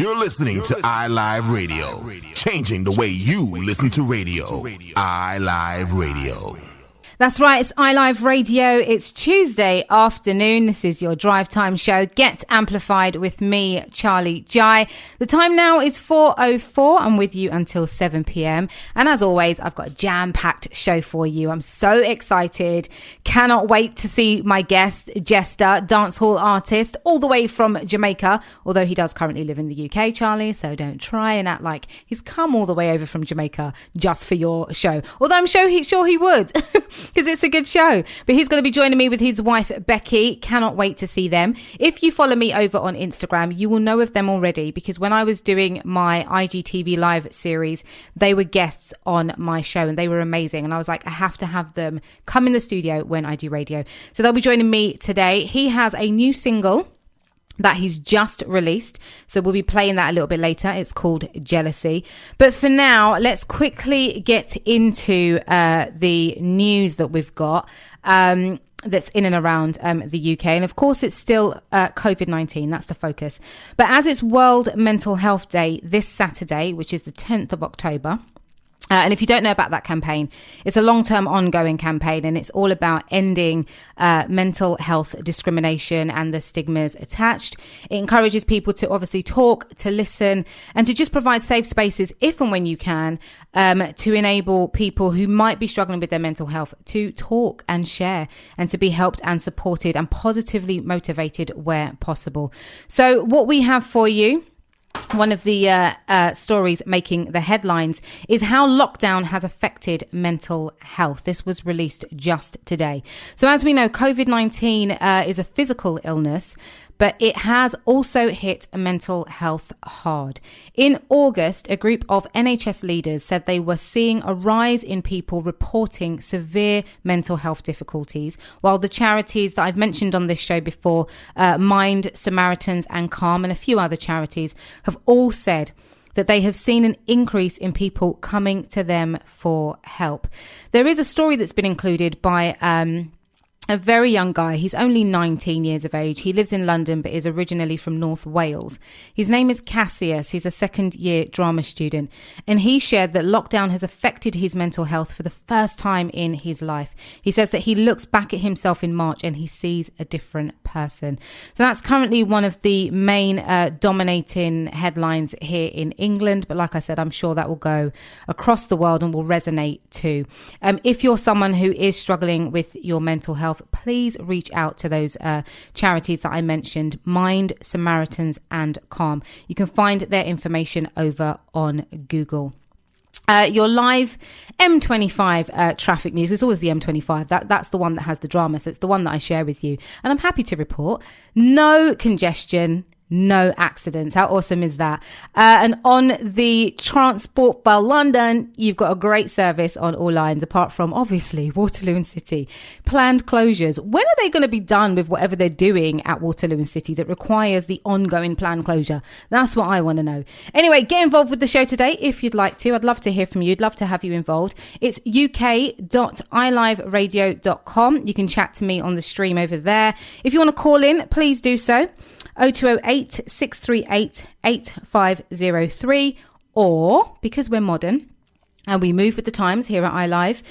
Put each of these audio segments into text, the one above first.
You're listening to iLive Radio, changing the way you listen to radio. iLive Radio. That's right, it's iLive Radio. It's Tuesday afternoon. This is your drive time show, Get Amplified, with me, Charley Jai. The time now is 4:04. I'm with you until 7 p.m. And as always, I've got a jam-packed show for you. I'm so excited. Cannot wait to see my guest, Jesta, dancehall artist, all the way from Jamaica, although he does currently live in the UK, Charlie, so don't try and act like he's come all the way over from Jamaica just for your show. Although I'm sure he would. Because it's a good show. But he's going to be joining me with his wife, Becky. Cannot wait to see them. If you follow me over on Instagram, you will know of them already, because when I was doing my IGTV Live series, they were guests on my show and they were amazing. And I was like, I have to have them come in the studio when I do radio. So they'll be joining me today. He has a new single that he's just released, so we'll be playing that a little bit later. It's called Jealousy. But for now, let's quickly get into the news that we've got that's in and around the UK. And of course, it's still COVID-19. That's the focus. But as it's World Mental Health Day this Saturday, which is the 10th of October, and if you don't know about that campaign, it's a long-term ongoing campaign, and it's all about ending mental health discrimination and the stigmas attached. It encourages people to obviously talk, to listen, and to just provide safe spaces, if and when you can, to enable people who might be struggling with their mental health to talk and share, and to be helped and supported and positively motivated where possible. So what we have for you, one of the stories making the headlines, is how lockdown has affected mental health. This was released just today. So as we know, COVID-19 is a physical illness, but it has also hit mental health hard. In August, a group of NHS leaders said they were seeing a rise in people reporting severe mental health difficulties, while the charities that I've mentioned on this show before, Mind, Samaritans and Calm, and a few other charities, have all said that they have seen an increase in people coming to them for help. There is a story that's been included by a very young guy. He's only 19 years of age. He lives in London, but is originally from North Wales. His name is Cassius. He's a second-year drama student. And he shared that lockdown has affected his mental health for the first time in his life. He says that he looks back at himself in March and he sees a different person. So that's currently one of the main dominating headlines here in England. But like I said, I'm sure that will go across the world and will resonate too. If you're someone who is struggling with your mental health, please reach out to those charities that I mentioned, Mind, Samaritans and Calm. You can find their information over on Google. Your live M25 traffic news. It's always the M25. That's the one that has the drama. So it's the one that I share with you. And I'm happy to report no congestion, no accidents. How awesome is that? And on the Transport for London, you've got a great service on all lines, apart from obviously Waterloo and City. Planned closures. When are they going to be done with whatever they're doing at Waterloo and City that requires the ongoing planned closure? That's what I want to know. Anyway, get involved with the show today if you'd like to. I'd love to hear from you. I'd love to have you involved. It's uk.iliveradio.com. You can chat to me on the stream over there. If you want to call in, please do so. 0208 638 8503, or, because we're modern and we move with the times here at iLive,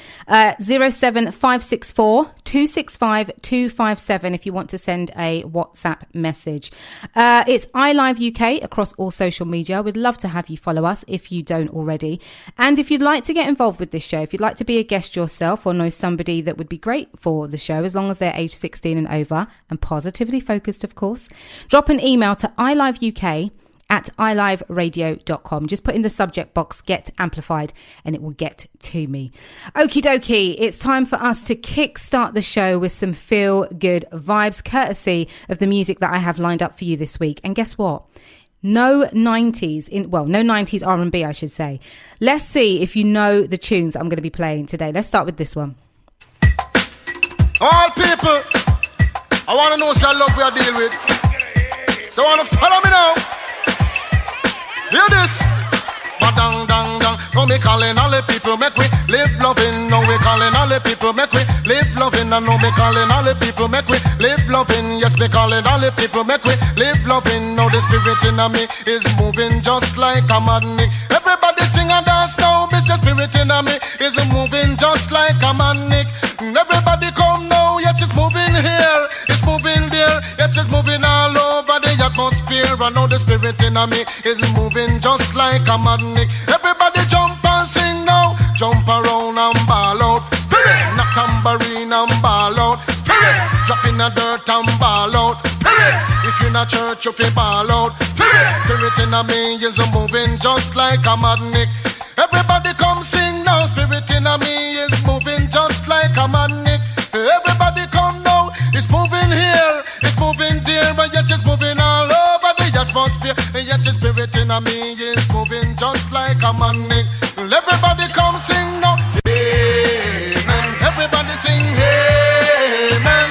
07564 265 257 if you want to send a WhatsApp message. It's iLive UK across all social media. We'd love to have you follow us if you don't already. And if you'd like to get involved with this show, if you'd like to be a guest yourself or know somebody that would be great for the show, as long as they're age 16 and over and positively focused, of course, drop an email to iliveuk@iliveradio.com. Just put in the subject box Get Amplified and it will get to me. Okie dokie, it's time for us to kickstart the show with some feel good vibes, courtesy of the music that I have lined up for you this week. And guess what? No 90s R&B, I should say. Let's see if you know the tunes I'm going to be playing today. Let's start with this one. All people, I want to know what love we are dealing with. So want to follow me now. Hear this, ba dang dang dang. Don't be calling all the people. people, make we live loving. Now we calling all the people, make we live loving. And now we calling all the people, make we live loving. Yes, we calling all the people, make we live loving. Now the spirit in me is moving just like a magnet. Everybody sing and dance now. Miss the spirit in me is moving just like a magnet. Everybody come now. Yes, it's moving here, it's moving there. Yes, it's moving all over the atmosphere. And now the spirit in me is moving just like a magnet. Everybody jump and sing now. Jump around and ball out. Spirit, knock tambourine and ball out. Spirit, drop in the dirt and ball out. Spirit, if you're in a church you feel ball out. Spirit, spirit in me is moving just like a magnet. Everybody come sing now. Spirit in me is moving just like a magnet. Everybody come now. It's moving here, it's moving there, but yet it's moving all over the atmosphere. And yet the spirit in me is moving just like a magnet. Everybody come sing now. Amen. Everybody sing amen.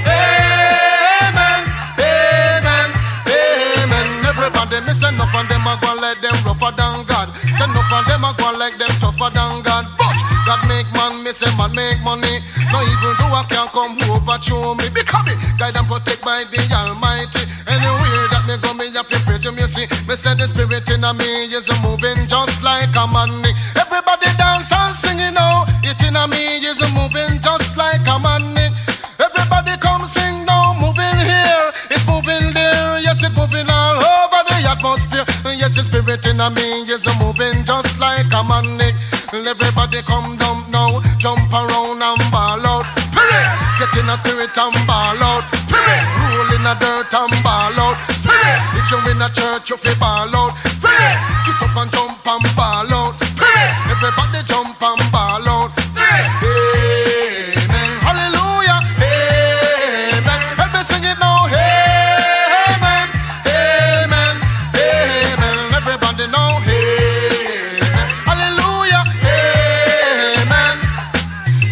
Amen. Amen. Amen. Everybody missing up and them a go like them rougher than God. Send up and them a go like them tougher than God. But God make man, me say man make money. No even though I can't come over to me. Because me guide and protect by the Almighty. Anywhere that me go, me have to praise you, you see. Me say the spirit in me is moving just like a magnet. Everybody dance and sing it now. It in me is moving just like a magnet. Everybody come sing now. Moving here, it's moving there. Yes, it's moving all over the atmosphere. Yes, the spirit in me is moving just like a magnet. Everybody come down now. Jump around and ball out. Spirit, get in a spirit and ball out. Spirit, roll in the dirt and ball out. Spirit, if you're in a church you feel ball out. Spirit, get up and jump and ball out. Spirit, everybody jump and ball out. Spirit, amen, hallelujah, amen. Help me sing it now, amen, amen, amen. Everybody know, amen, hallelujah, amen,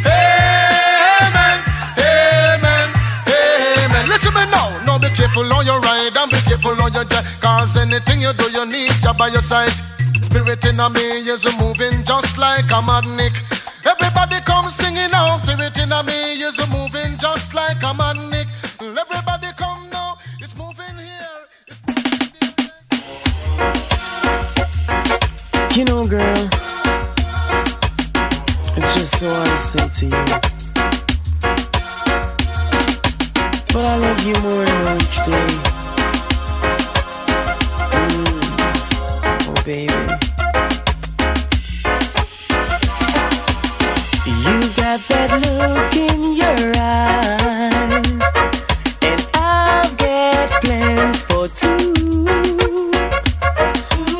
amen, amen, amen. Listen me now, now be careful on your ride and be careful on your drive. Cause anything you do you need Jah by your side. Spirit in me is moving just like a magnet. Everybody come singing now. Spirit in me is moving just like a magnet. Everybody come now. It's moving here. It's moving there. You know, girl, it's just so hard to say to you, but I love you more and more each day. Oh, baby. You got that look in your eyes, and I've got plans for two.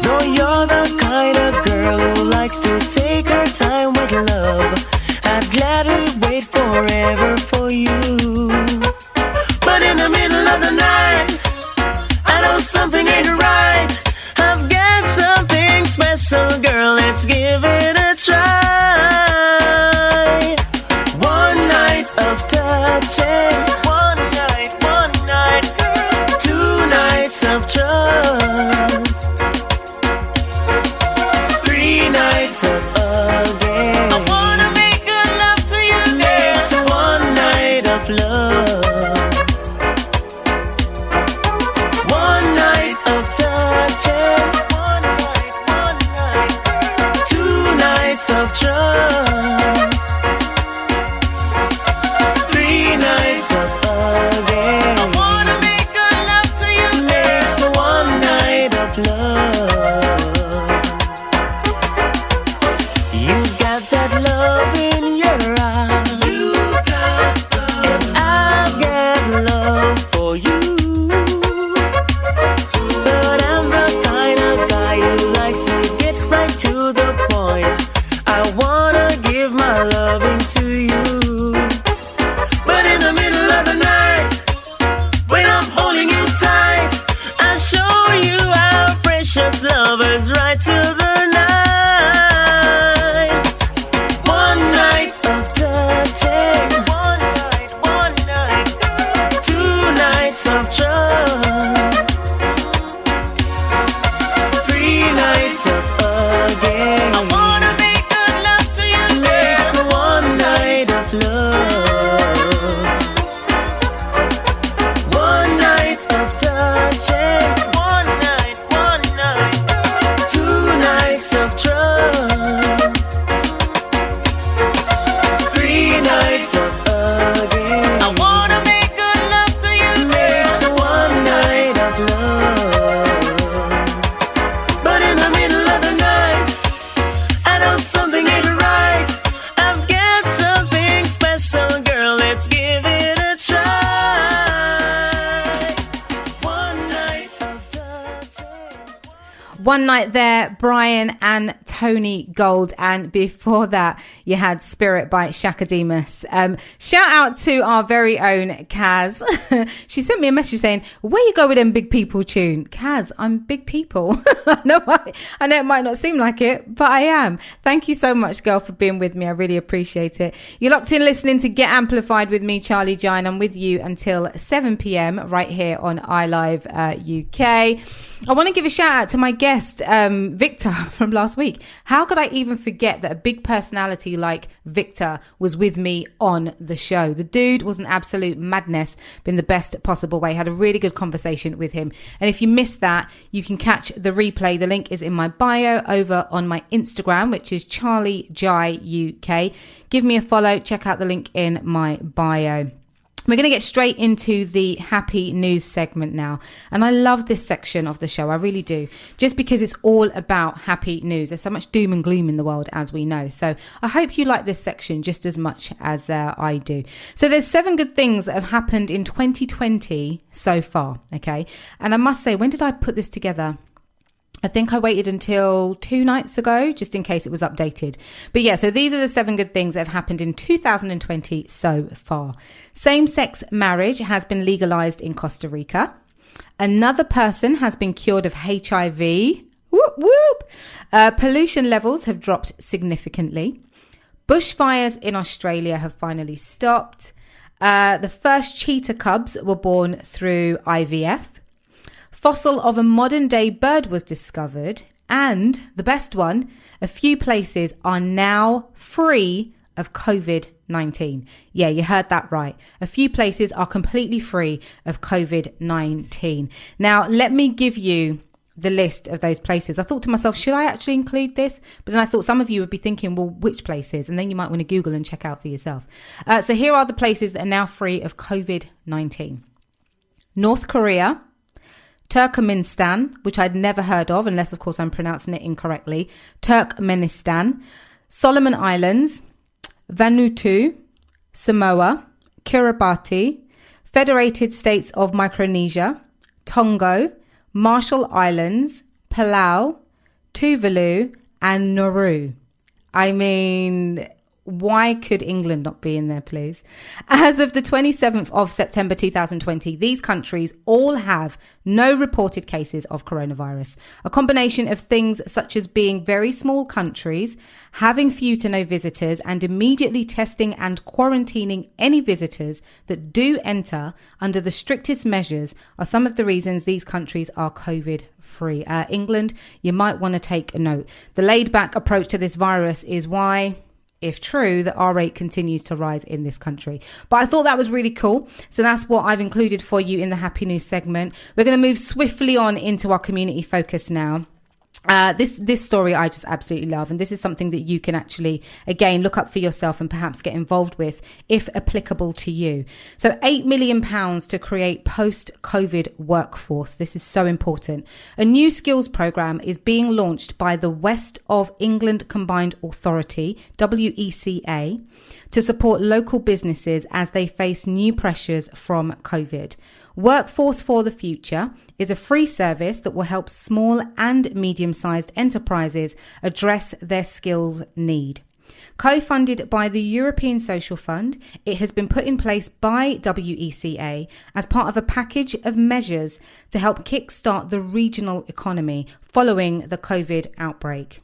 No, you're the kind of girl who likes to take her time with love. I'd gladly wait forever for you. But in the middle of the night, I know something ain't right. I've got something special, girl, let's give it a try. One night of touching, one night, girl. 2 nights of trust, 3 nights of again. I wanna make good love to you, next 1 night of love. 1 night of touching, 1 night, 2 nights of trust, 3 nights of again. I wanna make good love to you, next 1 night of love. You got that love in your eyes, you got love, and I've got love for you. But I'm the kind of guy who likes to get right to the point. I wanna give my loving to you. But in the middle of the night, when I'm holding you tight, I show you our precious lovers right to the night. 1 night of touching, 1 night, 2 nights of trust, 3 nights of again. I wanna make One Night There, Brian and Tony Gold. And before that, you had Spirit by Shakademus. Shout out to our very own Kaz. She sent me a message saying, where you go with them big people tune? Kaz, I'm big people. I know it might not seem like it, but I am. Thank you so much, girl, for being with me. I really appreciate it. You're locked in listening to Get Amplified with me, Charley Jai, and I'm with you until 7 p.m. right here on iLive UK. I want to give a shout out to my guest, Victor, from last week. How could I even forget that a big personality like Victor was with me on the show? The dude was an absolute madness, but in the best possible way. Had a really good conversation with him. And if you missed that, you can catch the replay. The link is in my bio over on my Instagram, which is Charley Jai UK. Give me a follow. Check out the link in my bio. We're going to get straight into the happy news segment now. And I love this section of the show. I really do. Just because it's all about happy news. There's so much doom and gloom in the world, as we know. So I hope you like this section just as much as I do. So there's 7 good things that have happened in 2020 so far. Okay. And I must say, when did I put this together? I think I waited until 2 nights ago, just in case it was updated. But yeah, so these are the 7 good things that have happened in 2020 so far. Same-sex marriage has been legalized in Costa Rica. Another person has been cured of HIV. Whoop, whoop. Pollution levels have dropped significantly. Bushfires in Australia have finally stopped. The first cheetah cubs were born through IVF. Fossil of a modern day bird was discovered, and the best one, a few places are now free of COVID-19. Yeah, you heard that right. A few places are completely free of COVID-19. Now, let me give you the list of those places. I thought to myself, should I actually include this? But then I thought some of you would be thinking, well, which places? And then you might want to Google and check out for yourself. So here are the places that are now free of COVID-19. North Korea, Turkmenistan, which I'd never heard of, unless, of course, I'm pronouncing it incorrectly. Turkmenistan, Solomon Islands, Vanuatu, Samoa, Kiribati, Federated States of Micronesia, Tonga, Marshall Islands, Palau, Tuvalu, and Nauru. I mean, why could England not be in there, please? As of the 27th of September 2020, these countries all have no reported cases of coronavirus. A combination of things such as being very small countries, having few to no visitors, and immediately testing and quarantining any visitors that do enter under the strictest measures are some of the reasons these countries are COVID-free. England, you might want to take a note. The laid-back approach to this virus is why, if true, the R rate continues to rise in this country. But I thought that was really cool. So that's what I've included for you in the Happy News segment. We're going to move swiftly on into our community focus now. This story I just absolutely love, and this is something that you can actually, again, look up for yourself and perhaps get involved with if applicable to you. So £8 million to create post-COVID workforce. This is so important. A new skills program is being launched by the West of England Combined Authority, WECA, to support local businesses as they face new pressures from COVID. Workforce for the Future is a free service that will help small and medium-sized enterprises address their skills need. Co-funded by the European Social Fund, it has been put in place by WECA as part of a package of measures to help kickstart the regional economy following the COVID outbreak.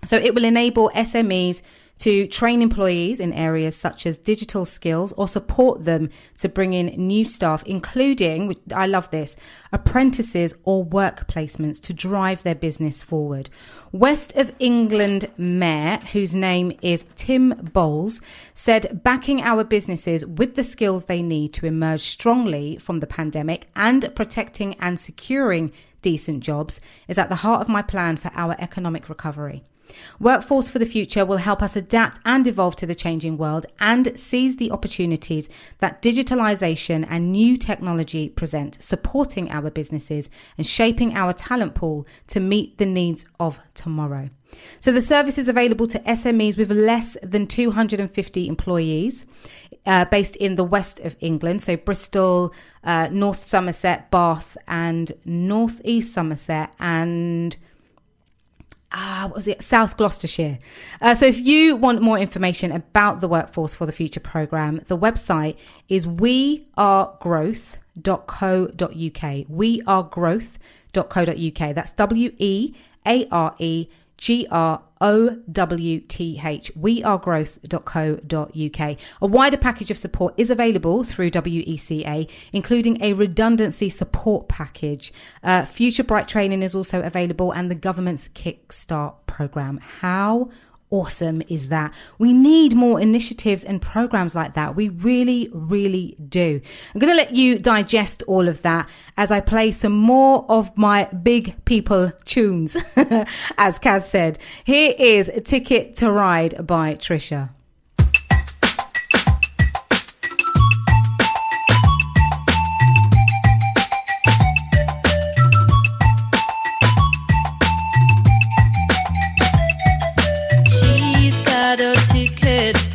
So it will enable SMEs to train employees in areas such as digital skills or support them to bring in new staff, including, I love this, apprentices or work placements to drive their business forward. West of England Mayor, whose name is Tim Bowles, said backing our businesses with the skills they need to emerge strongly from the pandemic and protecting and securing decent jobs is at the heart of my plan for our economic recovery. Workforce for the Future will help us adapt and evolve to the changing world and seize the opportunities that digitalization and new technology present, supporting our businesses and shaping our talent pool to meet the needs of tomorrow. So the service is available to SMEs with less than 250 employees based in the west of England, so Bristol, North Somerset, Bath and North East Somerset and what was it? South Gloucestershire. So if you want more information about the Workforce for the Future programme, the website is wearegrowth.co.uk. Wearegrowth.co.uk. That's WEAREGROWTH. Wearegrowth.co.uk. A wider package of support is available through WECA, including a redundancy support package. Future Bright training is also available, and the government's Kickstart programme. How awesome is that? We need more initiatives and programs like that. We really, really do. I'm going to let you digest all of that as I play some more of my big people tunes, as Kaz said. Here is Ticket to Ride by Trisha.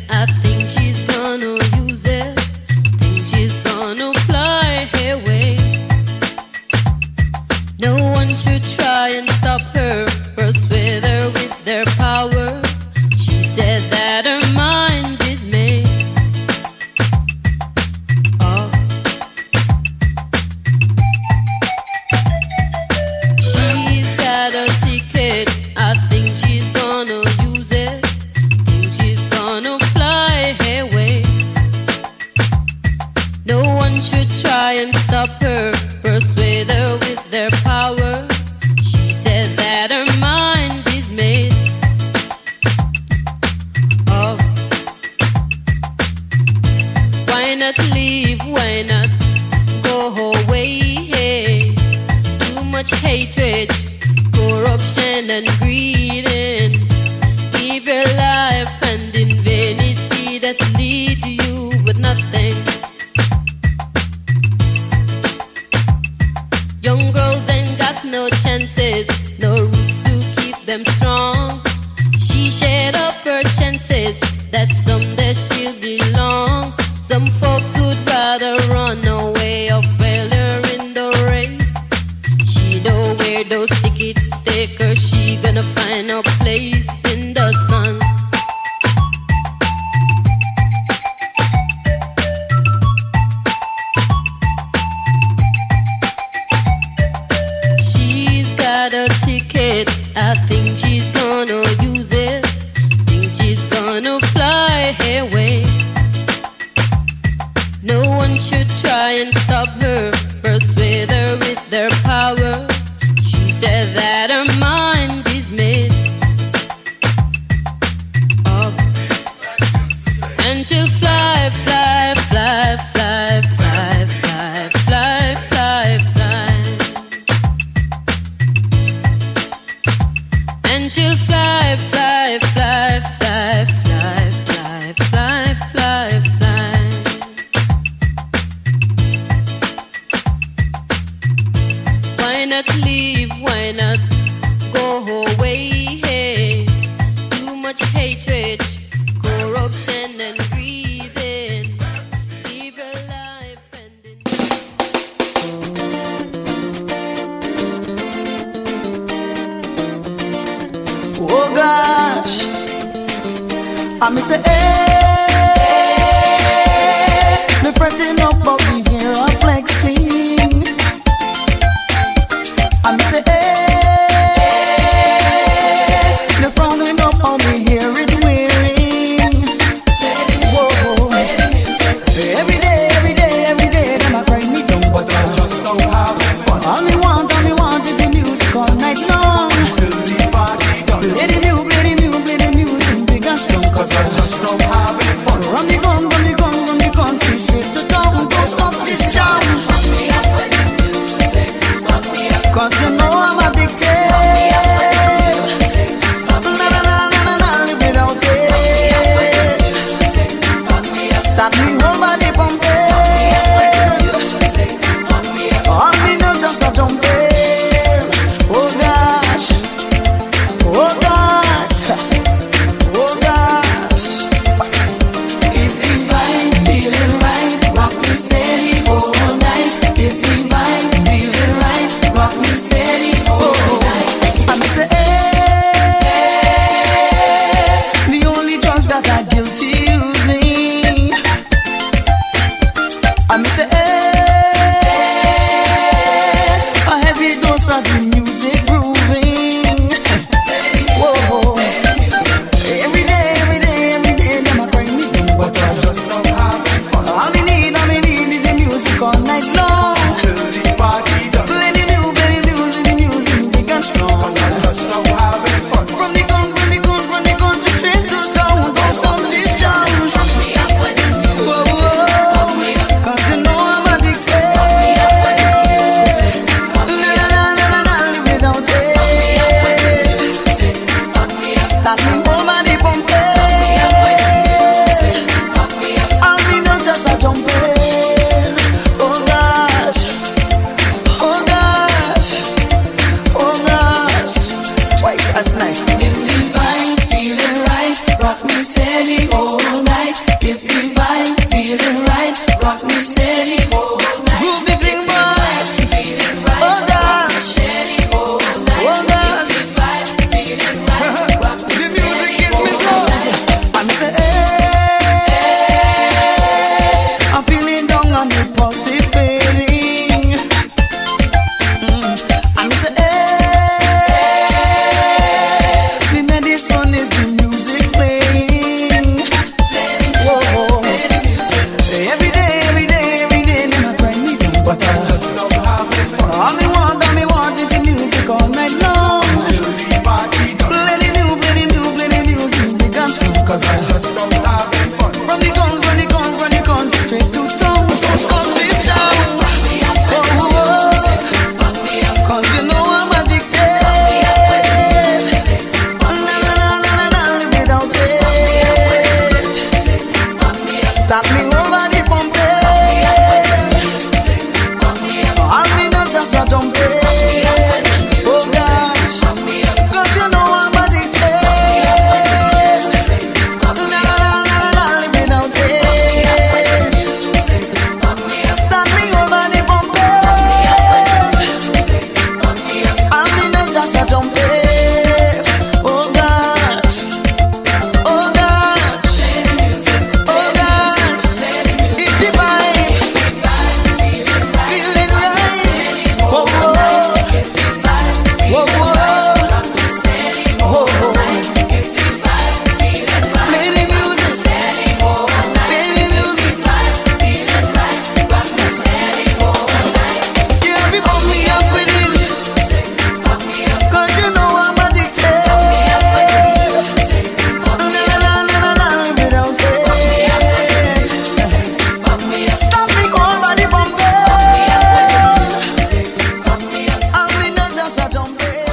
I think she's gonna use it. Think she's gonna fly her way. No one should try and stop her, persuade her with their power. She said that her mind is made up. She's got a ticket. I think she's gonna use it. Gonna fly her way. No one should try and stop her, persuade her with their power. She said that her mind is made up. Why not leave? Why not go away? Hey. Too much hatred, corruption and greed, and evil life and invanity that lead you with nothing. Young girls ain't got no chances, no roots to keep them strong. She shared up her chances that someday she'll belong. Some folks would rather run away or failure in the race. She know where those tickets take her. She gonna find a place in the sun. She's got a ticket. I think she's gonna use it. Think she's gonna fly her way. No one should try and stop her, persuade her with their power. She said that her mind is made up, and she'll fly, fly, fly, fly, fly, fly, fly, fly, fly, and she'll fly, fly, fly, fly, fly, fly, fly, fly, fly. Why not leave? Why not go away? Hey. Too much hatred, corruption and greed, and evil life and oh gosh, I'm say, the fretting up of the hair of flexing. I'm say, the frowning up on the hair is wearing. Whoa, every day, them a cry me down, but I just don't have fun. All me want is the music all night long. Play the music, big and strong, 'cause I just don't have fun. Run me gun, steady all night. Give me vibe, feeling right. Rock me steady all night. Move the thing, boys. Oh gosh, oh gosh. The music gives me joy. I'm saying, hey, I'm feeling down on the positive feeling. I'm saying, hey, the medicine is the music playing. Whoa. Every day, then I grind me down, but all me want is the music all night long. Play the music, big and strong, 'cause I just love having fun. From the gun, straight to town, stop this town. Oh, 'cause you know I'm addicted. Na, without it. Stop me over the pumping. All me not just a jumping. Oh gosh, 'cause you know I'm addicted. Na, without it. Stop me over the pumping. All me not just a jumping. Oh gosh, oh gosh, oh gosh. If the vibe feeling right, whoa, whoa, whoa, whoa, whoa, whoa. Play the music, play the music. Yeah, we pump me up with it, 'cause you know I'm addicted. Na, without it. Stop me over the bumping. I'll be not just a jumping.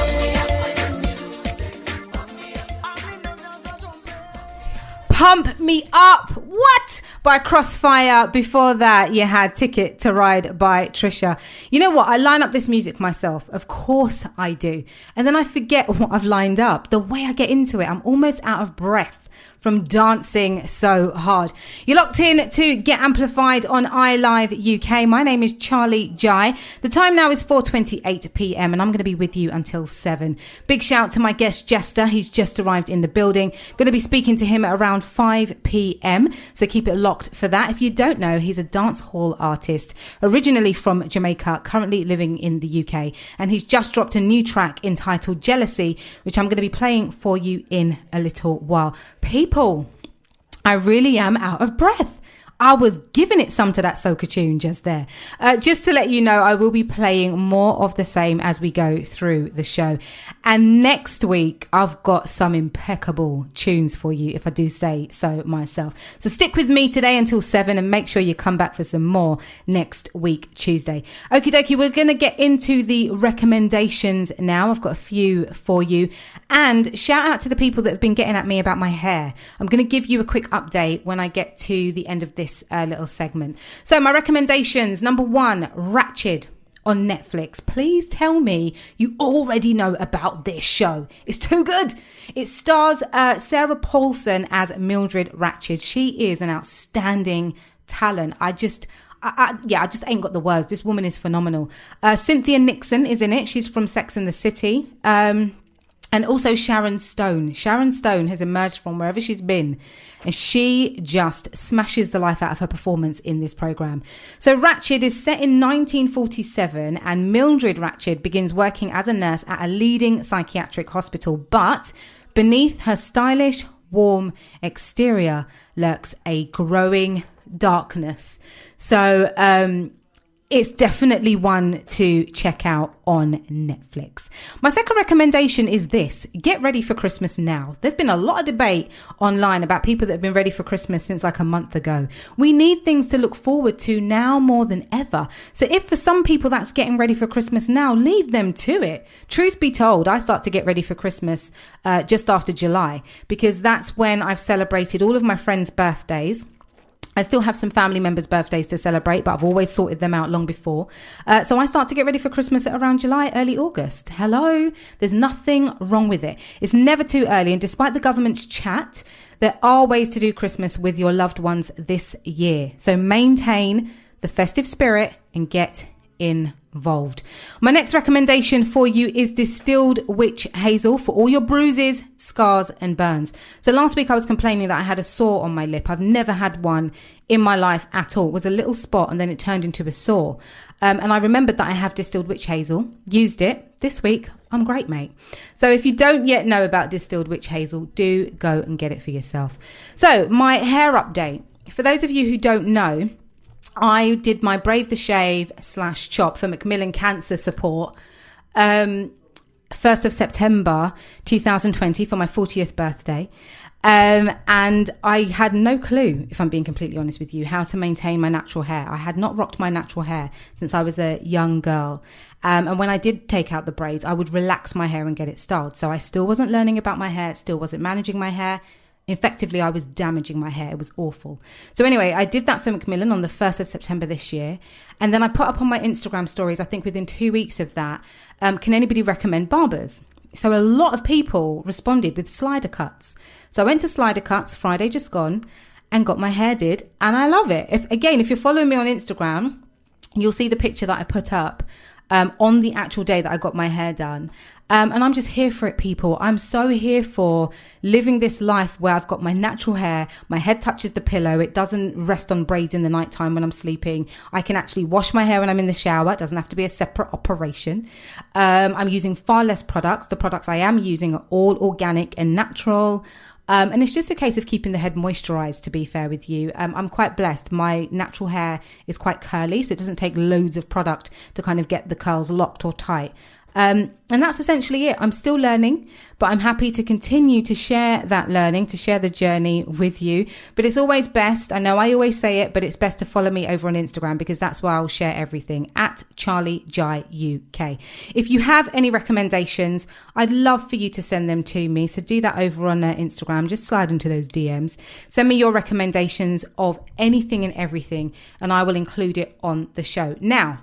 I'll be not just a jumping. Pump Me Up. What? By Crossfire. Before that, you had Ticket to Ride by Trisha. You know what? I line up this music myself. Of course I do. And then I forget what I've lined up. The way I get into it, I'm almost out of breath from dancing so hard. You're locked in to Get Amplified on iLive UK. My name is Charley Jai. The time now is 4:28 p.m. and I'm going to be with you until 7. Big shout to my guest Jesta. He's just arrived in the building. Going to be speaking to him at around 5 p.m. So keep it locked for that. If you don't know, he's a dance hall artist, originally from Jamaica, currently living in the UK. And he's just dropped a new track entitled Jealousy, which I'm going to be playing for you in a little while. People, I really am out of breath. I was giving it some to that soca tune just there. Just to let you know, I will be playing more of the same as we go through the show. And next week, I've got some impeccable tunes for you, if I do say so myself. So stick with me today until 7 and make sure you come back for some more next week, Tuesday. Okie dokie, we're going to get into the recommendations now. I've got a few for you. And shout out to the people that have been getting at me about my hair. I'm going to give you a quick update when I get to the end of this little segment. So my recommendations, number 1, Ratched on Netflix. Please tell me you already know about this show. It's too good. It stars Sarah Paulson as Mildred Ratched. She is an outstanding talent. I just ain't got the words. This woman is phenomenal. Cynthia Nixon is in it. She's from Sex and the City. And also Sharon Stone. Sharon Stone has emerged from wherever she's been, and she just smashes the life out of her performance in this program. So Ratched is set in 1947, and Mildred Ratched begins working as a nurse at a leading psychiatric hospital. But beneath her stylish, warm exterior lurks a growing darkness. So it's definitely one to check out on Netflix. My second recommendation is this. Get ready for Christmas now. There's been a lot of debate online about people that have been ready for Christmas since like a month ago. We need things to look forward to now more than ever. So if for some people that's getting ready for Christmas now, leave them to it. Truth be told, I start to get ready for Christmas just after July, because that's when I've celebrated all of my friends' birthdays. I still have some family members' birthdays to celebrate, but I've always sorted them out long before. So I start to get ready for Christmas at around July, early August. Hello, there's nothing wrong with it. It's never too early. And despite the government's chat, there are ways to do Christmas with your loved ones this year. So maintain the festive spirit and get involved. My next recommendation for you is distilled witch hazel for all your bruises, scars and burns. So last week I was complaining that I had a sore on my lip. I've never had one in my life at all. It was a little spot and then it turned into a sore. And I remembered that I have distilled witch hazel, used it this week. I'm great, mate. So if you don't yet know about distilled witch hazel, do go and get it for yourself. So my hair update. For those of you who don't know, I did my Brave the Shave / chop for Macmillan Cancer Support 1st of September 2020 for my 40th birthday. And I had no clue, if I'm being completely honest with you, how to maintain my natural hair. I had not rocked my natural hair since I was a young girl. And when I did take out the braids, I would relax my hair and get it styled. So I still wasn't learning about my hair, still wasn't managing my hair. Effectively, I was damaging my hair. It was awful. So anyway, I did that for Macmillan on the 1st of September this year. And then I put up on my Instagram stories, I think within 2 weeks of that, can anybody recommend barbers? So a lot of people responded with slider cuts. So I went to Slider Cuts Friday just gone and got my hair did. And I love it. If you're following me on Instagram, you'll see the picture that I put up on the actual day that I got my hair done. And I'm just here for it, people. I'm so here for living this life where I've got my natural hair, my head touches the pillow, it doesn't rest on braids in the nighttime when I'm sleeping. I can actually wash my hair when I'm in the shower. It doesn't have to be a separate operation. I'm using far less products. The products I am using are all organic and natural. And it's just a case of keeping the head moisturized, to be fair with you. I'm quite blessed. My natural hair is quite curly, so it doesn't take loads of product to kind of get the curls locked or tight. And that's essentially it. I'm still learning, but I'm happy to continue to share that learning, to share the journey with you. But it's always best, I know I always say it, but it's best to follow me over on Instagram because that's where I'll share everything, at Charley Jai UK. If you have any recommendations, I'd love for you to send them to me. So do that over on Instagram. Just slide into those DMs. Send me your recommendations of anything and everything, and I will include it on the show. Now,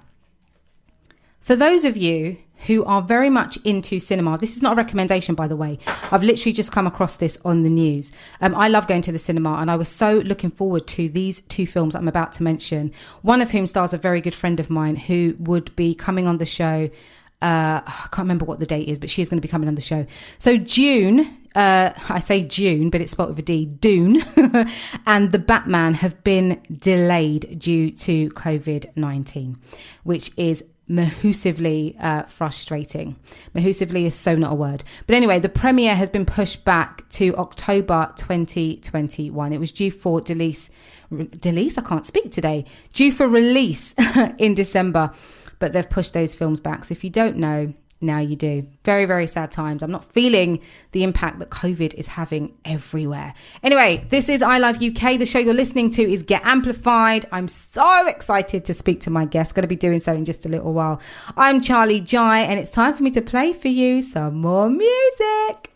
for those of you who are very much into cinema. This is not a recommendation, by the way. I've literally just come across this on the news. I love going to the cinema, and I was so looking forward to these two films I'm about to mention, one of whom stars a very good friend of mine who would be coming on the show. I can't remember what the date is, but she is going to be coming on the show. So June, I say June, but it's spelled with a D, Dune, and The Batman have been delayed due to COVID-19, which is mahoosively frustrating. Mahoosively is so not a word. But anyway, the premiere has been pushed back to October 2021. It was due for release. I can't speak today. Due for release in December, but they've pushed those films back. So if you don't know, now you do. Very, very sad times. I'm not feeling the impact that COVID is having everywhere. Anyway, this is I Love UK. The show you're listening to is Get Amplified. I'm so excited to speak to my guest. Going to be doing so in just a little while. I'm Charley Jai, and it's time for me to play for you some more music.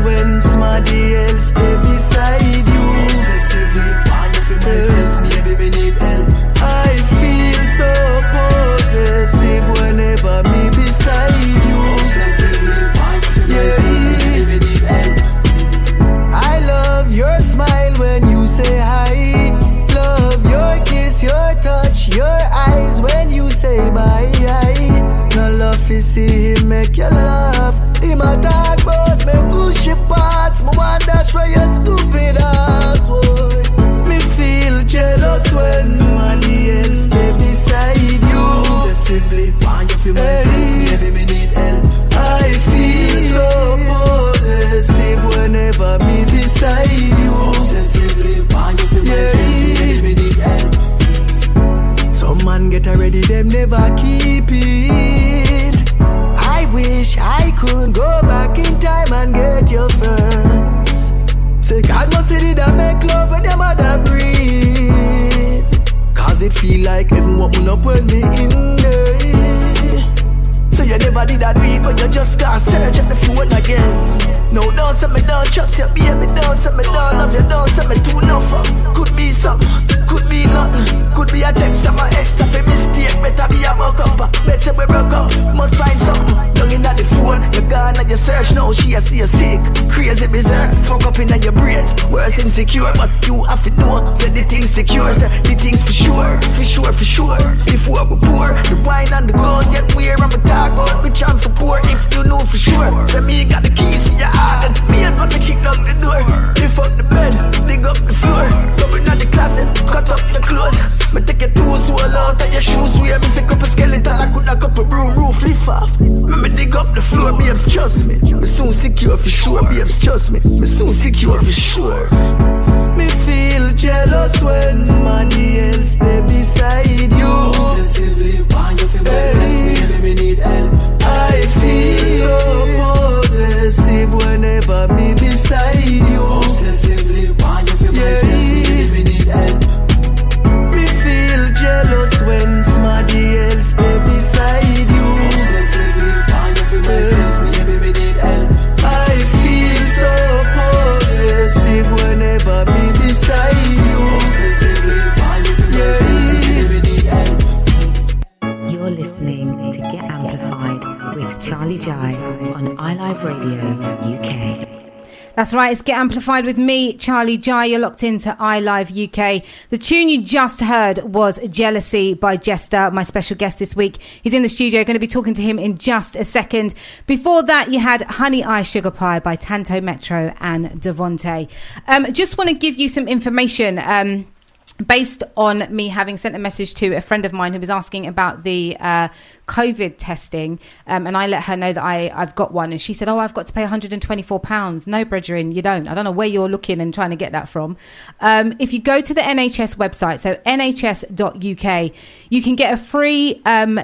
when somebody else stay beside you. Obsessively, want you for myself, maybe me need help. I feel so possessive whenever me beside you. Obsessively, want you for myself, maybe me need help. I love your smile when you say hi. Love your kiss, your touch, your eyes when you say bye. No love is see him make you laugh. Him a talk about me gushy parts. Me want dash where your stupid ass boy. Me feel jealous when somebody else stay beside you. Obsessively, want you feel myself, maybe me need help. I feel so possessive whenever me beside you. Obsessively, want you feel myself, maybe me need help. Some man get ready, them never keep it. I wish I could go back in time and get your first. Say God must see that make love when them other breathe. Cause it feel like heaven open up when me in there. So you never did that weed, but you just can't search at the phone again. No, don't say me don't trust you, baby. Don't say me don't love you. Don't say me too enough. Could be something, could be nothing. Could be a text of my ex of a mistake. Better be a buck up. Better we broke up. Must find something. Young in at the phone, you're gone and you search now. She a see you sick, crazy bizarre. Fuck up in your brains, worse insecure. But you have to know, say the things secure. Say the things for sure, for sure, for sure. Before we pour, the wine and the gold get weird. I'm a talk about which I'm for poor. If you know for sure, say me got the keys for your heart. And me is gonna kick down the door. Lift up the bed, dig up the floor. Going at the closet, cut up your clothes. Me take your tools, swallow out of your shoes. We have me stick up a skeleton, I could knock up a broom roof, lift off. Me dig up the floor, babes, trust me. Me soon secure for sure, babes, trust me. Me soon secure for sure. Me feel jealous when somebody else stay beside you. Obsessively, want you feel myself, maybe me need help. I feel so possessive whenever me beside you. Obsessively, want you feel myself, maybe me need help. Me feel jealous when somebody else stay beside you. Obsessively, want you feel myself, maybe me need help. I feel so possessive whenever me beside you. Obsessively, want you feel myself, maybe me need help. You're listening to Get Amplified with Charley Jai on iLive Radio UK. That's right, it's Get Amplified with me, Charley Jai. You're locked into iLive UK. The tune you just heard was Jealousy by Jesta, my special guest this week. He's in the studio, going to be talking to him in just a second. Before that, you had Honey Eye Sugar Pie by Tanto Metro and Devonte. Just want to give you some information. Based on me having sent a message to a friend of mine who was asking about the COVID testing, and I let her know that I've got one, and she said, I've got to pay £124. No, brethren, you don't. I don't know where you're looking and trying to get that from. If you go to the NHS website, so nhs.uk, you can get a free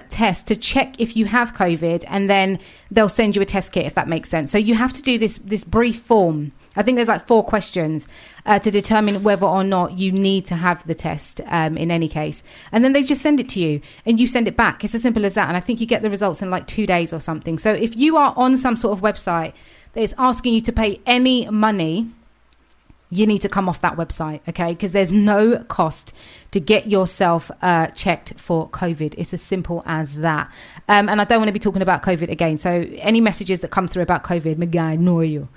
test to check if you have COVID, and then they'll send you a test kit, if that makes sense. So you have to do this brief form. I think there's like 4 questions to determine whether or not you need to have the test in any case. And then they just send it to you and you send it back. It's as simple as that. And I think you get the results in like 2 days or something. So if you are on some sort of website that is asking you to pay any money, you need to come off that website, okay? Because there's no cost to get yourself checked for COVID. It's as simple as that. And I don't want to be talking about COVID again. So any messages that come through about COVID, my guy, ignore you.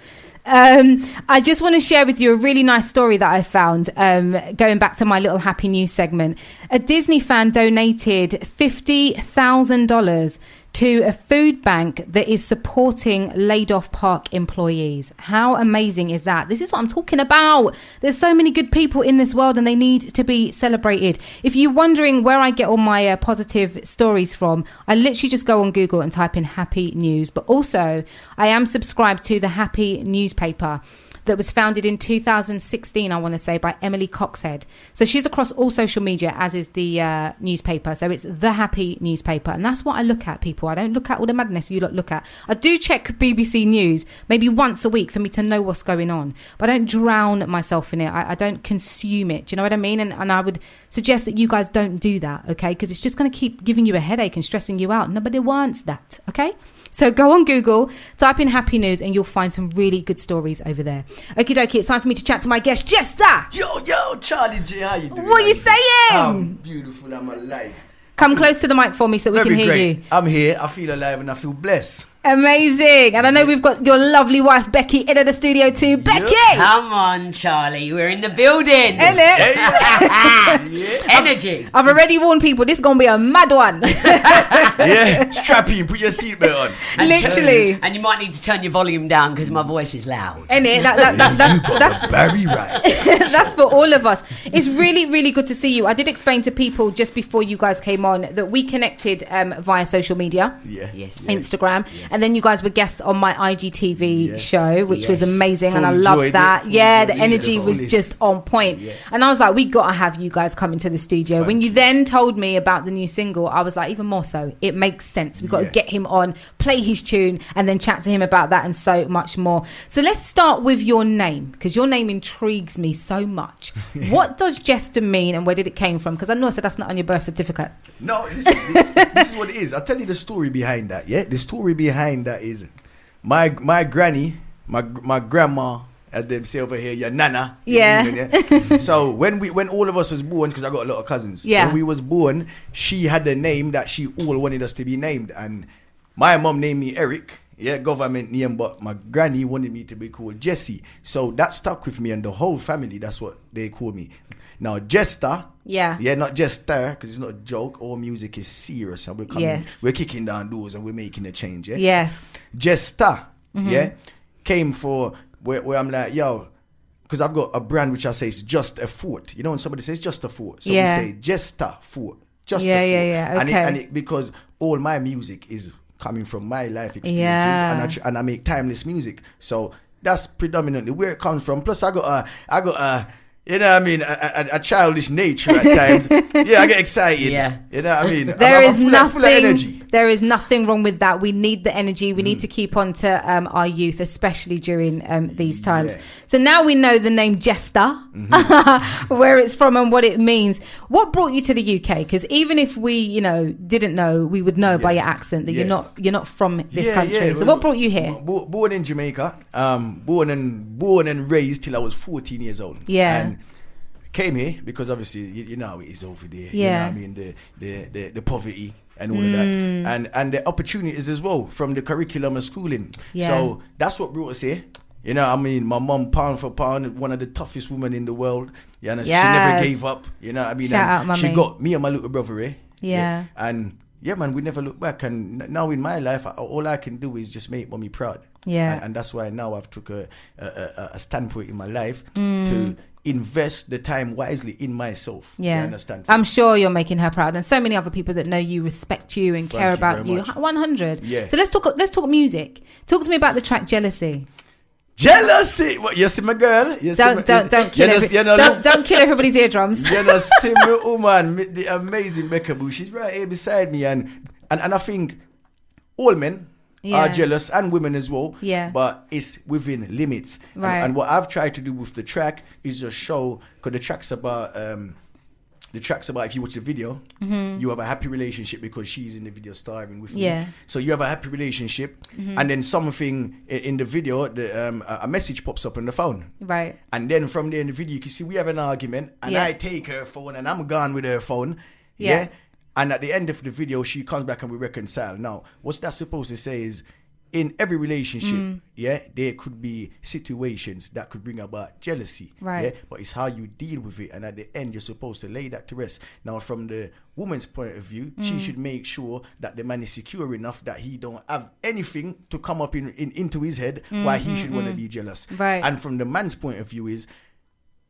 I just want to share with you a really nice story that I found going back to my little happy news segment. A Disney fan donated $50,000 to a food bank that is supporting laid off park employees. How amazing is that? This is what I'm talking about. There's so many good people in this world and they need to be celebrated. If you're wondering where I get all my positive stories from, I literally just go on Google and type in happy news. But also I am subscribed to the Happy newspaper that was founded in 2016, I want to say, by Emily Coxhead. So she's across all social media, as is the newspaper. So it's the Happy newspaper. And that's what I look at, people. I don't look at all the madness you look at. I do check BBC News maybe once a week for me to know what's going on. But I don't drown myself in it. I don't consume it. Do you know what I mean? And I would suggest that you guys don't do that, okay? Because it's just going to keep giving you a headache and stressing you out. Nobody wants that, okay? So go on Google, type in Happy News, and you'll find some really good stories over there. Okie dokie, it's time for me to chat to my guest, Jesta. Yo, Charley Jai, how you doing? What are you saying? I'm beautiful, I'm alive. Come close to the mic for me so we can hear you. I'm here, I feel alive and I feel blessed. Amazing. And I know we've got your lovely wife, Becky, in the studio too. Becky! Come on, Charlie. We're in the building. Energy. I've already warned people, this is going to be a mad one. Yeah, strap in, put your seatbelt on. And Literally. And you might need to turn your volume down because my voice is loud. Innit? That's very right. That's for all of us. It's really, really good to see you. I did explain to people just before you guys came on that we connected via social media. Yeah. Yes. Instagram. Yes. And then you guys were guests on my IGTV show, which was amazing. And I Fully loved enjoyed that. it. Yeah, the Fully energy was enjoyed it. just on point. Yeah. And I was like, we got to have you guys come into the studio. Thank When you you. then told me about the new single, I was like, even more so. It makes sense. We've got to Yeah. get him on, play his tune, and then chat to him about that and so much more. So let's start with your name, because your name intrigues me so much. What does Jesta mean and where did it came from? Because I know I said that's not on your birth certificate. No, this is what it is. I'll tell you the story behind that, yeah? The story behind that is my granny, my grandma, as they say over here, your nana. Yeah. Yeah? So when all of us was born, because I got a lot of cousins, Yeah. when we was born, she had a name that she all wanted us to be named. And my mom named me Eric, yeah, government name, but my granny wanted me to be called Jesse. So that stuck with me and the whole family, that's what they call me. Now, Jesta, Yeah. yeah, not Jester, because it's not a joke. All music is serious, and we're coming, Yes. we're kicking down doors, and we're making a change. Yeah, Yes. Jesta, yeah, came for where I'm like, yo, because I've got a brand which I say is just a fort. You know, when somebody says just a fort, so Yeah. we say Jesta fort, just Yeah, a fort. yeah, And okay. it because all my music is coming from my life experiences, Yeah. and I make timeless music. So that's predominantly where it comes from. Plus, I got a. You know what I mean? A childish nature at times. Yeah, I get excited. Yeah. You know what I mean? There is full of nothing. energy. There is nothing wrong with that. We need the energy. We need to keep on to our youth, especially during these times. Yeah. So now we know the name Jesta, where it's from and what it means. What brought you to the UK? Because even if we, didn't know, we would know by your accent that Yeah. you're not from this Yeah, country. yeah. So what brought you here? Born in Jamaica. Born and raised till I was 14 years old. Yeah. And came here because obviously you know how it is over there. Yeah. You know what I mean? The poverty and all of that. And the opportunities as well from the curriculum and schooling. Yeah. So that's what brought us here. You know what I mean? My mum, pound for pound, one of the toughest women in the world. Yeah, and she never Yes. gave up. You know what I mean? Shout And out, she mummy. got me and my little brother here. Yeah. And yeah, man, we never look back. And now in my life, all I can do is just make mommy proud. Yeah. And that's why now I've took a standpoint in my life to invest the time wisely in myself. Yeah. You understand? I'm sure you're making her proud, and so many other people that know you, respect you, and Thank care you about very you. much. 100. Yeah. So let's talk music. Talk to me about the track Jealousy. Jealousy. What, you see my girl? You see Don't kill don't kill everybody's eardrums. You know, see me woman, the amazing Becca Boo. She's right here beside me, and I think all men Yeah. are jealous, and women as well. Yeah. But it's within limits. Right. And what I've tried to do with the track is just show, because the track's about if you watch the video, you have a happy relationship because she's in the video starring with Yeah. me. So you have a happy relationship, and then something in the video, a message pops up on the phone. Right. And then from there in the video, you can see we have an argument, and Yeah. I take her phone, and I'm gone with her phone. Yeah. Yeah. And at the end of the video, she comes back and we reconcile. Now, what's that supposed to say is, in every relationship, yeah, there could be situations that could bring about jealousy. Right. Yeah, but it's how you deal with it, and at the end, you're supposed to lay that to rest. Now, from the woman's point of view, she should make sure that the man is secure enough that he don't have anything to come up into his head why he should want to be jealous. Right. And from the man's point of view is,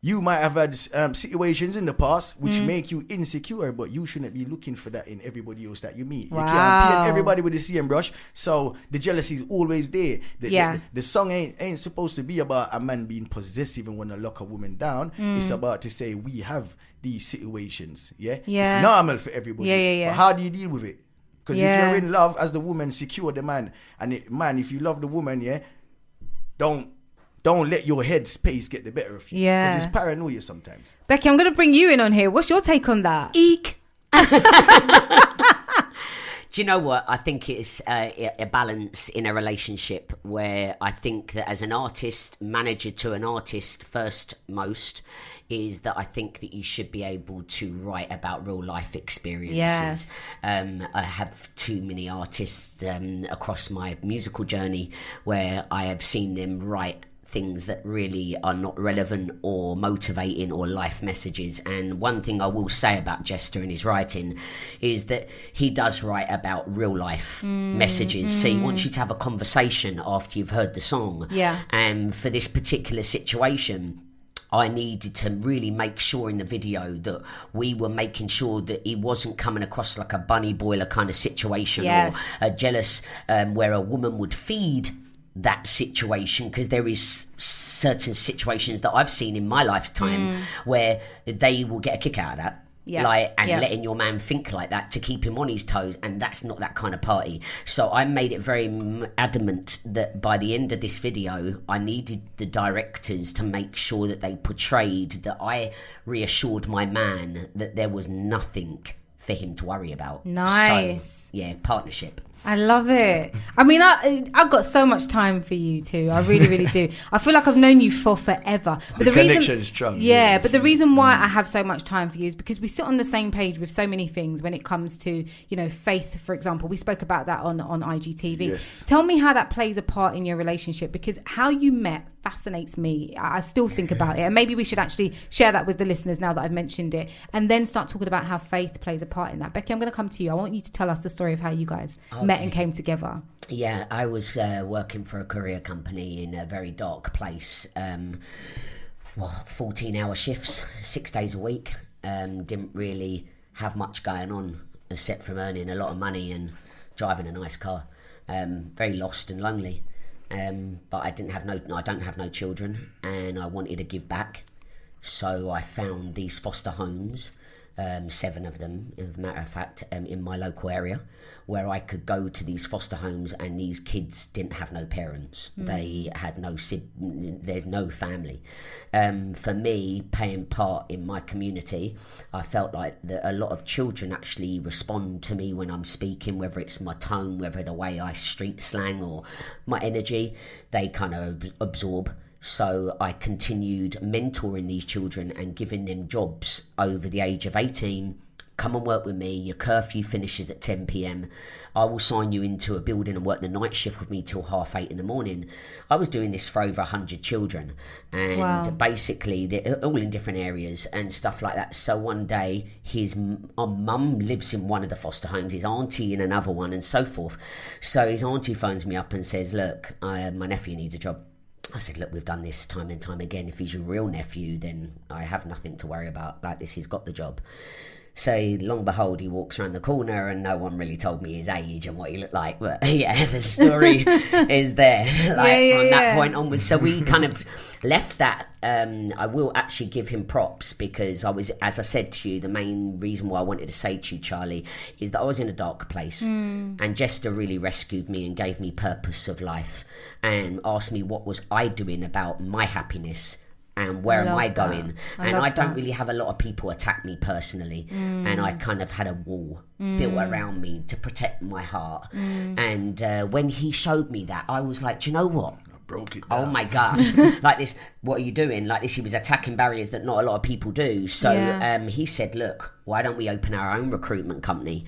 you might have had situations in the past which make you insecure, but you shouldn't be looking for that in everybody else that you meet. You can't Wow. paint everybody with the same brush, so the jealousy is always there. Yeah. The song ain't supposed to be about a man being possessive and want to lock a woman down. It's about to say we have these situations. Yeah, Yeah. It's normal for everybody. Yeah. But how do you deal with it? Because Yeah. if you're in love, as the woman, secure the man, and if you love the woman, yeah, don't let your head space get the better of you. Yeah. Because it's paranoia sometimes. Becky, I'm going to bring you in on here. What's your take on that? Eek. Do you know what? I think it's a balance in a relationship where I think that as an artist, manager to an artist first most, is that I think that you should be able to write about real life experiences. Yes. I have too many artists across my musical journey where I have seen them write things that really are not relevant or motivating or life messages. And one thing I will say about Jesta and his writing is that he does write about real life messages. So he wants you to have a conversation after you've heard the song. Yeah. And for this particular situation, I needed to really make sure in the video that we were making sure that he wasn't coming across like a bunny boiler kind of situation, Yes. or a jealous where a woman would feed that situation, because there is certain situations that I've seen in my lifetime where they will get a kick out of that. Yeah. Letting your man think like that to keep him on his toes, and that's not that kind of party. So I made it very adamant that by the end of this video, I needed the directors to make sure that they portrayed that I reassured my man that there was nothing for him to worry about. Nice. So, yeah, partnership. I love it. I mean, I've got so much time for you too. I really, really do. I feel like I've known you for forever. But the connection reason, is strong. Yeah, but the reason why I have so much time for you is because we sit on the same page with so many things when it comes to, you know, faith, for example. We spoke about that on IGTV. Yes. Tell me how that plays a part in your relationship, because how you met fascinates me. I still think about it. And maybe we should actually share that with the listeners now that I've mentioned it, and then start talking about how faith plays a part in that. Becky, I'm going to come to you. I want you to tell us the story of how you guys met and came together. Yeah, I was working for a courier company in a very dark place. 14-hour shifts, 6 days a week. Didn't really have much going on except from earning a lot of money and driving a nice car. Very lost and lonely. But I don't have no children, and I wanted to give back. So I found these foster homes, 7 of them, as a matter of fact, in my local area, where I could go to these foster homes, and these kids didn't have no parents. They had there's no family. For me, playing part in my community, I felt like that a lot of children actually respond to me when I'm speaking, whether it's my tone, whether the way I street slang or my energy, they kind of absorb. So I continued mentoring these children and giving them jobs over the age of 18. Come and work with me. Your curfew finishes at 10 p.m. I will sign you into a building and work the night shift with me till 8:30 in the morning. I was doing this for over 100 children, and basically they're all in different areas and stuff like that. So one day his mum lives in one of the foster homes, his auntie in another one, and so forth. So his auntie phones me up and says, look, my nephew needs a job. I said, look, we've done this time and time again. If he's your real nephew, then I have nothing to worry about. Like this, he's got the job. So long and behold, he walks around the corner, and no one really told me his age and what he looked like. But yeah, the story is there from that point onwards. So we kind of left that. I will actually give him props, because as I said to you, the main reason why I wanted to say to you, Charlie, is that I was in a dark place, and Jesta really rescued me and gave me purpose of life and asked me what was I doing about my happiness. And where am I going? And I don't really have a lot of people attack me personally. And I kind of had a wall built around me to protect my heart. And when he showed me that, I was like, do you know what? Broke it down. Oh my gosh. Like this, what are you doing? Like this, he was attacking barriers that not a lot of people do. So he said, look, why don't we open our own recruitment company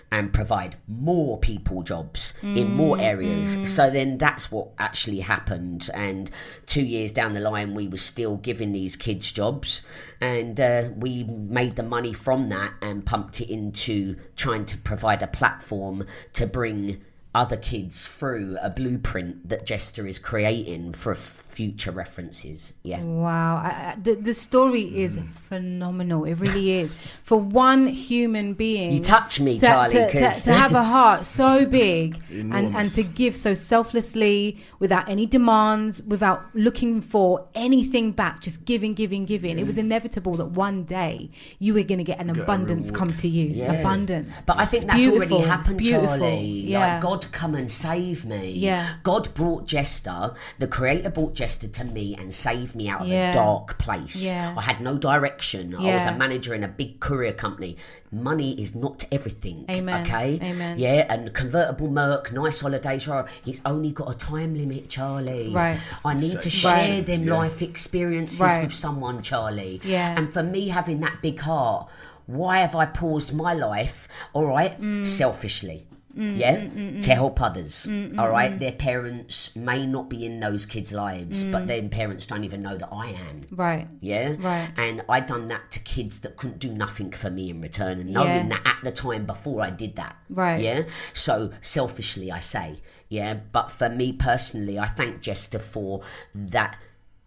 and provide more people jobs in more areas? So then that's what actually happened, and 2 years down the line we were still giving these kids jobs, and we made the money from that and pumped it into trying to provide a platform to bring other kids through a blueprint that Jesta is creating for future references. Wow. The story is phenomenal. It really is. For one human being, you touch me, Charlie, to have a heart so big and to give so selflessly, without any demands, without looking for anything back, just giving. It was inevitable that one day you were going to get an abundance come to you. Abundance. But I think that's beautiful. already happened, Charlie. Yeah. Like, God come and save me. Yeah. God brought Jesta, the creator brought Jesta Jesta to me and saved me out of Yeah. a dark place. Yeah. I had no direction. I was Yeah. a manager in a big courier company. Money is not everything. Amen. Okay? Amen. Yeah, and convertible Merc, nice holidays. It's only got a time limit, Charlie. Right. I need to Right. share them Yeah. life experiences Right. with someone, Charlie. Yeah. And for me, having that big heart, why have I paused my life, all right, selfishly? To help others, all right? Their parents may not be in those kids' lives, but their parents don't even know that I am. Right. Yeah? Right. And I done that to kids that couldn't do nothing for me in return, and knowing Yes. that at the time before I did that. Right. Yeah? So selfishly I say, yeah, but for me personally, I thank Jesta for that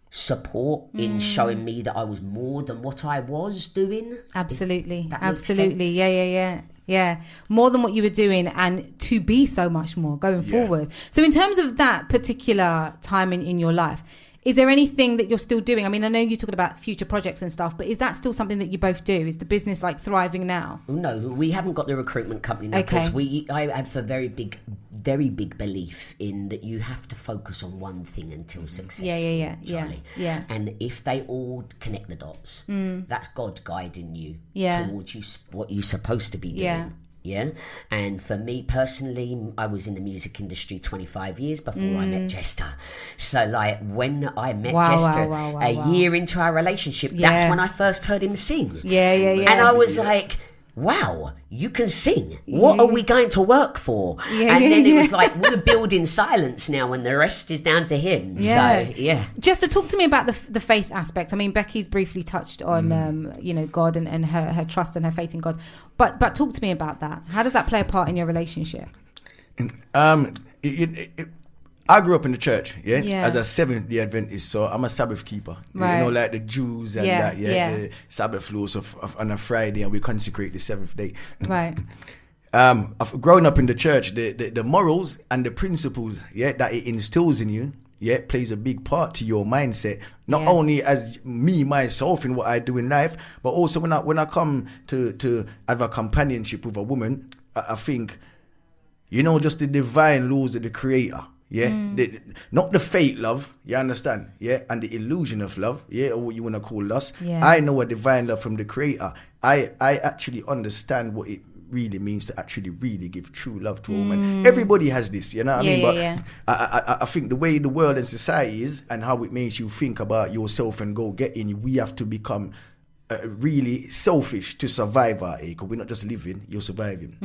support in showing me that I was more than what I was doing. Absolutely. That makes Absolutely. sense. Yeah. More than what you were doing, and to be so much more going forward. So in terms of that particular time in your life, is there anything that you're still doing? I mean, I know you're talking about future projects and stuff, but is that still something that you both do? Is the business like thriving now? No, we haven't got the recruitment company now Okay. because I have a very big belief in that you have to focus on one thing until successful. Yeah. Charlie. Yeah. And if they all connect the dots, that's God guiding you Yeah. towards you what you're supposed to be doing. Yeah. Yeah. And for me personally, I was in the music industry 25 years before I met Jesta. So like when I met Wow, Jesta, wow, a year into our relationship, that's Yeah. when I first heard him sing. Yeah. And I was like, wow, you can sing. What are we going to work for? And then it was like, we're building silence now and the rest is down to him. Yeah. So, yeah. Just to talk to me about the faith aspect. I mean, Becky's briefly touched on, God and her trust and her faith in God. But talk to me about that. How does that play a part in your relationship? I grew up in the church, Yeah. as a Seventh-day Adventist, so I'm a Sabbath keeper. Right. You know, like the Jews and Yeah, that, yeah. the Sabbath laws on a Friday, and we consecrate the seventh day. Right. I've grown up in the church, the morals and the principles, that it instills in you, plays a big part to your mindset. Not Yes. only as me myself in what I do in life, but also when I come to have a companionship with a woman, I think, just the divine laws of the Creator. Not the fake love, you understand? And the illusion of love, or what you want to call lust. Yeah. I know a divine love from the Creator. I actually understand what it really means to actually really give true love to a woman. Everybody has this, you know what I mean? But I think the way the world and society is and how it makes you think about yourself and go getting, we have to become really selfish to survive our age, because we're not just living, you're surviving.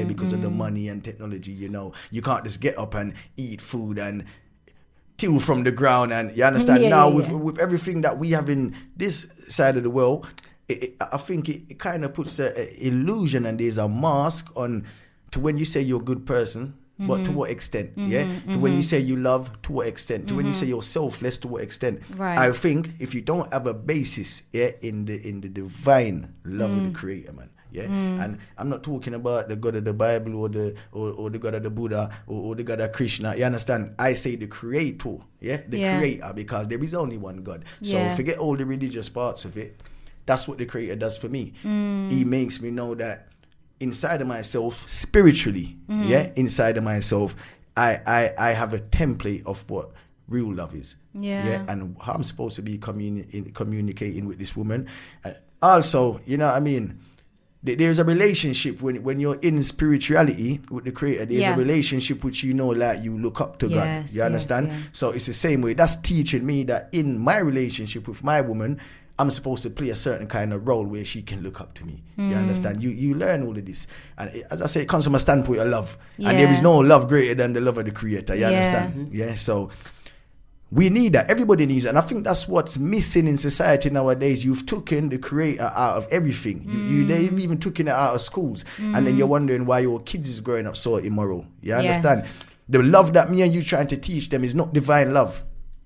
Because of the money and technology, you can't just get up and eat food and till from the ground, and you understand with everything that we have in this side of the world, I think it kind of puts an illusion, and there's a mask on to when you say you're a good person. But to what extent? To when you say you love, to what extent? To when you say you're selfless, to what extent? Right. I think if you don't have a basis, in the divine love of the Creator, man. And I'm not talking about the God of the Bible or the God of the Buddha or the God of Krishna. You understand? I say the Creator, Creator, because there is only one God. So forget all the religious parts of it. That's what the Creator does for me. He makes me know that inside of myself, spiritually, inside of myself, I have a template of what real love is. And how I'm supposed to be communicating with this woman. Also, you know what I mean? There's a relationship when you're in spirituality with the Creator. There's a relationship which like you look up to God. You understand? So it's the same way. That's teaching me that in my relationship with my woman, I'm supposed to play a certain kind of role where she can look up to me. You understand? You learn all of this. And as I say, it comes from a standpoint of love. And there is no love greater than the love of the Creator. You understand? So we need that. Everybody needs it. And I think that's what's missing in society nowadays. You've taken the Creator out of everything. They've even taken it out of schools. And then you're wondering why your kids is growing up so immoral. You understand? The love that me and you trying to teach them is not divine love.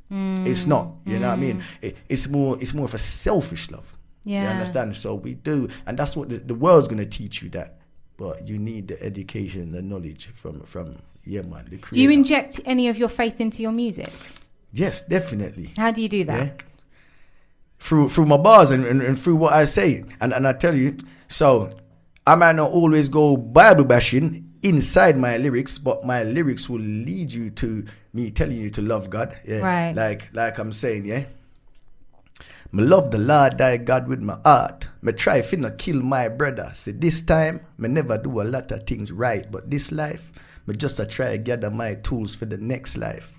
It's not, you know what I mean? It's more of a selfish love. You understand? So we do, and that's what the world's going to teach you that. But you need the education, the knowledge from the Creator. Do you inject any of your faith into your music? Yes, definitely. How do you do that? Through my bars and through what I say. And I tell you, so I might not always go Bible bashing inside my lyrics, but my lyrics will lead you to me telling you to love God. Yeah. Right. Like I'm saying, yeah. Me love the Lord thy God with my heart. Me try finna kill my brother. See, this time, me never do a lot of things right. But this life, me just a try gather my tools for the next life.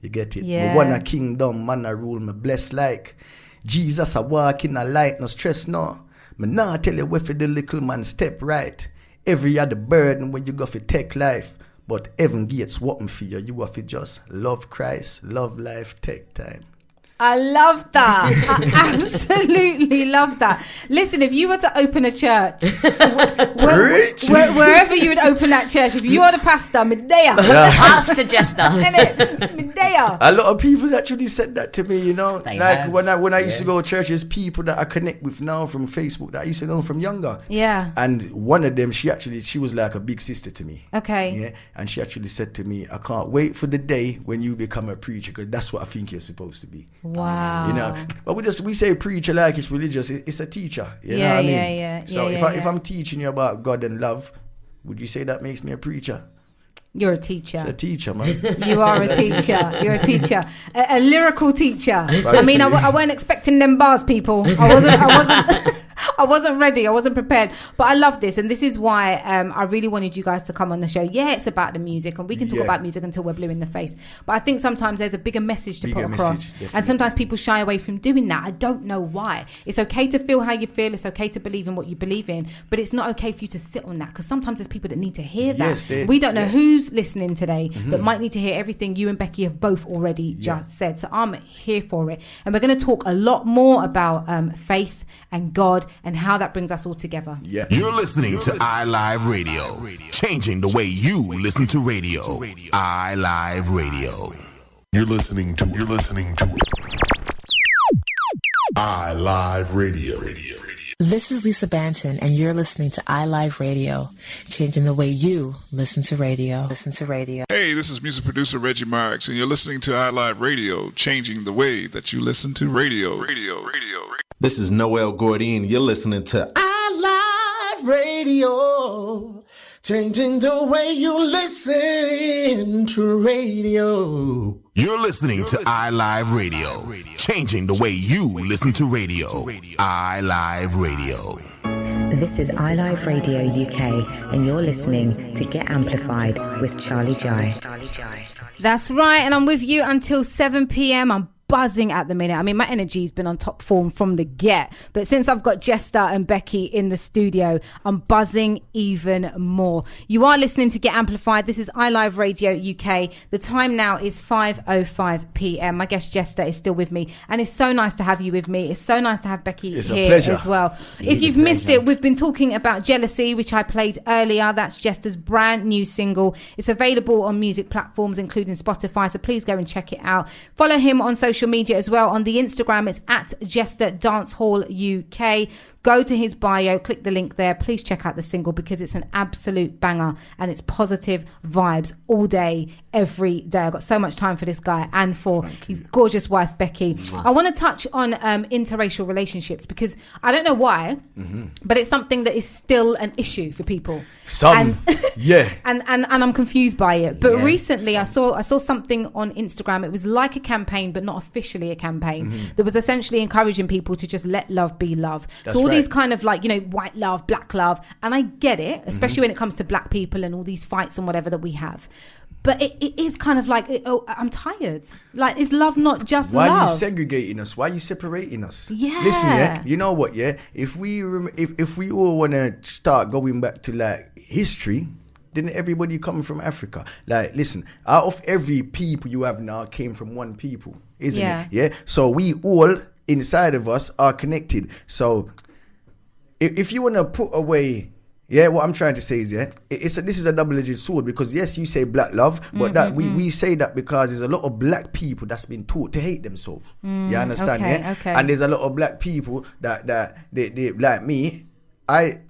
You get it? Yeah. Me want a kingdom, man a rule, me bless like Jesus a walk in a light, no stress no. Me nah tell you where for the little man step right. Every other burden when you go for take life. But heaven gates whopping for you. You have to just love Christ, love life, take time. I love that. I absolutely love that. Listen, if you were to open a church, wherever you would open that church, if you are the pastor, Medea. Pastor Jesta. Medea. A lot of people actually said that to me, you know. They like have. when I used to go to churches, people that I connect with now from Facebook that I used to know from younger. Yeah. And one of them, she was like a big sister to me. Okay. Yeah. And she actually said to me, I can't wait for the day when you become a preacher, because that's what I think you're supposed to be. Wow. You know, but we say preacher like it's religious. It's a teacher. You know what I mean? Yeah. So if I'm teaching you about God and love, would you say that makes me a preacher? You're a teacher. It's a teacher, man. You are a teacher. You're a teacher. A lyrical teacher. I mean, I weren't expecting them bars, people. I wasn't ready. I wasn't prepared. But I love this. And this is why I really wanted you guys to come on the show. Yeah, it's about the music. And we can talk about music until we're blue in the face. But I think sometimes there's a bigger message to put across. And sometimes people shy away from doing that. I don't know why. It's okay to feel how you feel. It's okay to believe in what you believe in. But it's not okay for you to sit on that. Because sometimes there's people that need to hear that. Yes, we don't know who's listening today that might need to hear everything you and Becky have both already just said. So I'm here for it. And we're going to talk a lot more about faith and God and how that brings us all together. Yeah. You're listening to iLive Radio, changing the way you listen to radio. iLive Radio. You're listening to iLive Radio. This is Lisa Banton, and you're listening to iLive Radio, changing the way you listen to radio. Hey, this is music producer Reggie Marks, and you're listening to iLive Radio, changing the way that you listen to radio. This is Noel Gordy, and you're listening to iLive Radio, changing the way you listen to radio. You're listening to iLive Radio, changing the way you listen to radio. iLive Radio. This is iLive Radio UK, and you're listening to Get Amplified with Charley Jai. That's right, and I'm with you until 7 p.m. I'm buzzing at the minute. I mean, my energy's been on top form from the get, but since I've got Jesta and Becky in the studio, I'm buzzing even more. You are listening to Get Amplified. This is iLive Radio UK. The time now is 5:05 p.m. My guest Jesta is still with me, and it's so nice to have you with me. It's so nice to have Becky here as well. If you've missed it, we've been talking about Jealousy, which I played earlier. That's Jesta's brand new single. It's available on music platforms, including Spotify, so please go and check it out. Follow him on social media as well. On the Instagram, it's at Jesta Dancehall UK. Go to his bio, click the link there. Please check out the single because it's an absolute banger and it's positive vibes all day, every day. I've got so much time for this guy and for his gorgeous wife, Becky. I want to touch on interracial relationships because I don't know why, but it's something that is still an issue for people. And I'm confused by it. But recently I saw something on Instagram. It was like a campaign, but not officially a campaign. That was essentially encouraging people to just let love be love. That's so all right. these kind of like, you know, white love, black love. And I get it, especially when it comes to black people and all these fights and whatever that we have. But it is kind of like, I'm tired. Like, is love not just love? Why are you segregating us? Why are you separating us? Yeah. Listen, yeah. You know what, yeah? If we all want to start going back to like history, then everybody coming from Africa. Like, listen, out of every people you have now came from one people, isn't it? Yeah. So we all inside of us are connected. So if you want to put away, what I'm trying to say is, this is a double-edged sword because yes, you say black love, but that we say that because there's a lot of black people that's been taught to hate themselves. You understand? Okay. And there's a lot of black people that they like me. I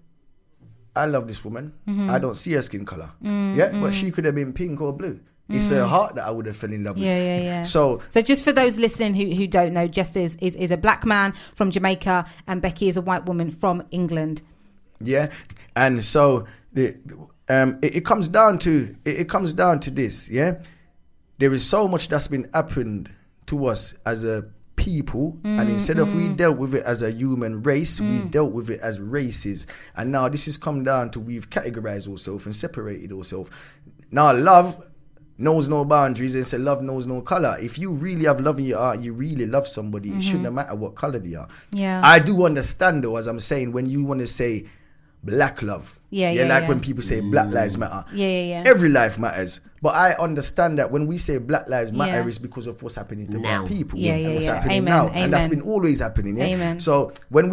love this woman. I don't see her skin color. But she could have been pink or blue. It's her heart that I would have fell in love with. Yeah. So just for those listening who don't know, Jesta is a black man from Jamaica and Becky is a white woman from England. Yeah. And so it comes down to this, yeah. There is so much that's been happened to us as a people, and instead of we dealt with it as a human race, we dealt with it as races, and now this has come down to we've categorized ourselves and separated ourselves. Now love knows no boundaries, and say love knows no color. If you really have love in your heart, you really love somebody, it shouldn't matter what color they are. Yeah, I do understand though, as I'm saying, when you want to say black love, when people say Black Lives Matter, every life matters, but I understand that when we say Black Lives Matter, it's because of what's happening to black people, what's happening now, and that's been always happening. So when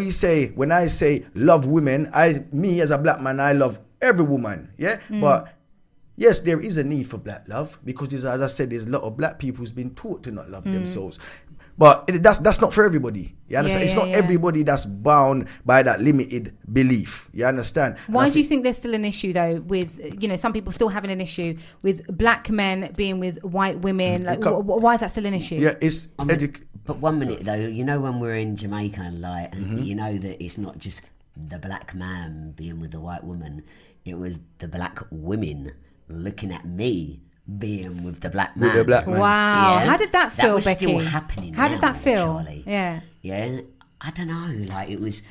I say love women, me as a black man, I love every woman, but yes, there is a need for black love, because there's, as I said, there's a lot of black people who's been taught to not love themselves. But that's not for everybody. You understand? It's not everybody that's bound by that limited belief. You understand? Why do you think there's still an issue though with, some people still having an issue with black men being with white women? Like, why is that still an issue? Yeah, it's but 1 minute though, when we're in Jamaica, like, you know that it's not just the black man being with the white woman. It was the black women looking at me being with the black man. Wow. How did that feel, that was Becky? Still happening. How did that feel? Charlie. Yeah. I don't know. Like it was.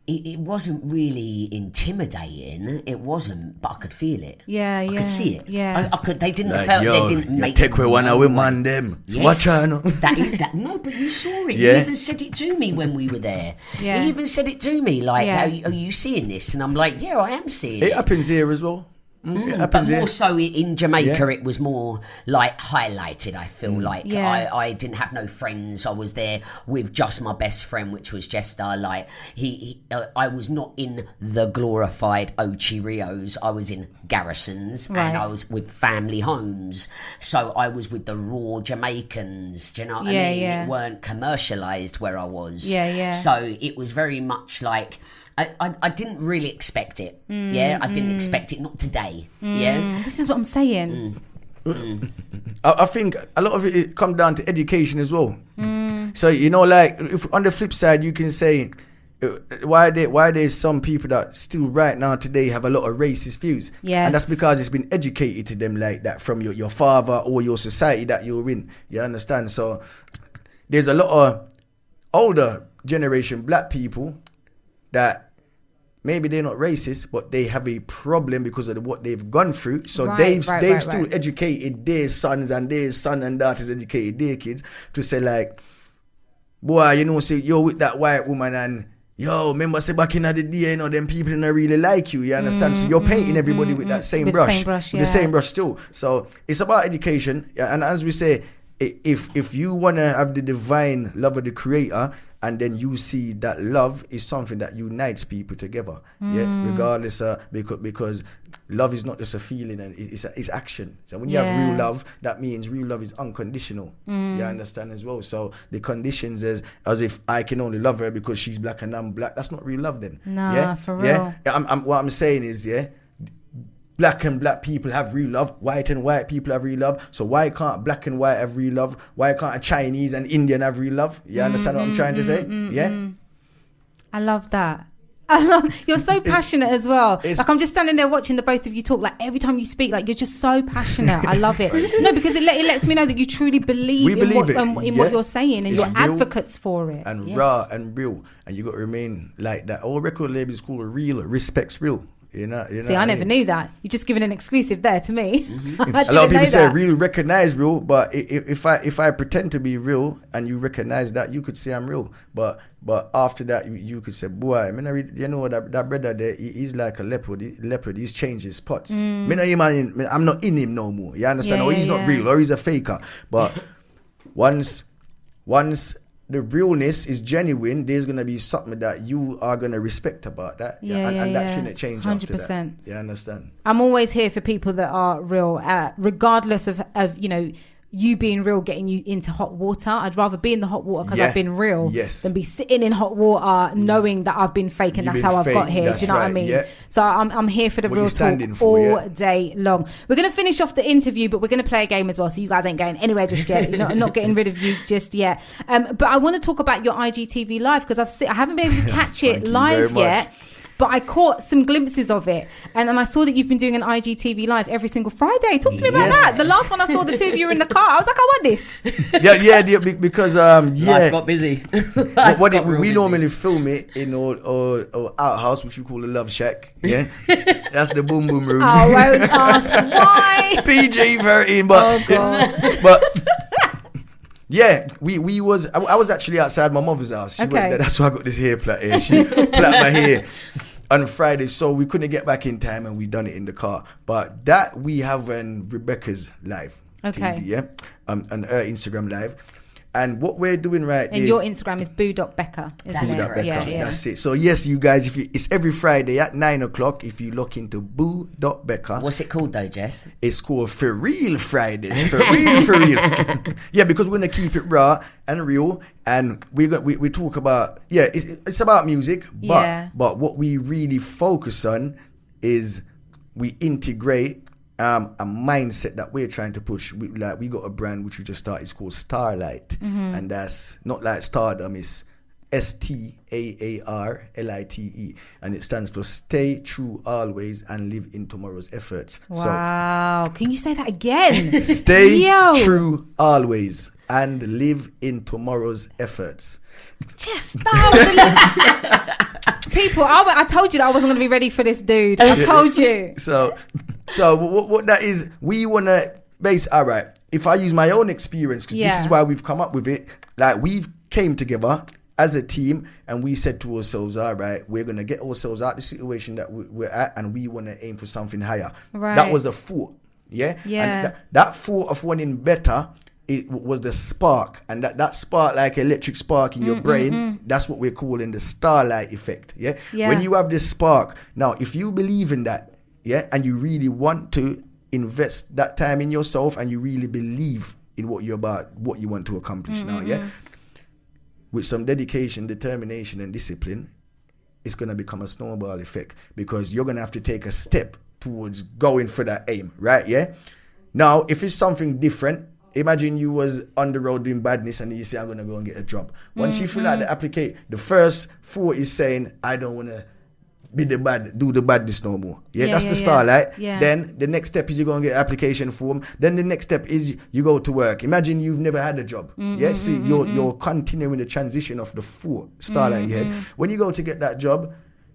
It wasn't really intimidating. It wasn't, but I could feel it. I could see it. I could. They didn't. Like, they didn't make. Take away one away, man. Them. Yes. Watch out. That is that. No, but you saw it. You even said it to me when we were there. You even said it to me. Like, are you seeing this? And I'm like, yeah, I am seeing it. It happens here as well. But more so in Jamaica, it was more like highlighted. I feel like I didn't have no friends. I was there with just my best friend, which was Jesta. Like I was not in the glorified Ochi Rios. I was in garrisons, and I was with family homes. So I was with the raw Jamaicans. Do you know what I mean? It weren't commercialized where I was. So it was very much like. I didn't really expect it. I didn't expect it. Not today. This is what I'm saying. I think a lot of it comes down to education as well. So like if on the flip side, you can say why there's some people that still right now today have a lot of racist views, and that's because it's been educated to them like that from your father or your society that you're in. You understand? So there's a lot of older generation black people that maybe they're not racist, but they have a problem because of what they've gone through. So they've still educated their sons, and their son and daughters educated their kids to say like, boy, say you're with that white woman, and remember say back in the day, them people don't really like you. You understand? So you're painting everybody with that same brush, with the same brush too. So it's about education, and as we say, if you want to have the divine love of the Creator, and then you see that love is something that unites people together, regardless because love is not just a feeling, and it's action. So when you have real love, that means real love is unconditional. You understand as well? So the conditions is as if I can only love her because she's black and I'm black. That's not real love then. For real. What I'm saying is, black and black people have real love. White and white people have real love. So why can't black and white have real love? Why can't a Chinese and Indian have real love? You understand what I'm trying to say? I love that. You're so passionate as well. Like I'm just standing there watching the both of you talk. Like every time you speak, like you're just so passionate. I love it. No, because it lets me know that you truly believe in what you're saying, and you're advocates for it. And raw and real. And you got to remain like that. All record labels called real. Respect's real. See, I never knew that. You're just giving an exclusive there to me. A lot of people say real, recognize real, but if I pretend to be real and you recognize that, you could say I'm real. But after that, you could say, boy, that brother there, he's like a leopard. He's changed his spots. I'm not in him no more. You understand? Or he's not real, or he's a faker. But once the realness is genuine, there's going to be something that you are going to respect about that. And that shouldn't change 100%. After that. You understand? I'm always here for people that are real, regardless of you being real getting you into hot water. I'd rather be in the hot water because I've been real than be sitting in hot water knowing that I've been fake and that's how I've got here. Do you know what I mean? Yeah. So I'm here for the real talk all day long. We're going to finish off the interview, but we're going to play a game as well, so you guys ain't going anywhere just yet. I'm not getting rid of you just yet. But I want to talk about your IGTV live because I haven't been able to catch it live yet. but I caught some glimpses of it, and I saw that you've been doing an IGTV live every single Friday. Talk to me about that. The last one I saw, the two of you were in the car. I was like, I want this. Because Life got busy. We normally film it in our outhouse, which we call the Love Shack. Yeah, that's the boom boom room. I won't ask why. PG-13, but yeah, I was actually outside my mother's house. She went there, that's why I got this hair plait here. She plait my hair on Friday, so we couldn't get back in time, and we done it in the car. But that we have Rebecca's live TV, yeah, on her Instagram live. And what we're doing and your Instagram is boo.becca, isn't it? Becca. Yeah. That's it. So yes, you guys, it's every Friday at 9:00. If you look into boo.becca. What's it called though, Jess? It's called For Real Fridays. For real. Yeah, because we're gonna keep it raw and real, and we talk about it's about music, but what we really focus on is we integrate a mindset that we're trying to push. We got a brand which we just started. It's called Starlight, and that's not like stardom. It's STAARLITE, and it stands for Stay True Always and Live in Tomorrow's Efforts. Wow! Can you say that again? Stay true always and live in tomorrow's efforts. Jesta. People, I told you that I wasn't going to be ready for this dude. I told you. So what that is, we want to base, all right, if I use my own experience, because this is why we've come up with it, like we've came together as a team and we said to ourselves, all right, we're going to get ourselves out of the situation that we're at, and we want to aim for something higher. Right. That was the thought, yeah? And that thought of wanting better, it was the spark, and that spark, like electric spark in your brain, that's what we're calling the starlight effect, yeah? When you have this spark, now if you believe in that, yeah, and you really want to invest that time in yourself, and you really believe in what you're about, what you want to accomplish now, yeah, with some dedication, determination and discipline, it's going to become a snowball effect, because you're going to have to take a step towards going for that aim, right? Yeah. Now if it's something different, imagine you was on the road doing badness and you say, I'm going to go and get a job. Once you fill out the application, the first thought is saying, I don't want to do the badness no more. That's the starlight. Then the next step is you go and get an application form. Then the next step is you go to work. Imagine you've never had a job. See, you're continuing the transition of the starlight you had. When you go to get that job,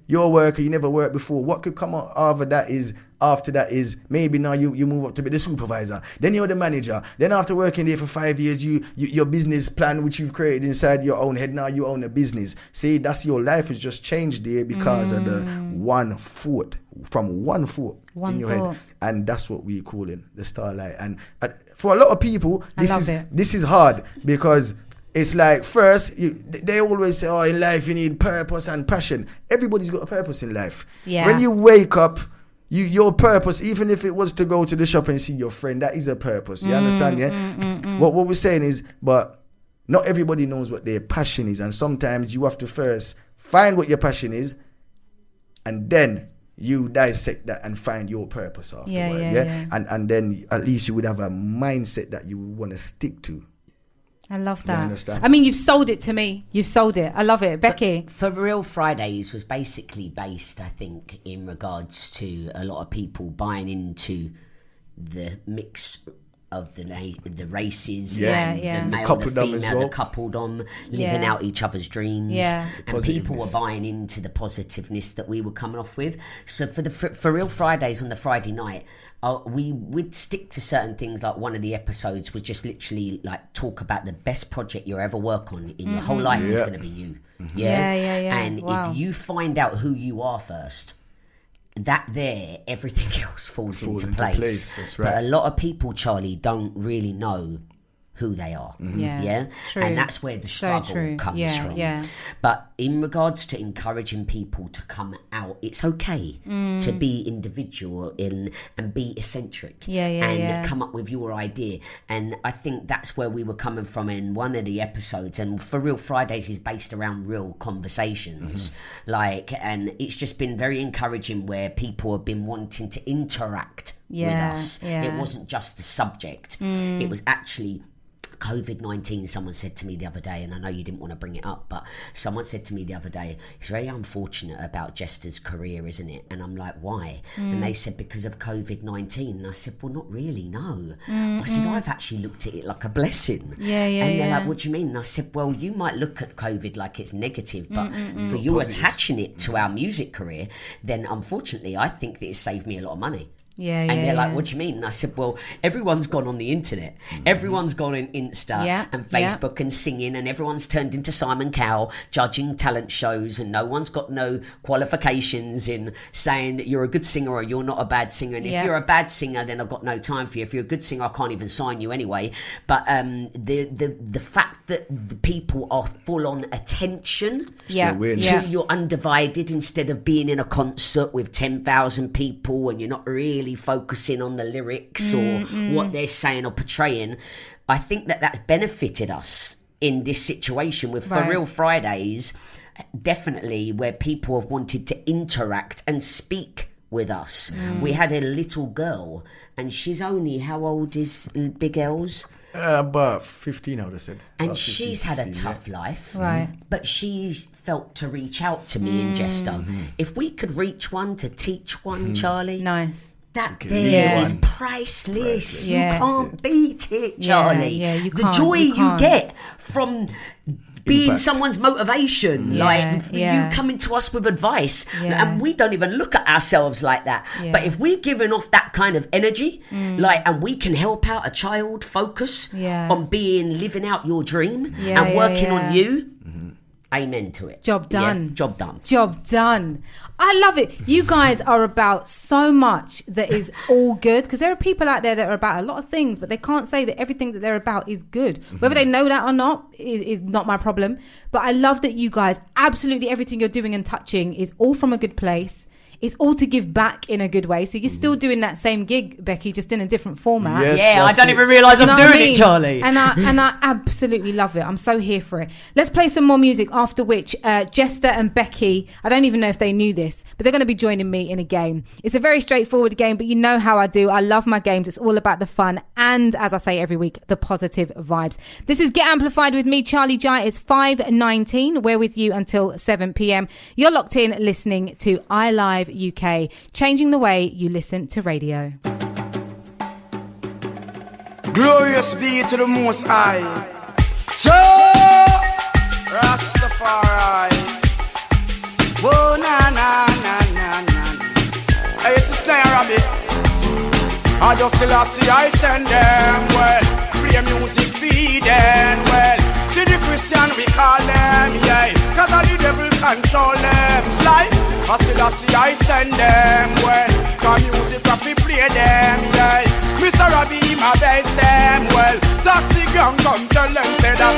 you're a worker, you never worked before. What could come out after that is maybe now you move up to be the supervisor, then you're the manager, then after working there for 5 years, your business plan which you've created inside your own head, now you own a business. See, that's your life has just changed there because of the one thought in your head, and that's what we're calling the starlight. And for a lot of people, this is hard, because it's like, first, they always say, in life you need purpose and passion. Everybody's got a purpose in life. When you wake up, your purpose, even if it was to go to the shop and see your friend, that is a purpose. You understand? What we're saying is, but not everybody knows what their passion is, and sometimes you have to first find what your passion is, and then you dissect that and find your purpose afterwards. And then at least you would have a mindset that you would want to stick to. I love that. I mean, you've sold it to me. You've sold it. I love it. Becky? But For Real Fridays was basically based, I think, in regards to a lot of people buying into the mix of the races, the male, the female, the coupledom, living out each other's dreams, and people were buying into the positiveness that we were coming off with. So for Real Fridays on the Friday night, we would stick to certain things. Like one of the episodes was just literally like talk about the best project you ever work on in your whole life is going to be you. And if you find out who you are first, everything else falls into place. That's right. But a lot of people, Charlie, don't really know who they are. True. And that's where the struggle comes from. But in regards to encouraging people to come out, it's okay to be individual and be eccentric and come up with your idea. And I think that's where we were coming from in one of the episodes. And For Real Fridays is based around real conversations, and it's just been very encouraging where people have been wanting to interact with us. It wasn't just the subject. It was actually COVID-19, someone said to me the other day, and I know you didn't want to bring it up, but someone said to me the other day, it's very unfortunate about Jesta's career, isn't it? And I'm like, why? And they said, because of COVID-19. And I said, well, not really, no. I said, I've actually looked at it like a blessing. And they're like, what do you mean? And I said, well, you might look at COVID like it's negative, but for you attaching it to our music career, then unfortunately, I think that it saved me a lot of money. And they're like, what do you mean? And I said, well, everyone's gone on the internet. Everyone's gone on Insta and Facebook and singing, and everyone's turned into Simon Cowell judging talent shows, and no one's got no qualifications in saying that you're a good singer or you're not a bad singer. And if you're a bad singer, then I've got no time for you. If you're a good singer, I can't even sign you anyway. But the fact that the people are full on attention to your undivided, instead of being in a concert with 10,000 people and you're not really focusing on the lyrics or what they're saying or portraying, I think that that's benefited us in this situation with For Real Fridays, definitely, where people have wanted to interact and speak with us. We had a little girl, and she's only, how old is Big L's? About 15, I would have said. And about she's 15, had a tough life. But she's felt to reach out to me and Jesta. If we could reach one to teach one, Charlie. Nice. That there is priceless. You can't beat it, Charlie. You the can't, joy you get from being Impact. someone's motivation, you coming to us with advice, and we don't even look at ourselves like that. But if we're giving off that kind of energy, and we can help out a child focus on living out your dream and working on you. Amen to it. Job done. Job done. Job done. I love it. You guys are about so much that is all good, because there are people out there that are about a lot of things, but they can't say that everything that they're about is good. Whether they know that or not is not my problem. But I love that you guys, absolutely everything you're doing and touching is all from a good place. It's all to give back in a good way. So you're still doing that same gig, Becky, just in a different format. I don't even realise I'm doing it, Charlie. And I absolutely love it. I'm so here for it. Let's play some more music, after which Jesta and Becky, I don't even know if they knew this, but they're going to be joining me in a game. It's a very straightforward game, but you know how I do. I love my games. It's all about the fun and, as I say every week, the positive vibes. This is Get Amplified with me, Charley Jai. It's 5:19. We're with you until 7 p.m. You're locked in listening to iLive UK, changing the way you listen to radio. Glorious be to the Most High, Joe Rastafari. Whoa, na na na na na. Hey, it's a snare rabbit. I just still see I send them well. Play music feed them well. To the Christian we call them, cause all the devil control them. Slide, I still see I send them well. Cause music we play them, Mr. Robbie my best them well. Taxi gang come tell them say that.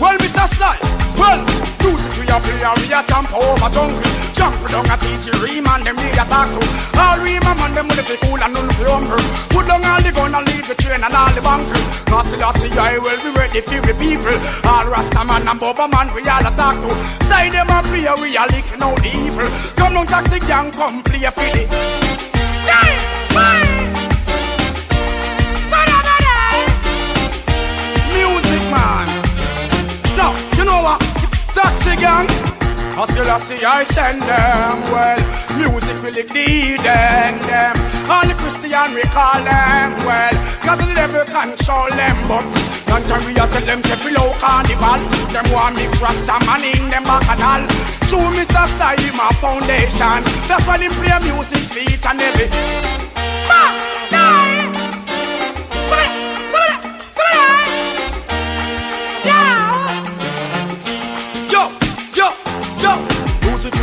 Well, Mr. Slide, well, do the we are player, we are jump over jungle. Jump down a teach Reem and them need a talk to. All Reem and them will be cool and none will be humble. Put down all the gun and leave the train and all the bunker. Cause I will be ready for the people. All Rasta man and Boba man we all a talk to. Stay them and play, we are licking out the evil. Come down taxi gang, come play a filly. Music man. Now, you know what? Taxi gang, I still see I send them well. Music will lead them. All the Christian we call them well. Cause the devil control them, but long time we tell them say below carnival. Them want mix Rasta man in them bacchanal. True Mr. Style my foundation. That's why they play music for each and every.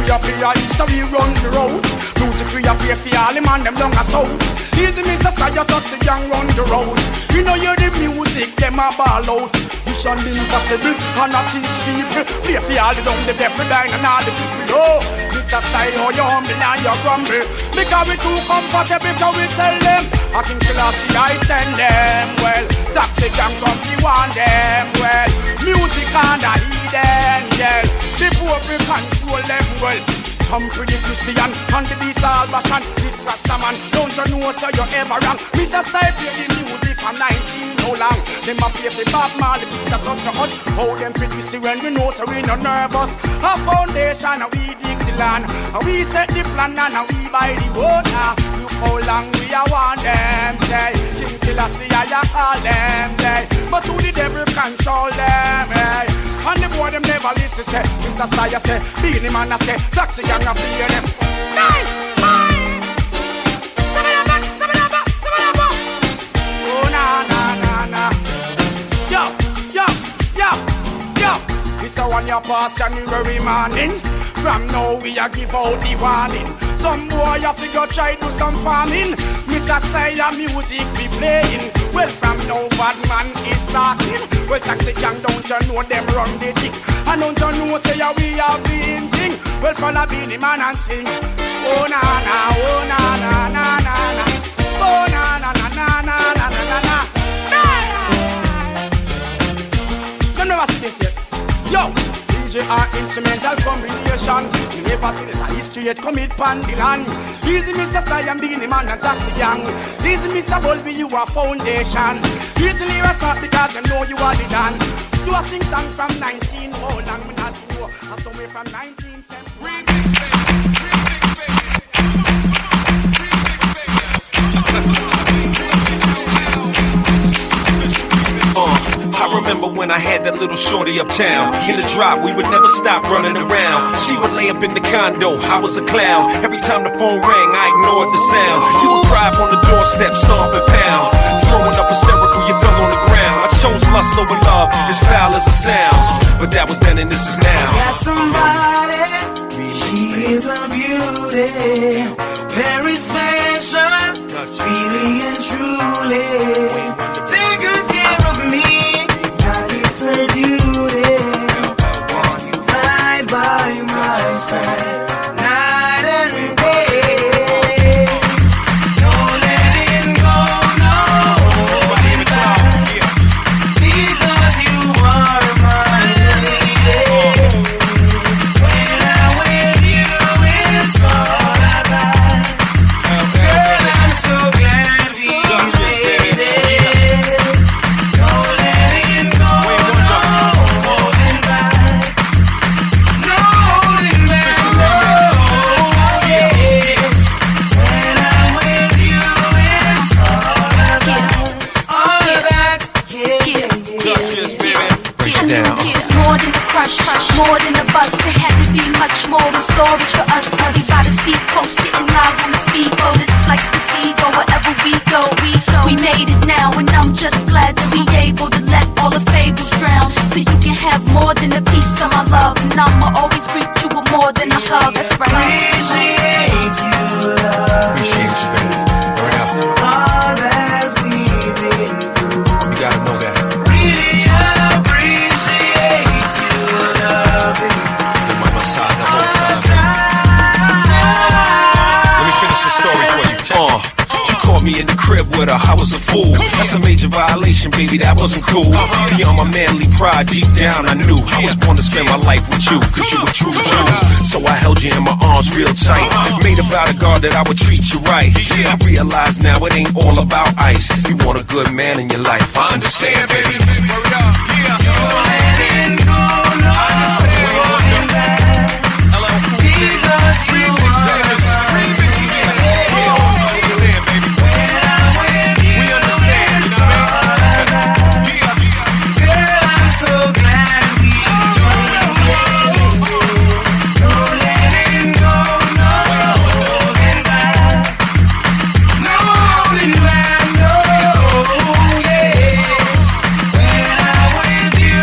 We are play so we run the road. Music we are play for all the man them long as south. Easy Mr. Style touch the gang run the road. You know you're the music them a ball out. Mission impossible and I teach people. Play for all the dumb, the deaf, the dying and all the people. Oh, Mr. Style, how you humble and you grumble. Because we too comfortable so we tell them. I think Selassie I send them well. Taxi gang come you want them well. Music and I hear them, yeah. The poor we control them well. Humphrey the Christian, and the beast Albashan. This Rastaman, don't you know so you ever wrong? Mr. Style play the music from 19 so long. Them a play for Bob Marley, beat the club to hush. How them pretty see when we know so we no nervous. A foundation, and we dig the land, and we set the plan, and we buy the water. Look how long we are want them, say. King Selassie, I call them, say. But who the devil control them, hey? And the boy them never listen, say. Mr. Style say, Beanie Man I say, Taxi Gang I fear them. Nice, nice. Oh na na na na. Yo, yo, yo, yo. This a one your past January morning. From now we a give out the warning. Some boy a figure try do some farming. Mr. Slayer music be playing. Well from now bad man is starting. Well Taxi Gang don't you know them run the thing. And don't you know say we have been thing. Well follow Beanie Man and sing. Oh na na, oh na na na na na. Oh na na na na na na na na. You never see this yet. Yo, DJ are instrumental combination. You never see that history yet commit pan the land. Easy Mr. Style and Beanie Man and Taxi Gang. Easy Mr. Bulby, you are foundation. Easily you start because you know you are the dan. You are sing song from 19, oh long we not go. And somewhere from 1970. I remember when I had that little shorty uptown. In the drop, we would never stop running around. She would lay up in the condo, I was a clown. Every time the phone rang, I ignored the sound. You would cry up on the doorstep, stomp and pound. Throwing up hysterical, you fell on the ground. I chose lust over love, as foul as it sounds. But that was then and this is now. Got somebody, she is a beauty, very special, really and truly. Take good care of me, now it's her duty. Right by my side, night and day. No letting go, no holding back, because you are my lady. When I'm with you, it's all I got. Girl, I'm so glad we made it. No letting go, no holding back, no holding back, no, yeah. When I'm with you, it's all I got. All of that, yeah. Break it down. It's more than a crush, more than a bus. It had to be much more in storage for us. We got a seat post, getting live on the speedboat. It's like the placebo, wherever we go. We made it now, and I'm just glad to be able to let all the fables drown. So you can have more than a piece of my love, and I'ma always greet you with more than a hug. That's right. Appreciate you, love. Appreciate you, baby. Burn out. All that we've been through. You gotta know that. Really appreciate you, loving. You're by my side the whole time. Let me finish the story for you. She caught me in the crib with her, I was a fool. That's a major violation, baby, that wasn't cool. Beyond my manly pride, deep down I knew I was born to spend my life with you, cause you were true Jew. So I held you in my arms real tight. Made a vow to God that I would treat you right. I realize now it ain't all about ice. You want a good man in your life, I understand, baby. Letting go, no holding back, because you are my lady. When I'm with you, it's all I got. Girl, I'm so glad we made it. No letting go, no holding back, no holding back, no, yeah. When I'm with you,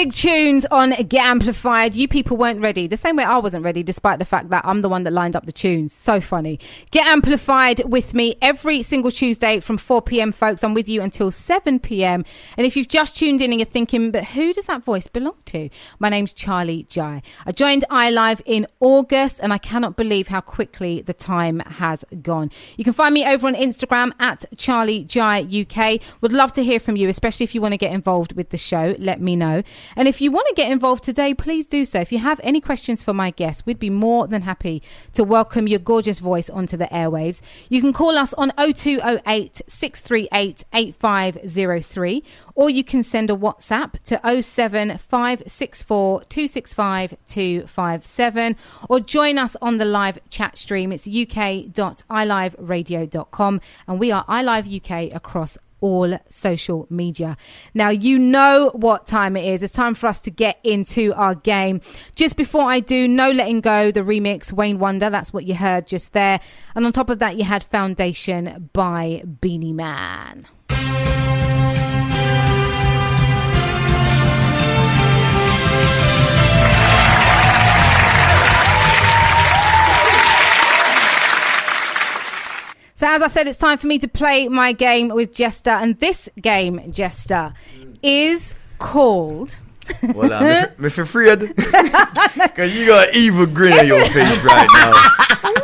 big tunes on Get Amplified. You people weren't ready. The same way I wasn't ready, despite the fact that I'm the one that lined up the tunes. So funny. Get Amplified with me every single Tuesday from 4 p.m, folks. I'm with you until 7 p.m. And if you've just tuned in and you're thinking, but who does that voice belong to? My name's Charley Jai. I joined iLive in August, and I cannot believe how quickly the time has gone. You can find me over on Instagram at Charley Jai UK. Would love to hear from you, especially if you want to get involved with the show. Let me know. And if you want to get involved today, please do so. If you have any questions for my guests, we'd be more than happy to welcome your gorgeous voice onto the airwaves. You can call us on 0208 638 8503, or you can send a WhatsApp to 07564 265 257, or join us on the live chat stream. It's uk.iliveradio.com, and we are iLive UK across all social media. Now, you know what time it is. It's time for us to get into our game. Just before I do, No Letting Go, the remix, Wayne Wonder. That's what you heard just there. And on top of that, you had Foundation by Beanie Man. So as I said, it's time for me to play my game with Jesta. And this game, Jesta, is called... Well, I'm afraid because you got an evil grin on your face right now.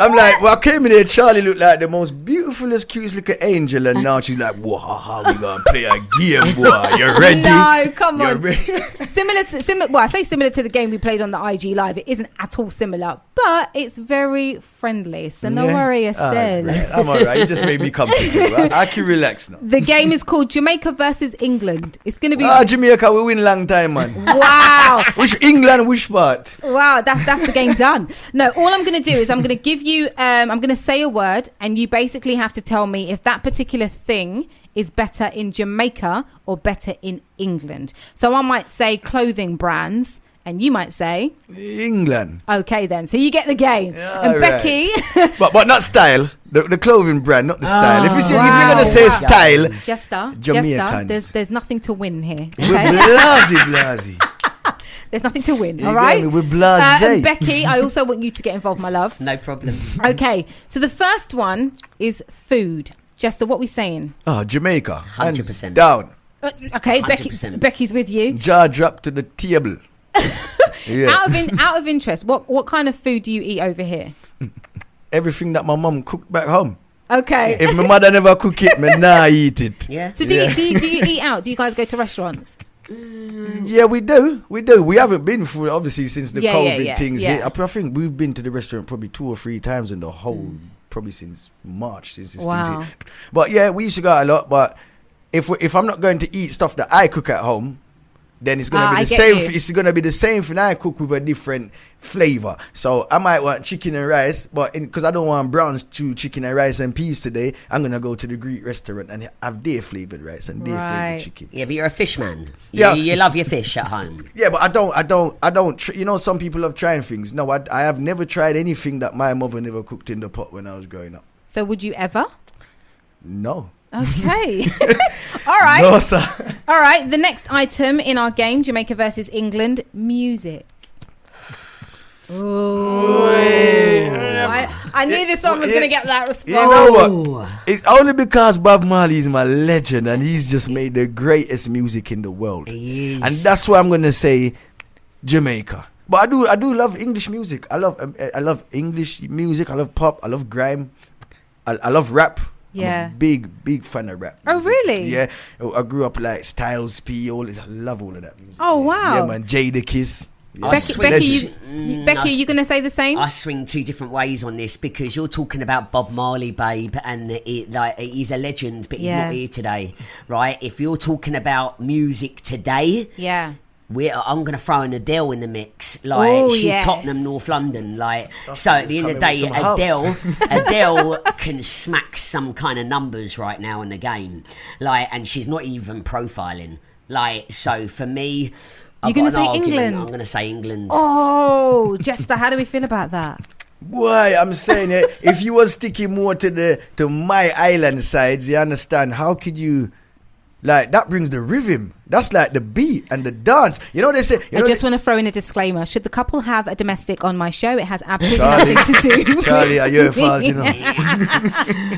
I'm like, well, I came in here, Charlie looked like the most beautifulest, cutest little angel, and now she's like, whoa, we gonna play a game, boy. You ready? No, come on. Similar, well, I say similar to the game we played on the IG Live. It isn't at all similar, but it's very friendly. So no worry yourself. I'm all right. You just made me comfortable. Right? I can relax now. The game is called Jamaica versus England. It's going to be... Jamaica, we win long time, man. Wow. Which England, which part? Wow, that's the game done. No, all I'm going to do is I'm going to give you, I'm going to say a word, and you basically have to tell me if that particular thing is better in Jamaica or better in England. So I might say clothing brands, and you might say England. Okay, then. So you get the game. Yeah, and right. Becky, but not style. The clothing brand, not the style. If you're gonna say style, Jesta, there's nothing to win here. Okay? We're blasey. There's nothing to win, all right? We're blasé. And Becky, I also want you to get involved, my love. No problem. Okay, so the first one is food. Jesta, what we saying? Oh, Jamaica. 100%. Down. Okay, 100%. Becky's with you. Jaw drop to the table. Yeah. Out of interest, what kind of food do you eat over here? Everything that my mum cooked back home. Okay. If my mother never cook it, me nah eat it. Yeah. So do you eat out? Do you guys go to restaurants? Yeah, we do. We haven't been through, obviously, since the COVID things. Yeah. I think we've been to the restaurant probably 2 or 3 times in the whole, probably since March, since this thing's here. But yeah, we used to go out a lot. But if I'm not going to eat stuff that I cook at home, then it's gonna be the same. It's gonna be the same thing I cook with a different flavor. So I might want chicken and rice, but because I don't want brown stew, chicken and rice and peas today, I'm gonna go to the Greek restaurant and have their flavored rice and their flavored chicken. Yeah, but you're a fish man. You love your fish at home. Yeah, but I don't. You know, some people love trying things. No, I have never tried anything that my mother never cooked in the pot when I was growing up. So would you ever? No. Okay. All right. No, sir. All right. The next item in our game, Jamaica versus England, music. Oh. I knew this one was going to get that response. You know what? It's only because Bob Marley is my legend and he's just made the greatest music in the world. He is. And that's why I'm going to say Jamaica. But I do love English music. I love English music. I love pop. I love grime. I love rap. Yeah. I'm a big fan of rap music. Oh, really? Yeah. I grew up like Styles P. I love all of that music. Oh, wow. Yeah, man. Jadakiss. Yeah. Becky, are you going to say the same? I swing 2 different ways on this because you're talking about Bob Marley, babe, and he's a legend, but he's not here today, right? If you're talking about music today, I'm going to throw in Adele in the mix. She's Tottenham, North London. So at the end of the day, Adele can smack some kind of numbers right now in the game. And she's not even profiling. So for me, you're going to say England? I'm going to say England. Oh, Jesta, how do we feel about that? Why I'm saying it, if you were sticking more to my island sides, you understand, how could you like that brings the rhythm. That's like the beat and the dance. You know they say. I just want to throw in a disclaimer. Should the couple have a domestic on my show, it has absolutely nothing to do. Charlie, are your fault, you know.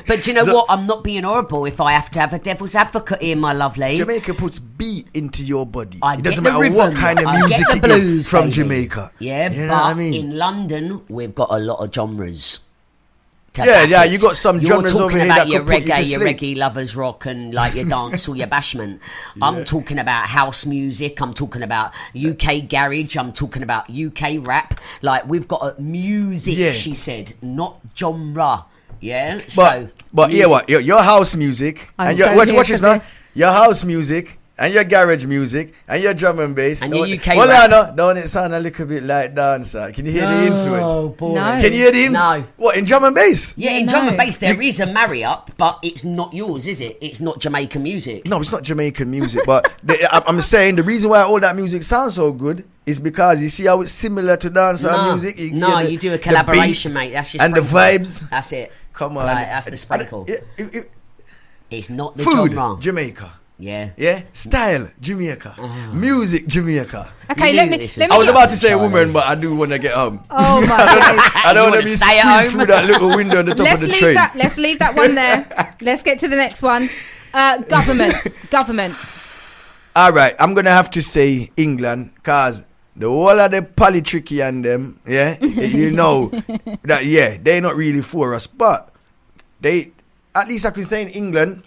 But do you know what? I'm not being horrible if I have to have a devil's advocate here, my lovely. Jamaica puts beat into your body. I It doesn't get the matter what rhythm, kind of I music get the it is blues, from baby. Jamaica. Yeah, You know but what I mean? in London, we've got a lot of genres. Yeah, you got some genres over here that your could put you to your sleep. reggae lovers rock and like your dance or your bashment. I'm talking about house music. I'm talking about UK garage. I'm talking about UK rap. Like we've got a music. Yeah. She said, not genre. Yeah. But yeah, what your house music I'm and your so watch here this for now. this. Your house music and your garage music and your drum and bass And your Don't- UK well, rap. no, don't it sound a little bit like dancer? Can you hear the influence? boy. No. Can you hear the No. What in drum and bass? Yeah, in drum and bass there is a marry up, but it's not yours, is it? It's not Jamaican music. No, it's not Jamaican music, but I'm saying the reason why all that music sounds so good is because you see how it's similar to dancehall music. You do a collaboration, mate. That's your and the sprinkle. vibes. That's it. Come on, Like, that's the sprinkle. It's not the Food, genre. Jamaica. Yeah. Yeah, style, Jamaica. Music, Jamaica. Okay, let me. I was about to say woman, but I do want to get home. Oh my God. I don't want to be squeezed through that little window on the top Let's of the leave train. that. Let's leave that one there. Let's get to the next one. Government. All right, I'm gonna have to say England, cause the whole of the politricky and them, yeah, you know that they're not really for us, but they, at least I can say in England,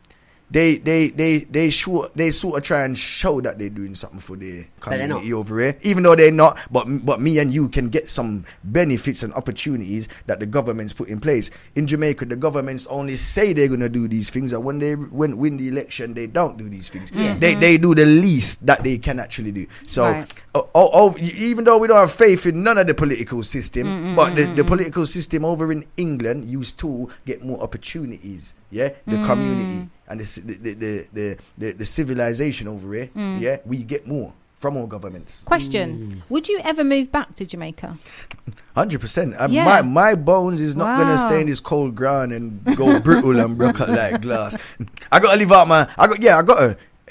they sort of try and show that they're doing something for the community over here, even though they're not. But me and you can get some benefits and opportunities that the government's put in place. In Jamaica, the governments only say they're gonna do these things, and when they win the election, they don't do these things. Yeah. They do the least that they can actually do. So Right. even though we don't have faith in none of the political system, but the political system over in England used to get more opportunities. Yeah, the community and the civilization over here. Yeah, we get more from our governments. Question: would you ever move back to Jamaica? 100%. Yeah. My bones is not gonna stay in this cold ground and go brittle and broke up like glass. I gotta live out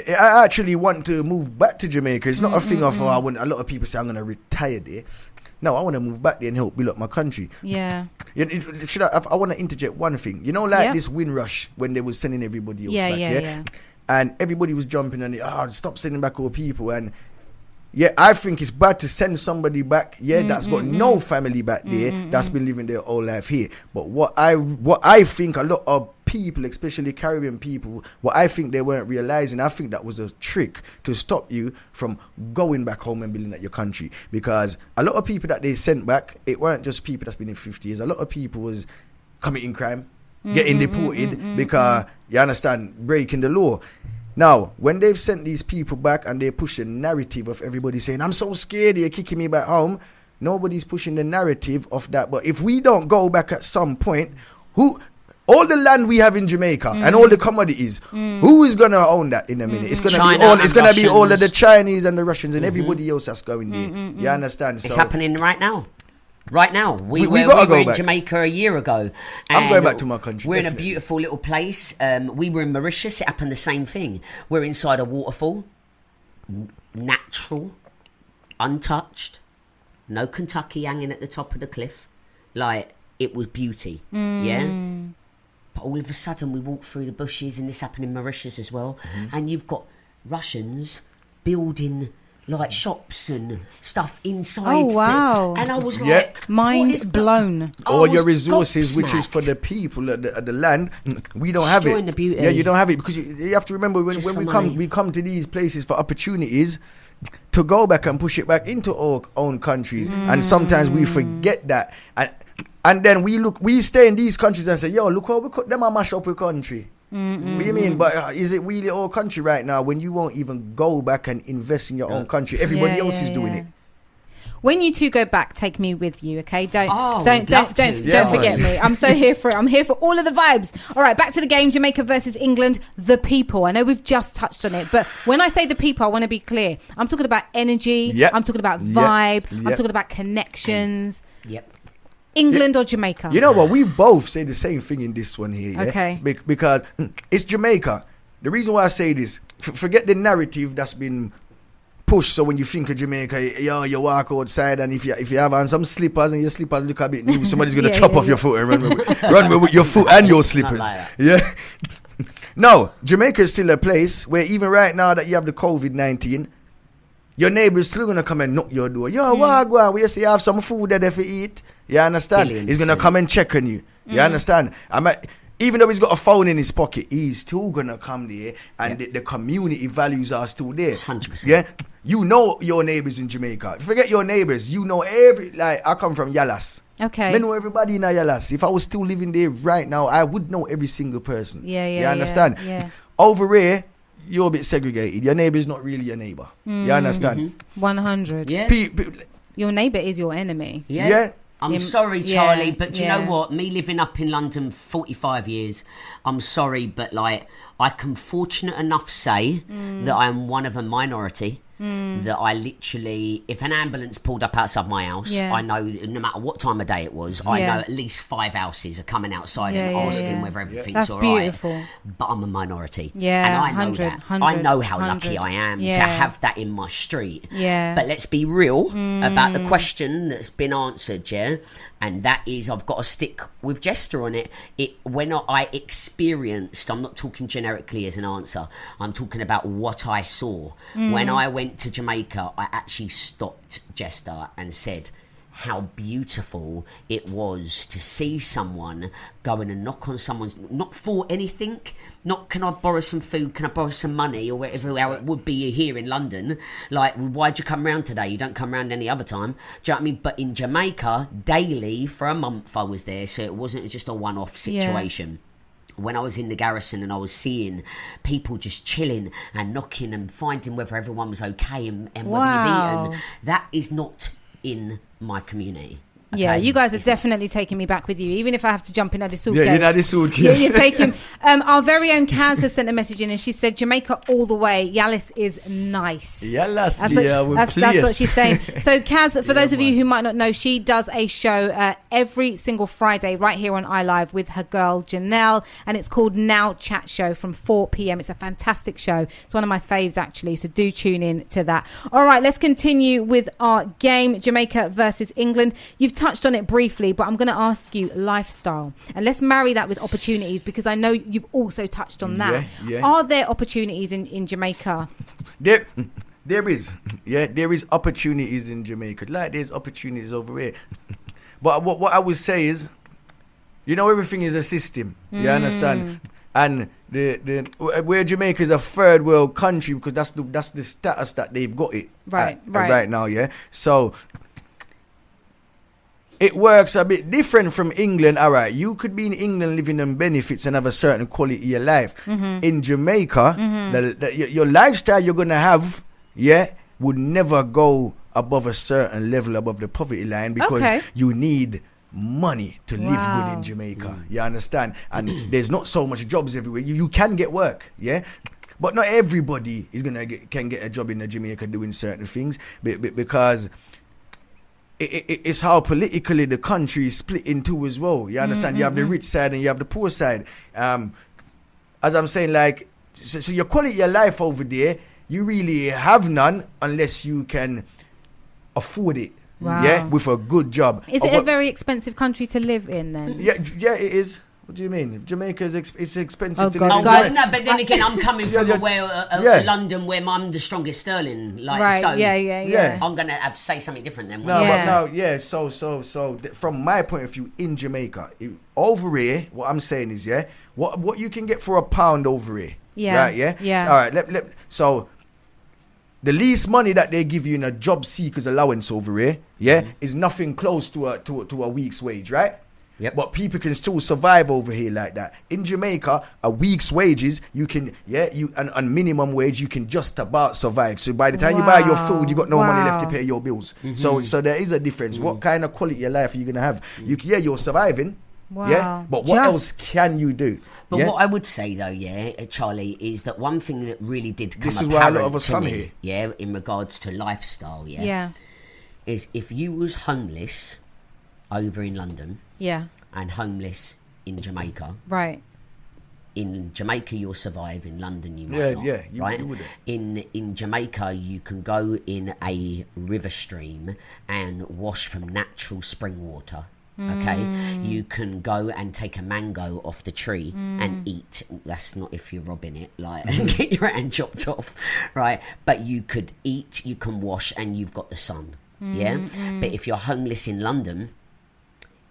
I actually want to move back to Jamaica. It's not a thing of a lot of people say I'm gonna retire there. No, I want to move back there and help build up my country. Yeah. I want to interject one thing. You know, like this Windrush when they was sending everybody else back. Yeah. And everybody was jumping on it. Stop sending back all people. And I think it's bad to send somebody back. That's got no family back there. That's been living their whole life here. But what I think a lot of people, especially Caribbean people, what I think they weren't realizing, I think that was a trick to stop you from going back home and building at your country. Because a lot of people that they sent back, it weren't just people that's been in 50 years. A lot of people was committing crime, getting deported because, you understand, breaking the law. Now, when they've sent these people back and they push the narrative of everybody saying, I'm so scared they're kicking me back home, nobody's pushing the narrative of that. But if we don't go back at some point, all the land we have in Jamaica and all the commodities, who is gonna own that in a minute? It's gonna be all of the Chinese and the Russians and everybody else that's going there. You understand? It's happening right now. Right now, we were in back. Jamaica a year ago. I'm going back to my country. We're in a beautiful little place. We were in Mauritius. It happened the same thing. We're inside a waterfall, natural, untouched, no Kentucky hanging at the top of the cliff. Like, it was beauty. Yeah. But all of a sudden, we walked through the bushes, and this happened in Mauritius as well. And you've got Russians building like shops and stuff inside. Oh wow! And I was like, mind blown. All your resources, which is for the people at the land, we don't have it. The beauty. Yeah, you don't have it because you have to remember when we come to these places for opportunities to go back and push it back into our own countries, and sometimes we forget that, and then we stay in these countries and say, yo, look how we cut them and mash up our country. What do you mean? But is it really our country right now when you won't even go back and invest in your own country? Everybody else is doing it. When you two go back, take me with you, okay? Don't forget me. I'm so here for it. I'm here for all of the vibes. All right, back to the game. Jamaica versus England. The people. I know we've just touched on it, but when I say the people, I want to be clear. I'm talking about energy. Yep. I'm talking about vibe. Yep. I'm talking about connections. Yep. England or Jamaica? You know what? We both say the same thing in this one here. Yeah? Okay. Because it's Jamaica. the reason why I say this, forget the narrative that's been pushed. So when you think of Jamaica, you walk outside, and if you have on some slippers and your slippers look a bit new, somebody's gonna chop off your foot and run with your foot and your slippers. Yeah. No, Jamaica is still a place where even right now that you have the COVID-19, your neighbor's still gonna come and knock your door. Yo, wagwan, we say you have some food there for eat. You understand? He's gonna come and check on you. You understand? Even though he's got a phone in his pocket, he's still gonna come there, and the community values are still there. 100%. Yeah, you know your neighbors in Jamaica. Forget your neighbors. You know I come from Yalas. Okay. I know everybody in Yalas. If I was still living there right now, I would know every single person. Yeah. You understand? Yeah. Over here, you're a bit segregated. Your neighbor is not really your neighbor. You understand? 100. Yeah. Your neighbor is your enemy. Yeah. I'm sorry, Charlie, but do you know what? Me living up in London 45 years, I'm sorry, but like, I can fortunate enough say that I'm one of a minority. That I literally, if an ambulance pulled up outside my house, I know no matter what time of day it was, I know at least 5 houses are coming outside and asking whether everything's all right. That's beautiful. But I'm a minority. Yeah, and I know that. I know how lucky I am to have that in my street. Yeah. But let's be real about the question that's been answered, and that is, I've got to stick with Jesta on it. When I experienced, I'm not talking generically as an answer, I'm talking about what I saw. When I went to Jamaica, I actually stopped Jesta and said how beautiful it was to see someone go in and knock on someone's, not for anything, not can I borrow some food, can I borrow some money, or whatever, how it would be here in London. Like, why'd you come round today? You don't come round any other time. Do you know what I mean? But in Jamaica, daily, for a month I was there, so it wasn't just a one-off situation. When I was in the garrison and I was seeing people just chilling and knocking and finding whether everyone was okay and whether you've eaten, that is not in my community. Okay? Yeah, you guys are definitely taking me back with you, even if I have to jump in at the suitcase. Yeah, you're the suitcase. You're taking. Our very own Kaz has sent a message in, and she said, "Jamaica all the way. Yalis is nice." Yalis, that's what she's saying. So, Kaz, for those of you who might not know, she does a show every single Friday right here on iLive with her girl Janelle, and it's called Now Chat Show from 4 p.m. It's a fantastic show. It's one of my faves actually, so do tune in to that. All right, let's continue with our game, Jamaica versus England. You've touched on it briefly, but I'm going to ask you lifestyle, and let's marry that with opportunities, because I know you've also touched on that. Are there opportunities in Jamaica? There is. There is opportunities in Jamaica, like there's opportunities over here. But what I would say is, everything is a system. You understand? And where Jamaica is a third world country, because that's the status that they've got it right now. So it works a bit different from England. All right, you could be in England living on benefits and have a certain quality of life. In Jamaica, your lifestyle you're gonna have, would never go above a certain level above the poverty line, because you need money to live good in Jamaica. You understand? And there's not so much jobs everywhere. You can get work, but not everybody is can get a job in Jamaica doing certain things, because it's how politically the country is split in two as well. You understand? You have the rich side and you have the poor side. As I'm saying, like, so your quality of life over there, you really have none unless you can afford it. With a good job. Is it a very expensive country to live in then? Yeah, it is. What do you mean? Jamaica is it's expensive to live in. No, but then again, I'm coming from London, where I'm the strongest sterling. Like, so I'm gonna say something different then. So from my point of view, in Jamaica, over here, what I'm saying is, what you can get for £1 over here, all right. So the least money that they give you in a job seekers allowance over here, is nothing close to a week's wage, right? Yep. But people can still survive over here like that. In Jamaica, a week's wages, you can, and minimum wage, you can just about survive. So by the time you buy your food, you got no money left to pay your bills. So there is a difference. What kind of quality of life are you going to have? You're surviving. But what else can you do? But what I would say though, Charlie, is that one thing that really did come this is why a lot of us come me, here. In regards to lifestyle, is if you was homeless over in London, and homeless in Jamaica, right, in Jamaica you'll survive, in London you might not. Right? You in Jamaica you can go in a river stream and wash from natural spring water. Okay, you can go and take a mango off the tree and eat. That's not if you're robbing it, like, and get your hand chopped off, right? But you could eat, you can wash, and you've got the sun. But if you're homeless in London,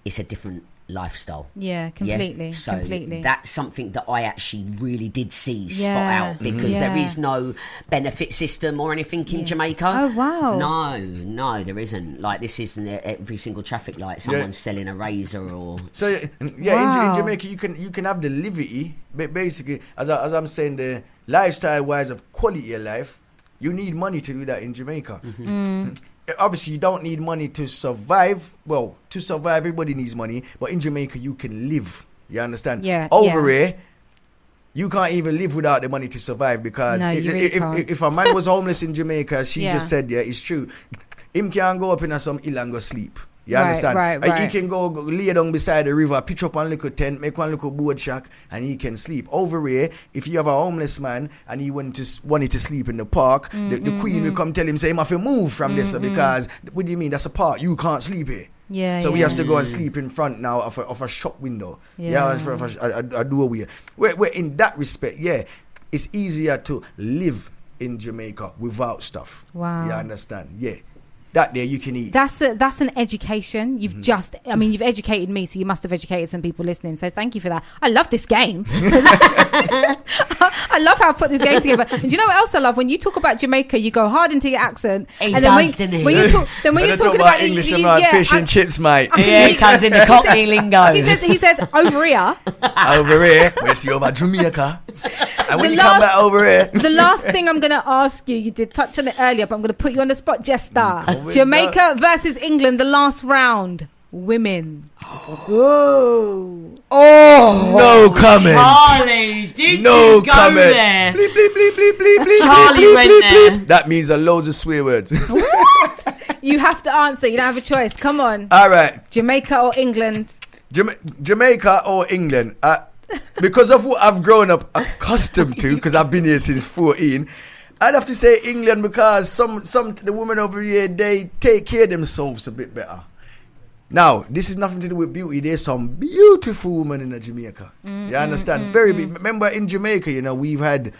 it's a different lifestyle. Yeah, completely. Yeah? So completely. that's something that I actually really did spot out, because there is no benefit system or anything in Jamaica. Oh wow. No, there isn't. Like, this isn't every single traffic light someone's selling a razor or. So in Jamaica you can have the liberty, but basically, as I'm saying, the lifestyle wise of quality of life, you need money to do that in Jamaica. Obviously, you don't need money to survive. Well, to survive, everybody needs money. But in Jamaica, you can live. You understand? Yeah. Over here, you can't even live without the money to survive, because if a man was homeless in Jamaica, as she just said, it's true. Him can go up in some hill and go sleep. You understand? Right. He can go lay down beside the river, pitch up one little tent, make one little board shack, and he can sleep. Over here, if you have a homeless man and he wanted to sleep in the park, the queen will come tell him, say, him have to move from this, because, what do you mean? That's a park. You can't sleep here. So he has to go and sleep in front now of a shop window. In front of a doorway. Where in that respect, it's easier to live in Jamaica without stuff. Wow. You understand? Yeah. That there you can eat. That's an education. You've you've educated me, so you must have educated some people listening. So thank you for that. I love this game. I love how I put this game together. And do you know what else I love? When you talk about Jamaica, you go hard into your accent. When you're talking about English and fish and chips, mate. It comes in the Cockney lingo. He says over here. Over here. We see over Jamaica. And when you come back over here. The last thing I'm going to ask you did touch on it earlier, but I'm going to put you on the spot, Jesta. Jamaica versus England, the last round. Women. Whoa. Oh, no comment. Charlie, did no you go comment. there? Bleep, bleep, bleep, bleep, bleep, bleep, Charlie bleep, went bleep, there. bleep. That means a loads of swear words. What? You have to answer. You don't have a choice. Come on. All right. Jamaica or England? Jamaica or England? Because of what I've grown up accustomed to, because I've been here since 14, I'd have to say England, because some the women over here, they take care of themselves a bit better. Now, this is nothing to do with beauty. There's some beautiful women in Jamaica. You understand? Very big. Remember, in Jamaica, we've had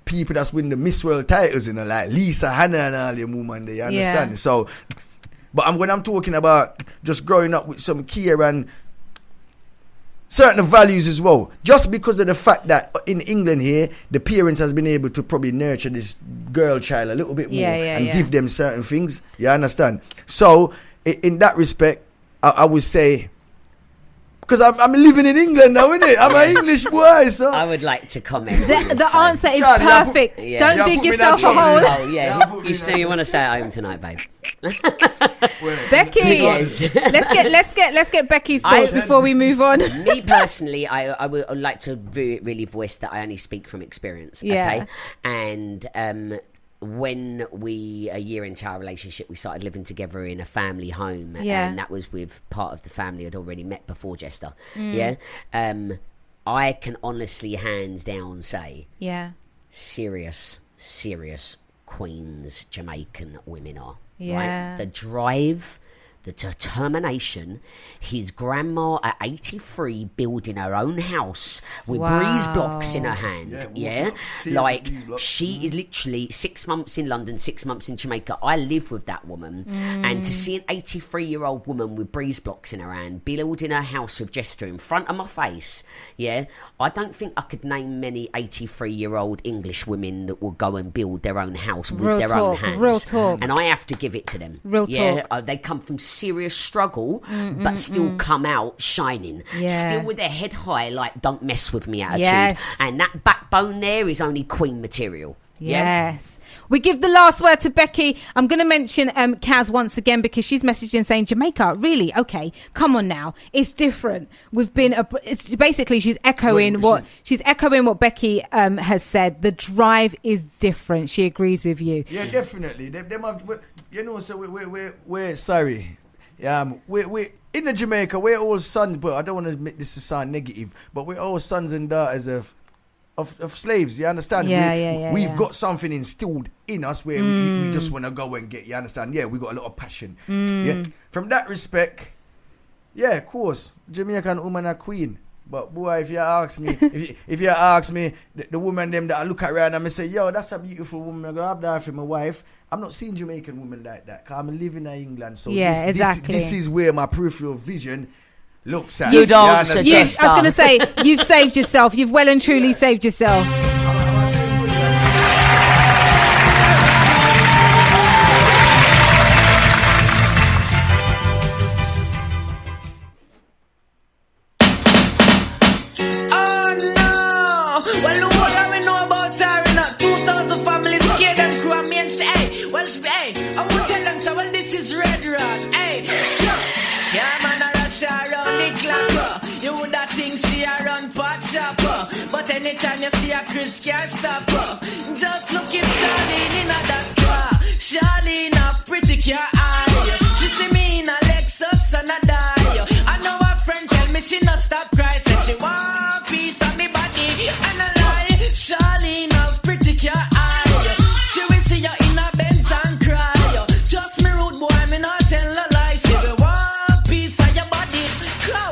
people that's win the Miss World titles, like Lisa, Hannah, and all them women there. You understand? So, but when I'm talking about just growing up with some care and certain values as well, just because of the fact that in England here, the parents has been able to probably nurture this girl child a little bit more and give them certain things. You understand? So in that respect, I would say, because I'm living in England now, innit? I'm an English boy, so I would like to comment. The answer is perfect. Don't dig yourself a hole. Oh yeah, you want to stay at home tonight, babe? Becky, let's get Becky's thoughts before we move on. Me personally, I would like to really voice that I only speak from experience. Okay, and when a year into our relationship, we started living together in a family home, and that was with part of the family I'd already met before Jesta. I can honestly, hands down, say, serious queens Jamaican women are. Right? The drive, the determination. His grandma at 83 building her own house with breeze blocks in her hand. Like, she is literally 6 months in London, 6 months in Jamaica. I live with that woman, and to see an 83-year-old woman with breeze blocks in her hand building her house with Jesta in front of my face, I don't think I could name many 83-year-old English women that will go and build their own house with their own hands. Real talk. And I have to give it to them. Real talk. They come from serious struggle, but still come out shining. Still with their head high, like, don't mess with me attitude. And that backbone there is only queen material. Yes. We give the last word to Becky. I'm going to mention Kaz once again, because she's messaged in saying, Jamaica, really? Okay, come on now. It's different. We've been, it's basically, she's echoing what Becky has said. The drive is different. She agrees with you. Yeah, definitely. So we're sorry. we in the Jamaica, we're all sons, but I don't want to make this to sound negative, but we're all sons and daughters of slaves, you understand? We've got something instilled in us where we just want to go and get, you understand? Yeah, we got a lot of passion. Yeah. From that respect, yeah, of course, Jamaican woman are queen. But boy, if you ask me, if you ask me, the woman them that I look around and I say, yo, that's a beautiful woman, I go have that for my wife. I'm not seeing Jamaican women like that, because I'm living in England. So this is where my peripheral vision looks at. You don't suggest. I was going to say, you've saved yourself. You've well and truly saved yourself. But anytime you see a Chris can't stop her. Just look at Charlene in a that car. Charlene a pretty car eye. She see me in a Lexus and a die. I know her friend tell me she not stop cry. Say she want piece of me body and a lie. Charlene a pretty car eye. She will see you in a Benz and cry. Just me rude boy, me not tell a lie. She will want piece of your body. Cry.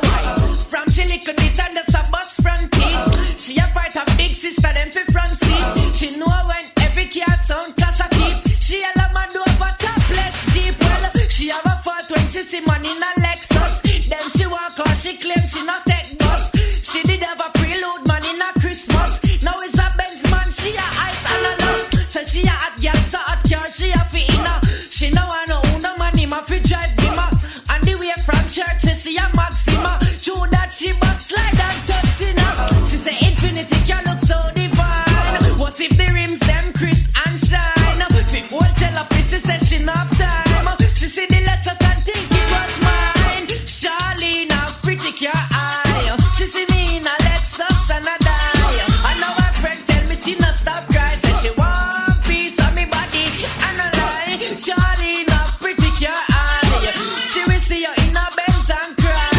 From she little bit and that's a bus front teeth. She a fight a big sister them for front seat. She know when every car sound clash a keep. She a love man over topless Jeep. Well, she have a fault when she see man in a Lexus. Then she walk out, she claim she not take bus. She did have a preload man in a Christmas. Now it's a Benz man, she a ice and a love. So she a hot girl, so hot car, she a fi inna. She no want no own no money, ma fi drive bimmer. On the way from church, she see a Maxima. True that she backslide and touch inna. She say infinity can look so divine. What if the rims them crisp and shine? Fi won't tell her, she said she not have time. She see the letters and think it was mine. Charlene a pretty car eye. She see me in a Lexus and a die. I know her friend tell me she not stop cry. Say she want piece of me body and a lie. Charlene a pretty car eye. She will see you in a Benz and cry.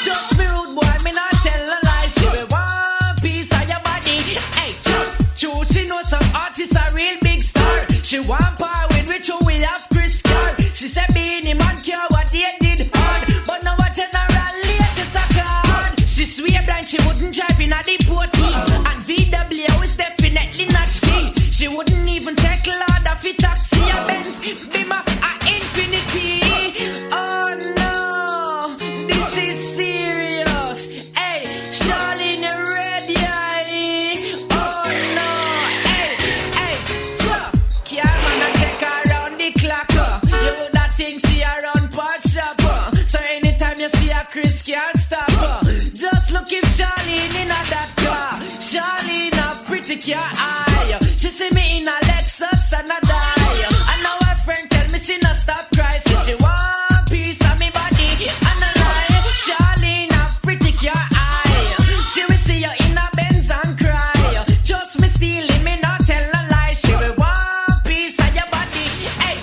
Just me rude boy, me not tell a lie. She will want piece of your body. Hey, true, she know some artists are real big star. She want power with which we have Chris Carr. She said being him and care what they did hard. But now a general latest a card. She swear blind she wouldn't drive in a depot. And VW is definitely not she. She wouldn't even take Lord of it taxi a Benz. Bima a Infinity. Oh no, this is serious. Hey, Charlene, you ready? Oh no, hey, sure. Can't man a check around the clock. You woulda think she a run pot shop. So anytime you see a Chris can't stop. Just look if Charlene in a that car. Charlene a pretty car eye. She see me in a Lexus and a die. I know her friend tell me she not stop cry. So she want piece of me body and a lie. Charlene a pretty car eye. She will see you in a Benz and cry. Just me stealing, me not tell a lie. She will want piece of your body. Hey,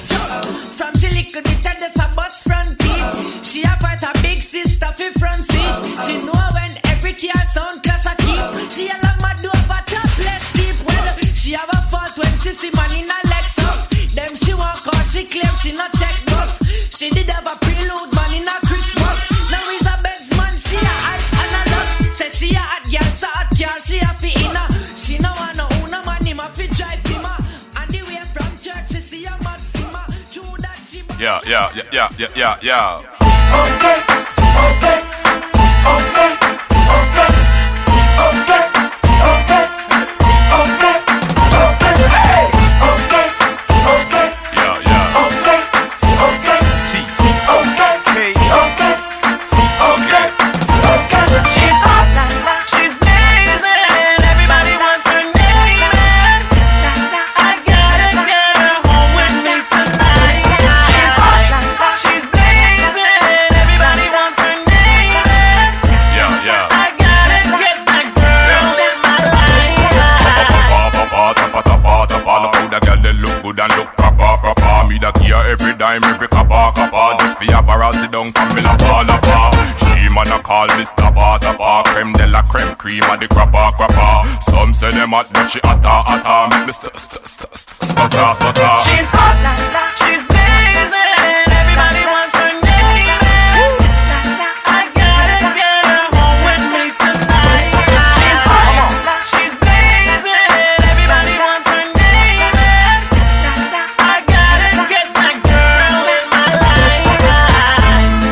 from she little bit and there's a bus front teeth. She a fight a big sister for front seat. She know when every car sound clash a keep. She a love my door for topless Jeep. Well, she have a fault when she see man in a Lexus. Them she walk out, she claim she not take bus. She did have a preload man in a Christmas. Now is a Benz man, she a ice and a love. Said she a hot girl, so hot car, she a fi inna. She no want no own no money, ma fi drive bimmer. On the way from church, she see a Maxima. True that she. Yeah. She's hot, she's blazing, everybody wants her name. I gotta get her home with me tonight. She's hot, she's blazing, everybody wants tapa. She man a call Mr. Tapa. Creme de la creme, cream of the crapper, crapper. Some say them hot, but she hotter. Make me stutter. She's hot, she's blazing. Everybody wants her name. I gotta get her home with me tonight. She's hot, she's blazing. Everybody wants her name. I gotta get that girl in my life.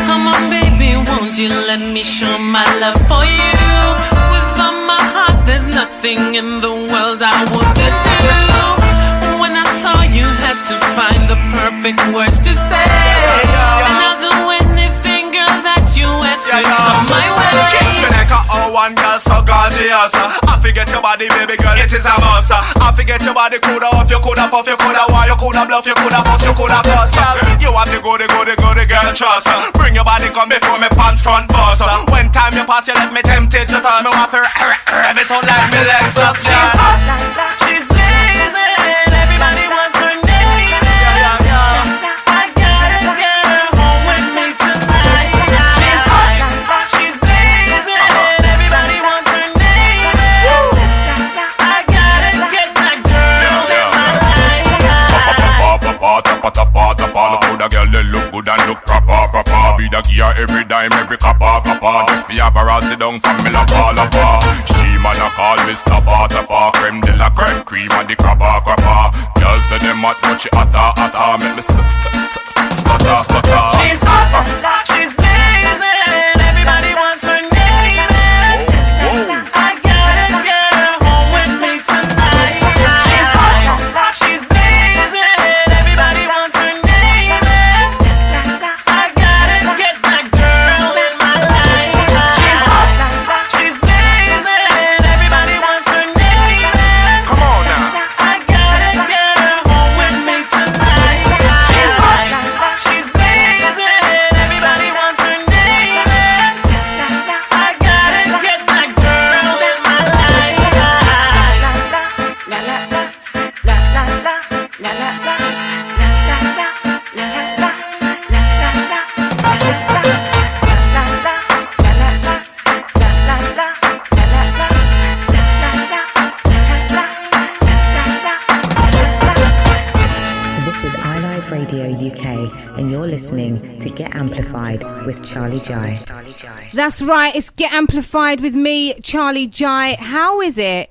Come on, baby, won't you let me show my love for you? With all my heart, there's nothing in the world I want to do. When I saw you, had to find the perfect words to say. And I'll do anything, girl, that you ask to come my way. Kiss me like a one girl so gorgeous. I forget your body, baby girl, it is a must. I forget your body, coulda off, you coulda puff, you coulda why, you coulda bluff, you coulda fuss, you coulda bust. You have the goody girl trust. Bring your body, come before me pants front bust. When time you pass, you let me tempted to touch me. Want to rev it out like me Lexus. She's hot, she's blazing. Everybody wants her name. I gotta get her home with me tonight. She's hot, she's blazing. Everybody wants her name. I gotta get that girl in my life. Look good, girl, they look good and look proper. Be the gear every dime, every copper. Just for have her all sit down, come me la pa. She man a call Mr. Tapa. Creme de la creme, cream of the crapper. Girl say them hot, but she hotter. Make me stutter. She's hot, she's blazing. Everybody wants her name. I gotta get her home with me tonight. She's hot, she's blazing. Everybody wants her name. I gotta get that girl in my life. She's hot, she's blazing. Everybody wants her name. Come on now. I gotta get her home with me tonight. She's hot, she's blazing. Everybody wants her name. I gotta get that girl in my life. This is iLive Radio UK, and you're listening to Get Amplified with Charley Jai. That's right, it's Get Amplified with me, Charley Jai. How is it?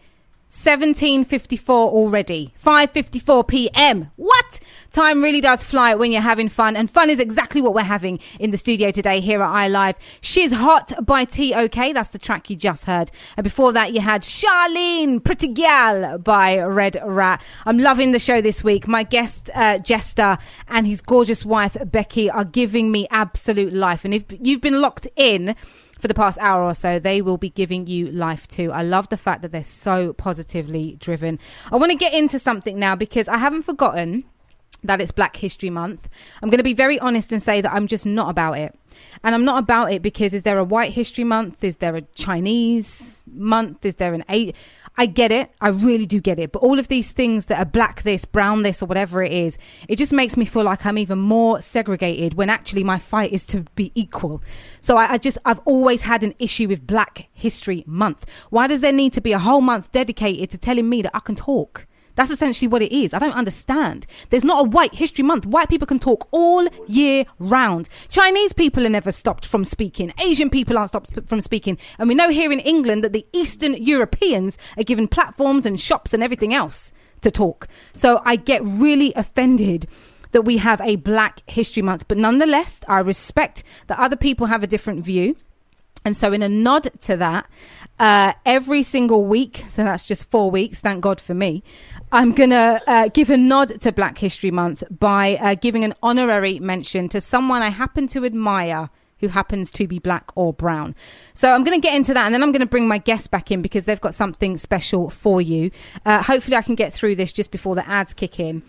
17:54 already. 5:54 p.m. What? Time really does fly when you're having fun, and fun is exactly what we're having in the studio today here at iLive. She's Hot by T.O.K. That's the track you just heard. And before that, you had Charlene, Pretty Gal by Red Rat. I'm loving the show this week. My guest, Jesta, and his gorgeous wife, Becky, are giving me absolute life. And if you've been locked in for the past hour or so, they will be giving you life too. I love the fact that they're so positively driven. I want to get into something now because I haven't forgotten that it's Black History Month. I'm going to be very honest and say that I'm just not about it. And I'm not about it because is there a White History Month? Is there a Chinese month? Is there an I get it. I really do get it. But all of these things that are black this, brown this, or whatever it is, it just makes me feel like I'm even more segregated when actually my fight is to be equal. So I've always had an issue with Black History Month. Why does there need to be a whole month dedicated to telling me that I can talk? That's essentially what it is. I don't understand. There's not a White History Month. White people can talk all year round. Chinese people are never stopped from speaking. Asian people aren't stopped from speaking. And we know here in England that the Eastern Europeans are given platforms and shops and everything else to talk. So I get really offended that we have a Black History Month. But nonetheless, I respect that other people have a different view. And so in a nod to that, every single week, so that's just 4 weeks, thank God for me, I'm going to give a nod to Black History Month by giving an honorary mention to someone I happen to admire who happens to be black or brown. So I'm going to get into that, and then I'm going to bring my guests back in because they've got something special for you. Hopefully I can get through this just before the ads kick in.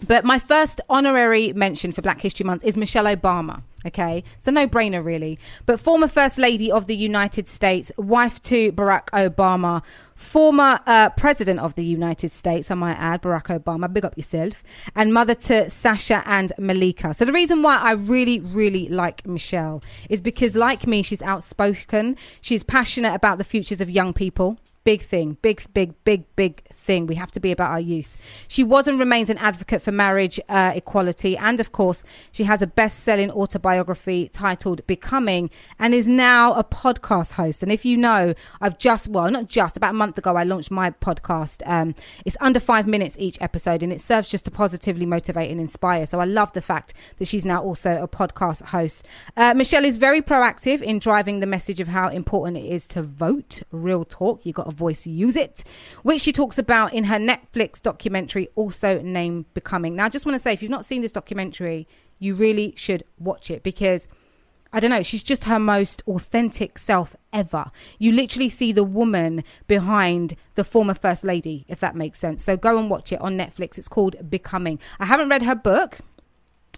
But my first honorary mention for Black History Month is Michelle Obama. Okay, so no brainer really. But former First Lady of the United States, wife to Barack Obama, former President of the United States, I might add, Barack Obama, big up yourself, and mother to Sasha and Malika. So the reason why I really, really like Michelle is because, like me, she's outspoken. She's passionate about the futures of young people. Big thing, big thing. We have to be about our youth. She was and remains an advocate for marriage equality. And of course, she has a best-selling autobiography titled Becoming and is now a podcast host. And if you know, about a month ago, I launched my podcast. It's under 5 minutes each episode and it serves just to positively motivate and inspire. So I love the fact that she's now also a podcast host. Michelle is very proactive in driving the message of how important it is to vote. Real talk. You got a voice, use it, which she talks about in her Netflix documentary, also named Becoming. Now, I just want to say, if you've not seen this documentary, you really should watch it because, I don't know, she's just her most authentic self ever. You literally see the woman behind the former First Lady, if that makes sense. So go and watch it on Netflix. It's called Becoming. I haven't read her book,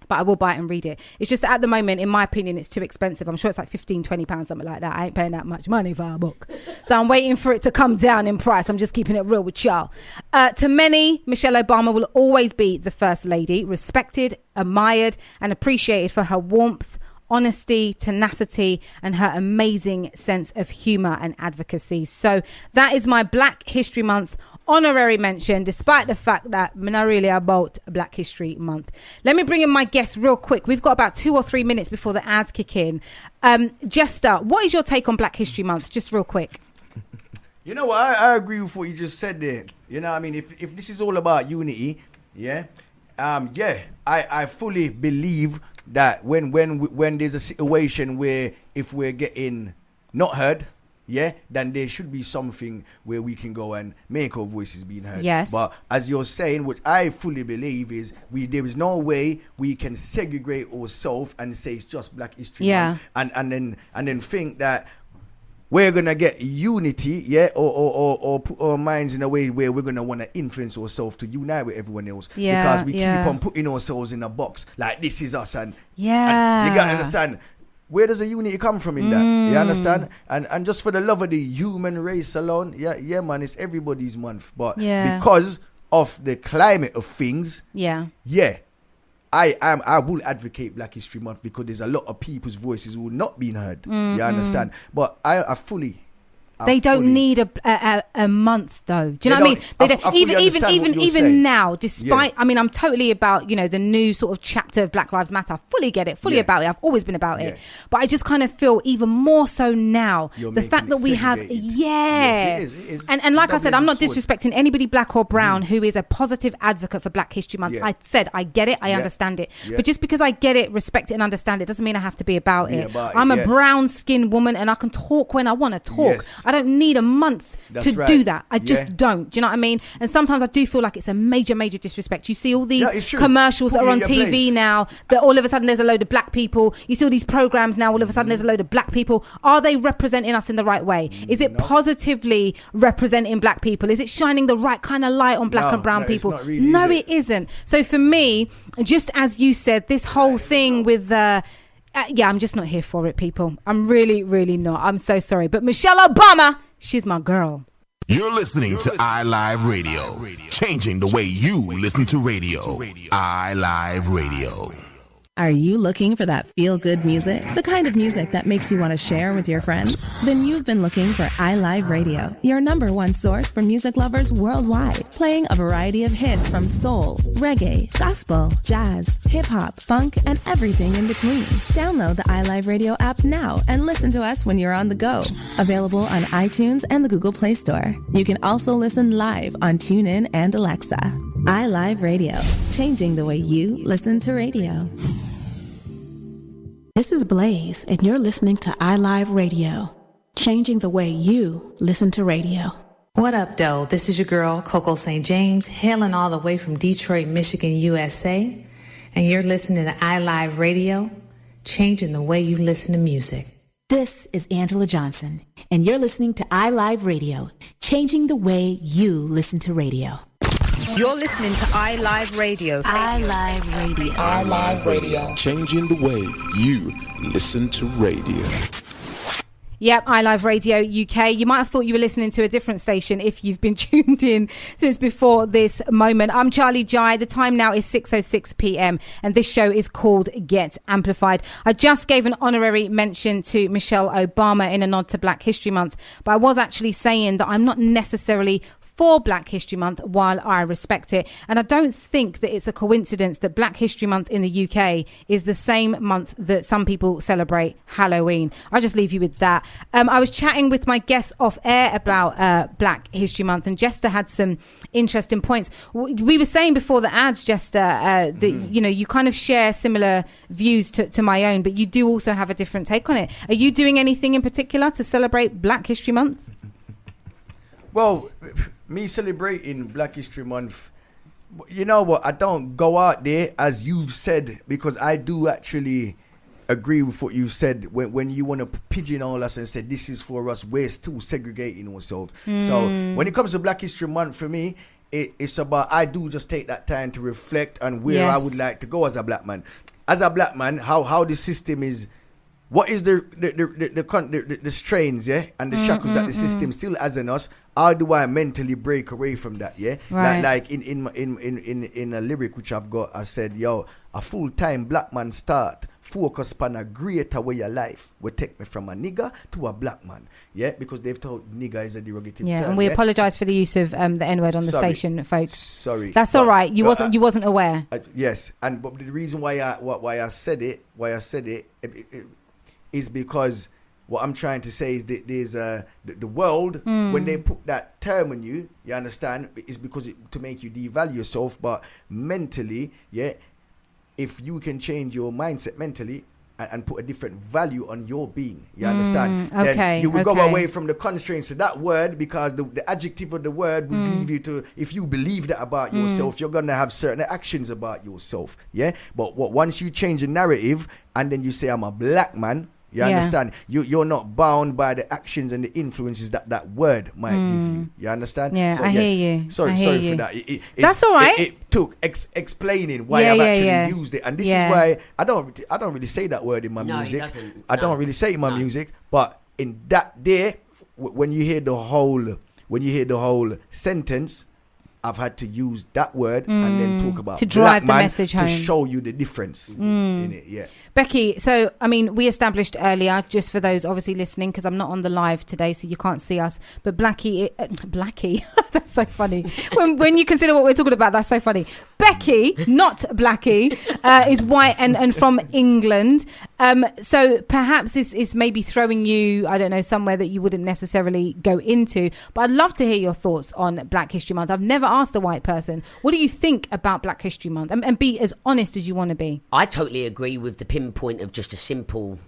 but I will buy it and read it. It's just that at the moment, in my opinion, it's too expensive. I'm sure it's like £15-20, something like that. I ain't paying that much money for a book. So I'm waiting for it to come down in price. I'm just keeping it real with y'all. To many, Michelle Obama will always be the First Lady, respected, admired, and appreciated for her warmth, honesty, tenacity, and her amazing sense of humor and advocacy. So that is my Black History Month honorary mention, despite the fact that I'm not really about Black History Month. Let me bring in my guests real quick. We've got about 2 or 3 minutes before the ads kick in. Jesta, what is your take on Black History Month? Just real quick. You know what? I agree with what you just said there. You know, I mean, if this is all about unity, I fully believe that when there's a situation where if we're getting not heard, then there should be something where we can go and make our voices being heard. Yes. But as you're saying, which I fully believe is there is no way we can segregate ourselves and say it's just Black History Month and then think that we're gonna get unity, or put our minds in a way where we're gonna want to influence ourselves to unite with everyone else, because we keep on putting ourselves in a box like this is us, and you gotta understand, where does the unity come from in that? You understand? And just for the love of the human race alone, man, it's everybody's month. But because of the climate of things, I will advocate Black History Month because there's a lot of people's voices who are not being heard. You understand? But I fully. They don't need a month though. Do you know what I mean? They don't, even now, despite, I mean, I'm totally about, the new sort of chapter of Black Lives Matter. I fully get it, about it. I've always been about it. But I just kind of feel even more so now, the fact that we have, Yes, it is. And like I said, I'm not disrespecting anybody black or brown who is a positive advocate for Black History Month. I said, I get it, I understand it. But just because I get it, respect it and understand it doesn't mean I have to be about it. I'm a brown skinned woman and I can talk when I want to talk. I don't need a month to do that. I just don't. Do you know what I mean? And sometimes I do feel like it's a major disrespect. You see all these commercials that are on TV now that all of a sudden there's a load of black people. You see all these programs now, all of a sudden there's a load of black people. Are they representing us in the right way? Is it positively representing black people? Is it shining the right kind of light on black and brown people? Really, it isn't. So for me, just as you said, this whole thing with I'm just not here for it, people. I'm really, really not. I'm so sorry. But Michelle Obama, she's my girl. You're listening to iLive Radio, changing the way you listen to radio. iLive Radio. Are you looking for that feel-good music? The kind of music that makes you want to share with your friends? Then you've been looking for iLive Radio, your #1 source for music lovers worldwide. Playing a variety of hits from soul, reggae, gospel, jazz, hip-hop, funk, and everything in between. Download the iLive Radio app now and listen to us when you're on the go. Available on iTunes and the Google Play Store. You can also listen live on TuneIn and Alexa. iLive Radio, changing the way you listen to radio. This is Blaze, and you're listening to iLive Radio, changing the way you listen to radio. What up, though? This is your girl, Coco St. James, hailing all the way from Detroit, Michigan, USA, and you're listening to iLive Radio, changing the way you listen to music. This is Angela Johnson, and you're listening to iLive Radio, changing the way you listen to radio. You're listening to iLive Radio. iLive Radio. iLive Radio. Changing the way you listen to radio. Yep, iLive Radio UK. You might have thought you were listening to a different station if you've been tuned in since before this moment. I'm Charley Jai. The time now is 6:06 p.m. and this show is called Get Amplified. I just gave an honorary mention to Michelle Obama in a nod to Black History Month, but I was actually saying that I'm not necessarily for Black History Month while I respect it. And I don't think that it's a coincidence that Black History Month in the UK is the same month that some people celebrate Halloween. I'll just leave you with that. I was chatting with my guests off air about Black History Month, and Jesta had some interesting points. We were saying before the ads, Jesta, that you know, you kind of share similar views to my own, but you do also have a different take on it. Are you doing anything in particular to celebrate Black History Month? Well, me celebrating Black History Month, you know what, I don't go out there as you've said, because I do actually agree with what you said when you want to pigeonhole us and say this is for us, we're still segregating ourselves. So when it comes to Black History Month, for me, it's about, I do just take that time to reflect on where I would like to go as a black man. As a black man, how the system is, what is the strains, and the shackles that the system still has on us? How do I mentally break away from that? Right. Like in a lyric which I've got, I said, yo, a full-time black man start focus upon a greater way of life will take me from a nigger to a black man. Because they've told nigger is a derogative term. And we apologise for the use of the N-word on the station, folks. Sorry, that's all right. You wasn't aware. Yes, but the reason why I said it is because what I'm trying to say is that there's the world, when they put that term on you, you understand, is because to make you devalue yourself, but mentally, if you can change your mindset mentally and put a different value on your being, you understand, then you will go away from the constraints of that word, because the adjective of the word will leave you to, if you believe that about yourself, you're going to have certain actions about yourself, but once you change the narrative and then you say I'm a black man, you understand? You're not bound by the actions and the influences that word might give you. You understand? So, I hear you. Sorry for that. That's all right. It took explaining why I've actually used it, and this is why I don't really say that word in my music. I don't really say it in my music, but in that day, when you hear the whole sentence, I've had to use that word and then talk about to drive black the message home, to show you the difference in it. Becky, so I mean, we established earlier, just for those obviously listening, because I'm not on the live today, so you can't see us. But Blackie, that's so funny. When you consider what we're talking about, that's so funny. Becky, not Blackie, is white and from England. So perhaps this is maybe throwing you, I don't know, somewhere that you wouldn't necessarily go into. But I'd love to hear your thoughts on Black History Month. I've never asked a white person, what do you think about Black History Month? And be as honest as you want to be. I totally agree with the pinpoint of just a simple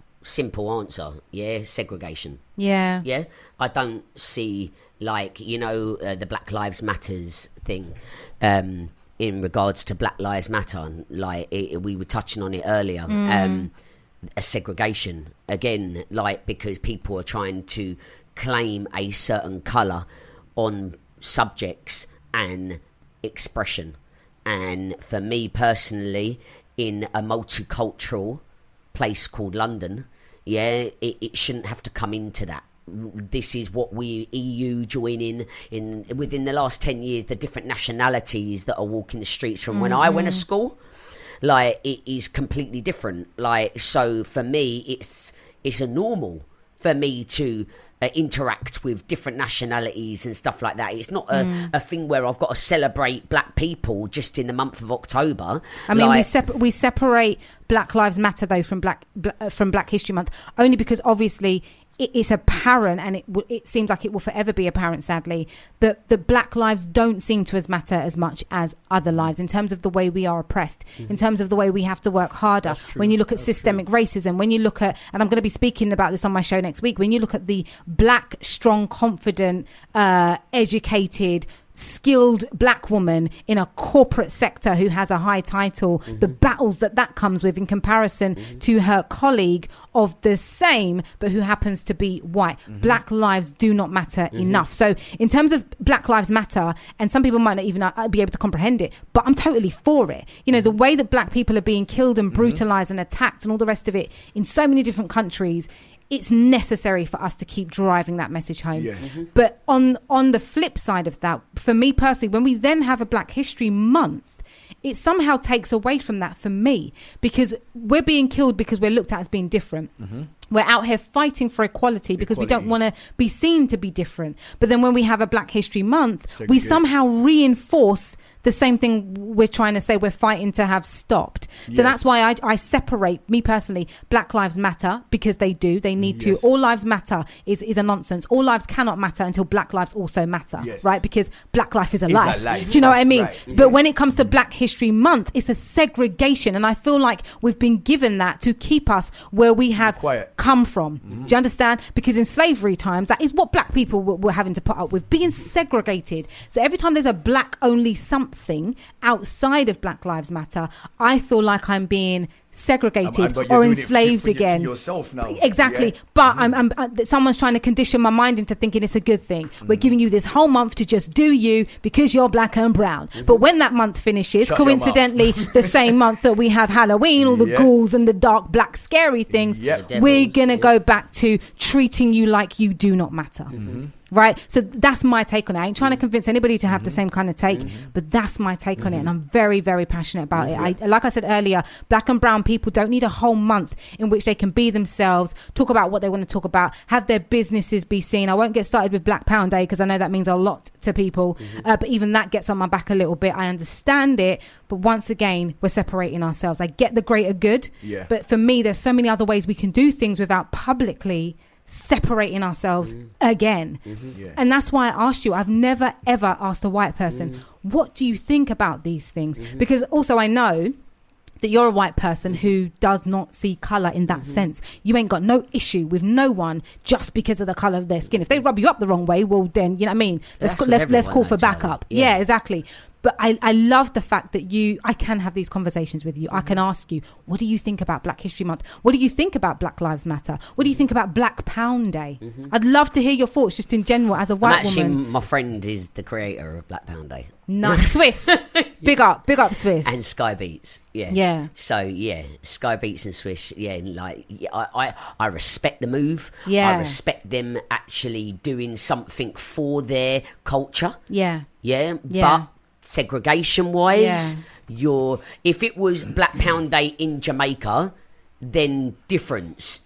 answer. Segregation. I don't see, like, the Black Lives Matters thing in regards to Black Lives Matter, like we were touching on it earlier. A segregation again, like, because people are trying to claim a certain colour on subjects and expression. And for me personally, in a multicultural place called London, it shouldn't have to come into that. This is what we EU joining in within the last 10 years, the different nationalities that are walking the streets from when I went to school, like, it is completely different. Like, so for me, it's a normal for me to interact with different nationalities and stuff like that. It's not a thing where I've got to celebrate black people just in the month of October. I mean, we separate Black Lives Matter though from Black History Month only because obviously it's apparent, and it seems like it will forever be apparent, sadly, that the black lives don't seem to matter as much as other lives in terms of the way we are oppressed, in terms of the way we have to work harder. When you look at systemic racism, when you look at, and I'm going to be speaking about this on my show next week, when you look at the black, strong, confident, educated, skilled black woman in a corporate sector who has a high title, the battles that comes with in comparison to her colleague of the same, but who happens to be white. Black lives do not matter enough. So in terms of Black Lives Matter, and some people might not even be able to comprehend it, but I'm totally for it. You know, the way that black people are being killed and brutalized and attacked and all the rest of it in so many different countries, it's necessary for us to keep driving that message home. But on the flip side of that, for me personally, when we then have a Black History Month, it somehow takes away from that for me, because we're being killed because we're looked at as being different. We're out here fighting for equality because we don't want to be seen to be different. But then when we have a Black History Month, we somehow reinforce the same thing we're trying to say we're fighting to have stopped. So that's why I separate, me personally, Black Lives Matter, because they do. They need to. All lives matter is a nonsense. All lives cannot matter until Black lives also matter, right? Because Black life is a life. Do you know what I mean? Right. But when it comes to Black History Month, it's a segregation. And I feel like we've been given that to keep us where we have come from. Do you understand? Because in slavery times, that is what black people were having to put up with, being segregated. So every time there's a black only something outside of Black Lives Matter, I feel like I'm being segregated or enslaved again. Yourself now. Exactly. But I'm someone's trying to condition my mind into thinking it's a good thing. We're giving you this whole month to just do you because you're black and brown. But when that month finishes, coincidentally the same month that we have Halloween, all the ghouls and the dark black scary things, we're gonna go back to treating you like you do not matter. Right? So that's my take on it. I ain't trying to convince anybody to have the same kind of take, but that's my take on it. And I'm very, very passionate about it. Like I said earlier, black and brown people don't need a whole month in which they can be themselves, talk about what they want to talk about, have their businesses be seen. I won't get started with Black Pound Day because I know that means a lot to people. But even that gets on my back a little bit. I understand it. But once again, we're separating ourselves. I get the greater good. But for me, there's so many other ways we can do things without publicly separating ourselves again. And that's why I asked you. I've never ever asked a white person, what do you think about these things? Because also I know that you're a white person who does not see colour in that sense. You ain't got no issue with no one just because of the colour of their skin. If they rub you up the wrong way, well then, you know what I mean? Let's call for backup. Yeah, exactly. But I love the fact that I can have these conversations with you. I can ask you, what do you think about Black History Month? What do you think about Black Lives Matter? What do you think about Black Pound Day? I'd love to hear your thoughts just in general as a white woman. My friend is the creator of Black Pound Day. Nice. Swiss. Big up Swiss. And Sky Beats. Yeah. So Sky Beats and Swiss. I respect the move. I respect them actually doing something for their culture. But segregation wise, if it was Black Pound Day in Jamaica, then difference,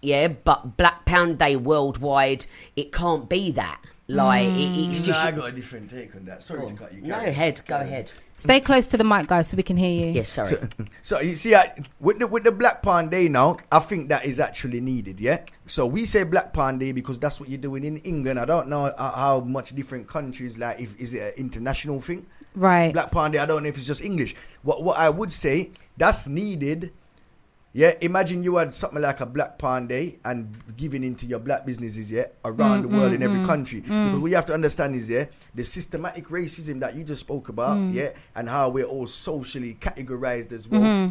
but Black Pound Day worldwide, it can't be that. It's just I got a different take on that. Sorry to cut you. Go ahead. Stay close to the mic, guys, so we can hear you. Yes, sorry. So you see, with the Black Pound Day now, I think that is actually needed. So we say Black Pound Day because that's what you're doing in England. I don't know how much different countries, is it an international thing? Right. Black Pound Day, I don't know if it's just English. What I would say, that's needed. Imagine you had something like a Black Pound Day and giving into your black businesses, around the world in every country. Because what you have to understand is, the systematic racism that you just spoke about, and how we're all socially categorized as well,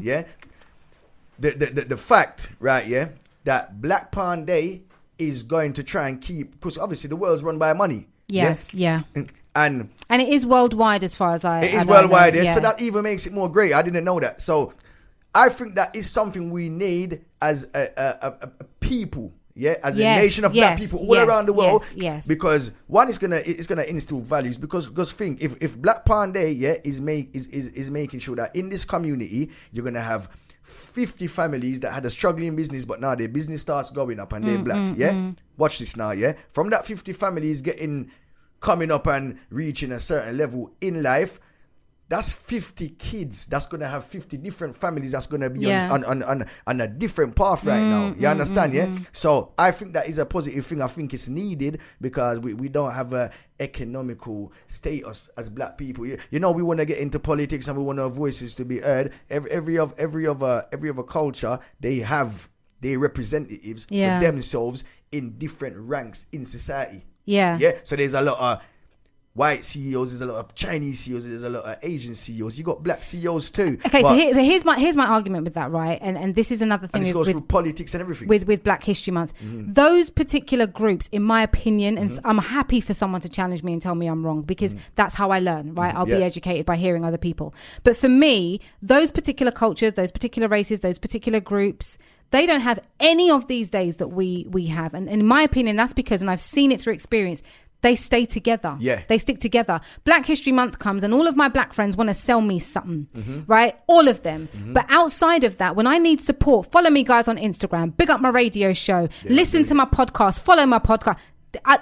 the fact, right, that Black Pound Day is going to try and keep, because obviously the world's run by money. And it is worldwide as far as it is worldwide, so that even makes it more great. I didn't know that. So I think that is something we need as a people, as a nation of black people all around the world. Because one is gonna instill values. Because think, if Black Pound Day is making sure that in this community you're gonna have 50 families that had a struggling business, but now their business starts going up and they're black. Watch this now. From that 50 families coming up and reaching a certain level in life, that's 50 kids. That's going to have 50 different families. That's going to be on a different path right now. You understand, So I think that is a positive thing. I think it's needed because we don't have a economical status as black people. We want to get into politics and we want our voices to be heard. Every other culture, they have their representatives for themselves in different ranks in society. So there's a lot of white CEOs, there's a lot of Chinese CEOs, there's a lot of Asian CEOs. You got black CEOs too. Okay, so here's my argument with that, right? And this is another thing. And this goes through politics and everything. With Black History Month. Those particular groups, in my opinion, and I'm happy for someone to challenge me and tell me I'm wrong, because that's how I learn, right? I'll be educated by hearing other people. But for me, those particular cultures, those particular races, those particular groups, they don't have any of these days that we have. And in my opinion, that's because, and I've seen it through experience, they stay together. Yeah. They stick together. Black History Month comes and all of my black friends want to sell me something, right? All of them. But outside of that, when I need support, follow me guys on Instagram, big up my radio show, listen to my podcast, follow my podcast.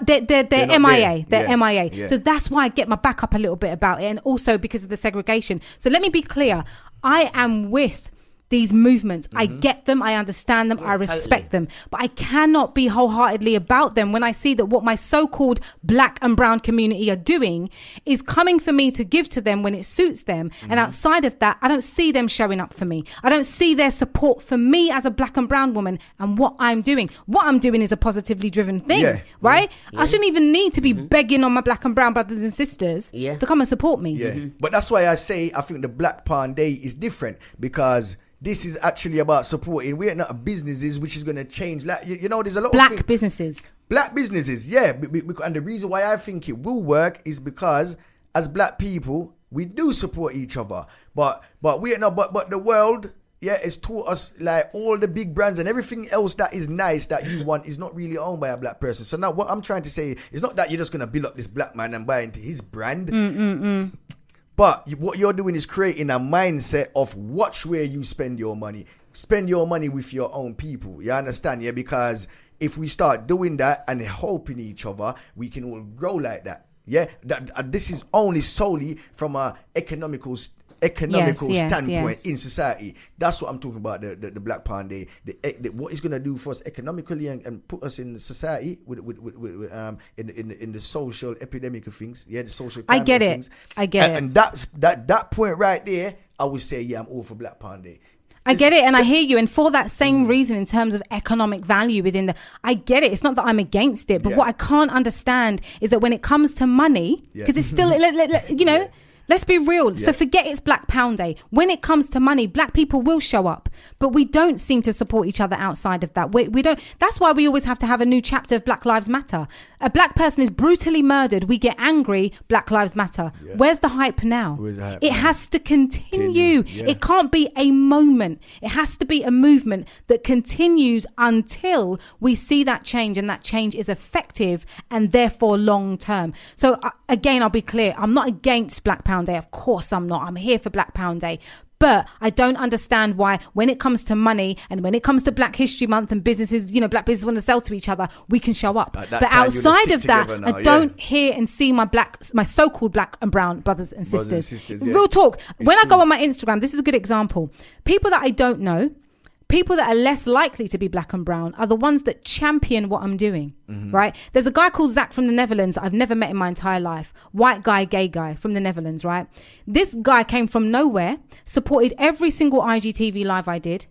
They're MIA. They're MIA. Yeah. So that's why I get my back up a little bit about it. And also because of the segregation. So let me be clear. I am with these movements. I get them, I understand them, I respect them, but I cannot be wholeheartedly about them when I see that what my so-called black and brown community are doing is coming for me to give to them when it suits them. And outside of that, I don't see them showing up for me. I don't see their support for me as a black and brown woman and what I'm doing. What I'm doing is a positively driven thing, right? I shouldn't even need to be begging on my black and brown brothers and sisters to come and support me. But that's why I say I think the Black Pound Day is different, because this is actually about supporting. We're not businesses which is going to change. Like, you know, there's a lot black of businesses. Black businesses, yeah. And the reason why I think it will work is because as black people, we do support each other. But we're not. But the world, it's taught us like all the big brands and everything else that is nice that you want is not really owned by a black person. So now what I'm trying to say is not that you're just going to build up this black man and buy into his brand. But what you're doing is creating a mindset of watch where you spend your money. Spend your money with your own people. You understand? Yeah, because if we start doing that and helping each other, we can all grow like that. Yeah, this is only solely from a economical standpoint in society. That's what I'm talking about. The Black Pound Day. What it's gonna do for us economically and put us in society with in the social epidemic of things. Yeah, the social. I get it. And that point right there, I would say, I'm all for Black Pound Day. I get it, and I hear you. And for that same reason, in terms of economic value within I get it. It's not that I'm against it, but what I can't understand is that when it comes to money, because it's still, you know. Let's be real. So forget it's Black Pound Day. When it comes to money, black people will show up, but we don't seem to support each other outside of that. We don't. That's why we always have to have a new chapter of Black Lives Matter. A black person is brutally murdered. We get angry. Black Lives Matter. Where's the hype now? It has to continue. It can't be a moment. It has to be a movement that continues until we see that change, and that change is effective and therefore long term. So again, I'll be clear. I'm not against Black Pound Day. Of course I'm not. I'm here for Black Pound Day. But I don't understand why when it comes to money and when it comes to Black History Month and businesses, you know, black businesses want to sell to each other, we can show up. But outside of that, now, I don't hear and see my so-called black and brown brothers and sisters. Real talk. When I go on my Instagram, this is a good example. People that I don't know, people that are less likely to be black and brown are the ones that champion what I'm doing, right? There's a guy called Zach from the Netherlands I've never met in my entire life. White guy, gay guy from the Netherlands, right? This guy came from nowhere, supported every single IGTV live I did,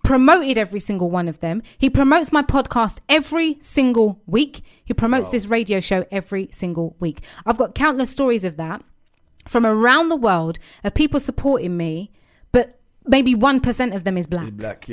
promoted every single one of them. He promotes my podcast every single week. He promotes this radio show every single week. I've got countless stories of that from around the world of people supporting me, but maybe 1% of them is black.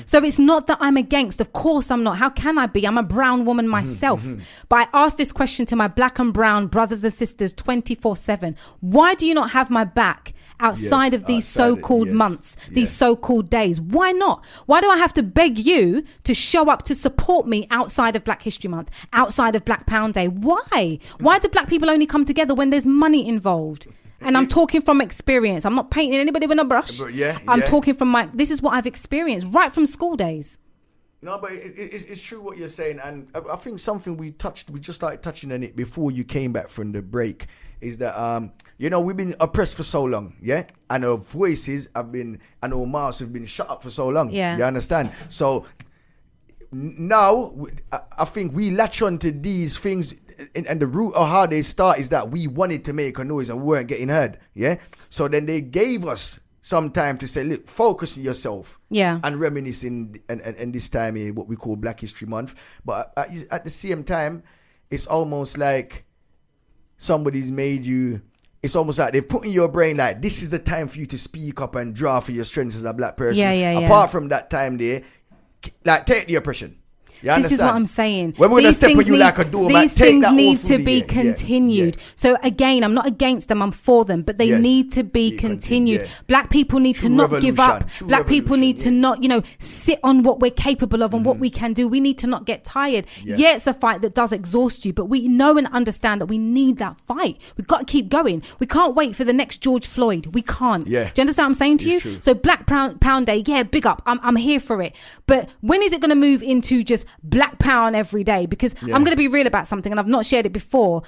So it's not that I'm against. Of course I'm not. How can I be? I'm a brown woman myself. But I ask this question to my black and brown brothers and sisters 24/7. Why do you not have my back outside of these so-called months, these so-called days? Why not? Why do I have to beg you to show up to support me outside of Black History Month, outside of Black Pound Day? Why? Why do black people only come together when there's money involved? And I'm talking from experience. I'm not painting anybody with a brush. I'm talking from this is what I've experienced right from school days. No, but it's true what you're saying. And I think something we just started touching on it before you came back from the break, is that, you know, we've been oppressed for so long, and our voices and our mouths have been shut up for so long. You understand? So now I think we latch on to these things. And the root of how they start is that we wanted to make a noise and we weren't getting heard. So then they gave us some time to say, look, focus on yourself. And reminisce in this time here, what we call Black History Month. But at the same time, it's almost like somebody's made you, it's almost like they've put in your brain like, this is the time for you to speak up and draw for your strengths as a black person. Apart from that time there, like, take the oppression. You understand? This is what I'm saying. When we're going to step on you like a doormat, these things need to be continued. So again, I'm not against them, I'm for them, but they need to be continued. Black people need to not give up. Black people need to not, sit on what we're capable of and what we can do. We need to not get tired. Yeah, it's a fight that does exhaust you, but we know and understand that we need that fight. We've got to keep going. We can't wait for the next George Floyd. We can't. Do you understand what I'm saying to you? True. So Black Pound Day, big up. I'm here for it. But when is it going to move into just Black Pound every day? Because I'm going to be real about something, and I've not shared it before.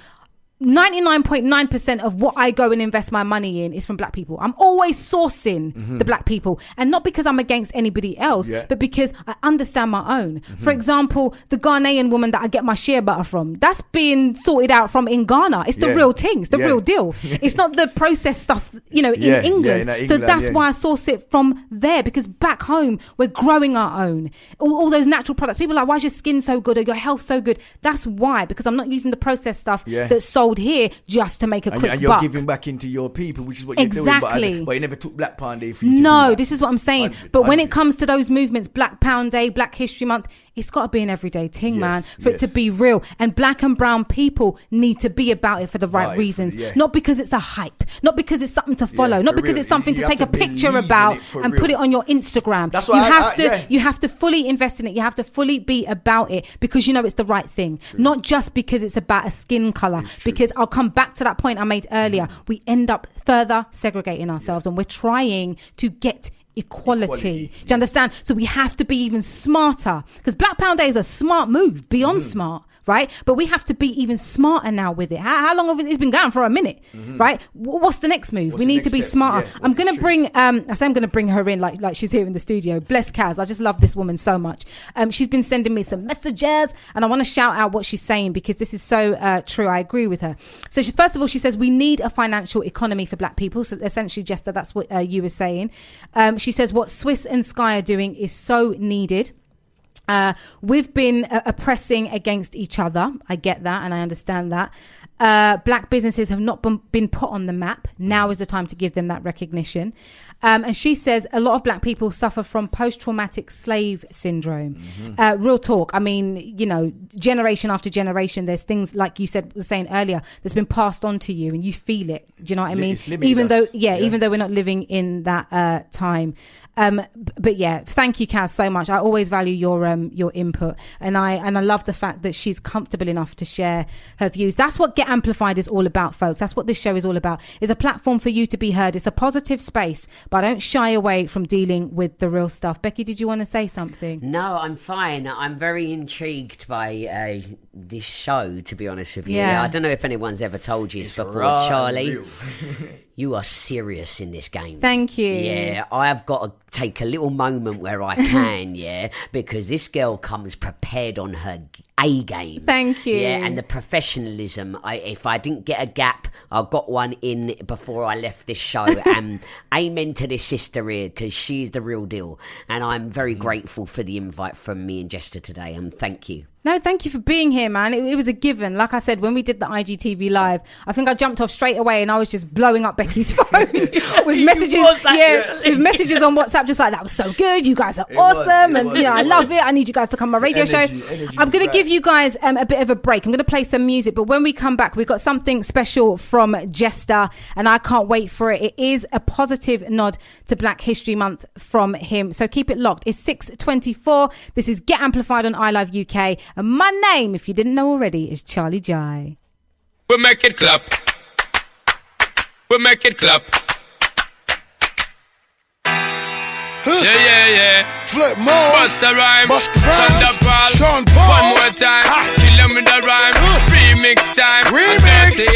99.9% of what I go and invest my money in is from black people. I'm always sourcing the black people, and not because I'm against anybody else, but because I understand my own. For example, the Ghanaian woman that I get my shea butter from, that's being sorted out from in Ghana. It's the real thing. It's the real deal. It's not the processed stuff, in England. So that's why I source it from there, because back home, we're growing our own. All those natural products. People are like, why is your skin so good or your health so good? That's why, because I'm not using the processed stuff that's sold here just to make a quick buck. And you're giving back into your people, which is what you're doing. But you never took Black Pound Day for you to do that. This is what I'm saying. But when it comes to those movements, Black Pound Day, Black History Month, it's got to be an everyday thing, man, for it to be real. And black and brown people need to be about it for the right reasons. Not because it's a hype, not because it's something to follow, not because it's something to take a picture about and put it on your Instagram. That's why you have to fully invest in it. You have to fully be about it because you know it's the right thing. Not just because it's about a skin color. Because I'll come back to that point I made earlier. We end up further segregating ourselves, and we're trying to get equality. Do you understand? So we have to be even smarter, because Black Pound Day is a smart move, beyond smart, right? But we have to be even smarter now with it. How long have it's been going for a minute, right? What's the next move? We need to be smarter. I'm going to bring I say I'm going to bring her in like she's here in the studio. Bless Kaz. I just love this woman so much. She's been sending me some messages, and I want to shout out what she's saying, because this is so true. I agree with her. So first of all, she says we need a financial economy for black people. So essentially, Jesta, that's what you were saying. She says what Swiss and Sky are doing is so needed. We've been oppressing against each other. I get that and I understand that. Black businesses have not been put on the map. Now is the time to give them that recognition. And she says a lot of black people suffer from post-traumatic slave syndrome. Real talk. I mean, generation after generation, there's things like you was saying earlier, that's been passed on to you and you feel it. Do you know what I mean? Even though we're not living in that time. But yeah, thank you, Kaz, so much. I always value your input, and I love the fact that she's comfortable enough to share her views. That's what Get Amplified is all about, folks. That's what this show is all about. It's a platform for you to be heard. It's a positive space, but I don't shy away from dealing with the real stuff. Becky, did you want to say something? No, I'm fine. I'm very intrigued by this show, to be honest with you. I don't know if anyone's ever told you this before, Charlie. You are serious in this game. Thank you. Yeah, I have got to take a little moment where I can, because this girl comes prepared on her A game. Thank you. Yeah, and the professionalism. If I didn't get a gap, I got one in before I left this show. And amen to this sister here, because she's the real deal. And I'm very grateful for the invite from me and Jesta today. And thank you. No, thank you for being here, man. It was a given. Like I said, when we did the IGTV live, I think I jumped off straight away and I was just blowing up Becky's phone with messages. With messages on WhatsApp, just like, that was so good. You guys are awesome. I love it. I need you guys to come on my radio show. I'm going to give you guys a bit of a break. I'm going to play some music, but when we come back, we've got something special from Jesta, and I can't wait for it. It is a positive nod to Black History Month from him. So keep it locked. It's 6:24. This is Get Amplified on iLive UK. And my name, if you didn't know already, is Charley Jai. We make it clap. We make it clap. Yeah. Flip mode. Bust a rhyme. Sean Paul. Paul. One more time. Kill them with the rhyme. Remix time. Remix.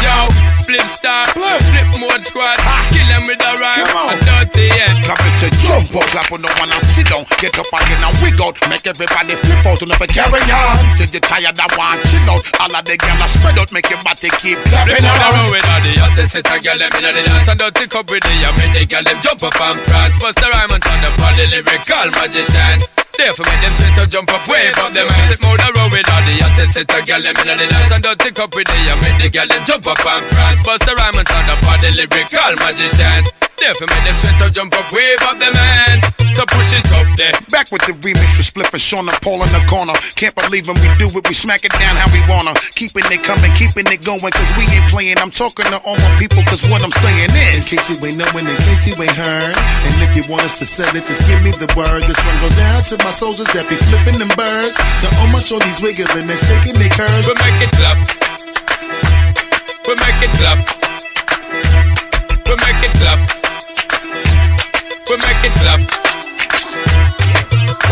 Yo, flip star. Flip mode squad. Kill them with the rhyme. Come on. 30, Clap is a jump up. Clap on the one and sit down. Get up again and wig out. Make everybody flip out. Never carry on. Till you tired that one chill out. All of the girls spread out. Make your body keep clapping on. on. With all the hottest set a girl them in the dance. And don't take up with the make the girl them jump up and prance. Bust the rhyme and turn up all the lyrical magicians. Therefore make them sweat to jump up, wave up them hands. It more the road with all the hottest set of girl them in the dance and don't take up with the make the girl them jump up and prance. Bust the rhyme and turn up all the lyrical magicians. Therefore make them sweat to jump up, wave up them hands. To push it up there. Back with the remix with Splipper, Sean and Paul in the corner. Can't believe when we do it, we smack it down how we wanna. Keeping it coming, keeping it going, cause we ain't playing. I'm talking to all my people, cause what I'm saying is, in case you ain't knowing, in case you ain't heard, and if you want us to set it, just give me the word. This one goes out to my soldiers that be flipping them birds. To all my shorties wiggling and shaking their curves. We make it clap. We make it clap. We make it clap. We make it clap.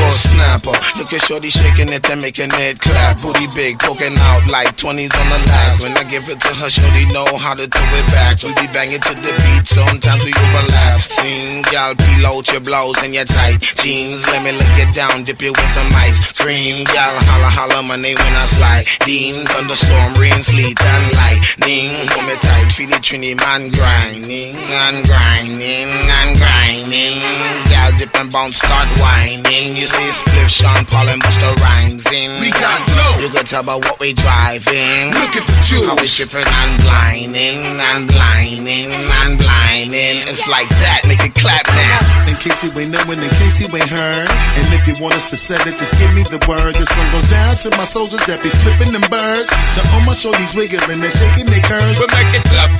Oh snapper, look at shorty shaking it and making it clap. Booty big, poking out like 20s on the lag. When I give it to her, shorty know how to do it back. We be banging to the beat, sometimes we overlap. Sing, y'all peel out your blouse and your tight jeans. Let me look it down, dip it with some ice. Scream, y'all holla holla my name when I slide. Dean, thunderstorm, rain, sleet and lightning. Hold me tight, feel it trini man grinding and grinding and grinding. Y'all dip and bounce, start whining. You see Spliff, Sean Paul and Busta Rhymes in. We got dope. You can tell by what we driving. Look at the juice. How we tripping and blinding and blinding and blinding. It's like that, make it clap now. In case you ain't knowing, in case you ain't heard, and if you want us to set it, just give me the word. This one goes down to my soldiers that be flipping them birds. To all my shorties wiggling and shaking their curves. We make it clap.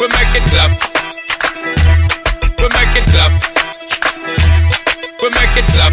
We make it clap. We make it clap. We make it clap.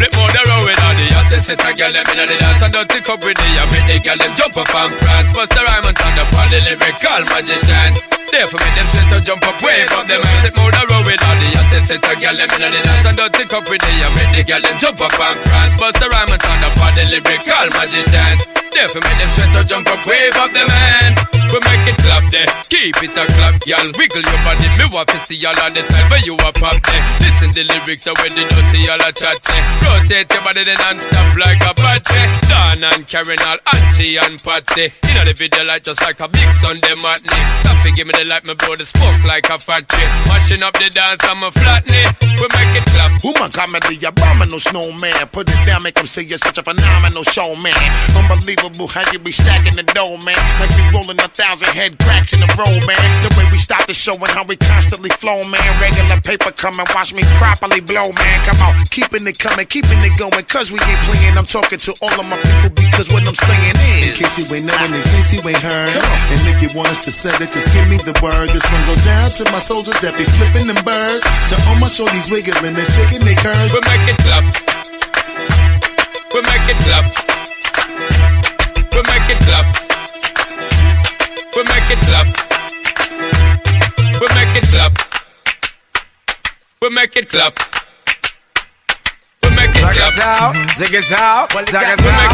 Flip more the road with all the hottest set of girl them in the dance and don't take up with the make the girl them jump up and prance. Bust the rhyme and turn up all the lyrical magicians. Therefore make them sweat to jump up, wave up them hands. Flip more the road with all the hottest set of girl them in the dance and don't take up with the make the girl them jump up and prance. Bust the rhyme and turn up all the lyrical magicians. Therefore make them sweat to jump up, wave up them hands. We make it clap there, keep it a clap, y'all. Wiggle your body, me want to see y'all on the side where you are pop there. Listen the lyrics so when the dirty y'all a chat say. Rotate your body then and stop like a patchy. Dan and Karen all auntie and Patsy. You know the video light just like a big Sunday matinee. Taffy give me the light, me blow the smoke like a factory. Mashing up the dance, I'm a flatney. We make it clap. Woman comedy, abominable snowman. Put it down, make them say you're such a phenomenal showman. Unbelievable how you be stacking the dough, man. Like we rolling 1,000 head cracks in the road, man. The way we start the show and how we constantly flow, man. Regular paper come and watch me properly blow, man. Come on, keeping it coming, keeping it going. Cause we ain't playing, I'm talking to all of my people because what I'm saying is, in case you ain't knowing, in case you ain't heard, and if you want us to set it, just give me the word. This one goes down to my soldiers that be flipping them birds. To all my shorties wiggling and shaking their curves. We make it clap. We make it clap. We make it clap. We make it clap. We make it clap. We make it clap. We make it clap. Zig it out, zag it out.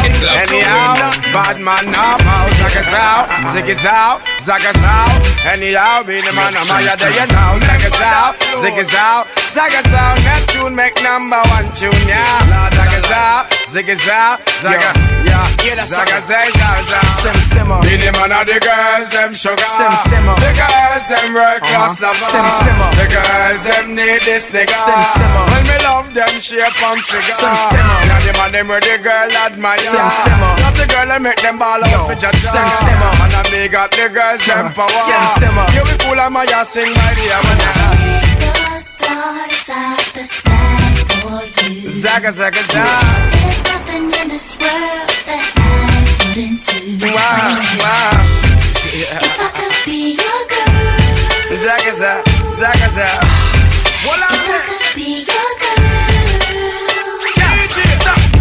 Anyhow, bad man now. Zag it out, zig it out, zag it out. Anyhow, be the man of my day now. Zag it out, zig it out, zag it out. Neptune make number one tune, yeah. Zag it out, zig it out, zag it, yeah. Zag it, zag it, sim simmer. Be the man of the girls, them sugar. Sim simmer. The girls, them world class lover. Sim simmer. The girls, them need this nigga. Sim simmer. When me love them, shape and figure. Sim simmer. Now the man them where the girl admire. Sim simmer. Not the girl that make them ball out for jaja. Sim simmer. And I me got the girls them power. Sim simmer. You we cool and my ass sing my dear man. The stars at the sky for you. Zaga zaga zaga. There's nothing in this world that I wouldn't do. Wow wow. If I could be your girl. Zaga zaga zaga zaga. If I could be your girl.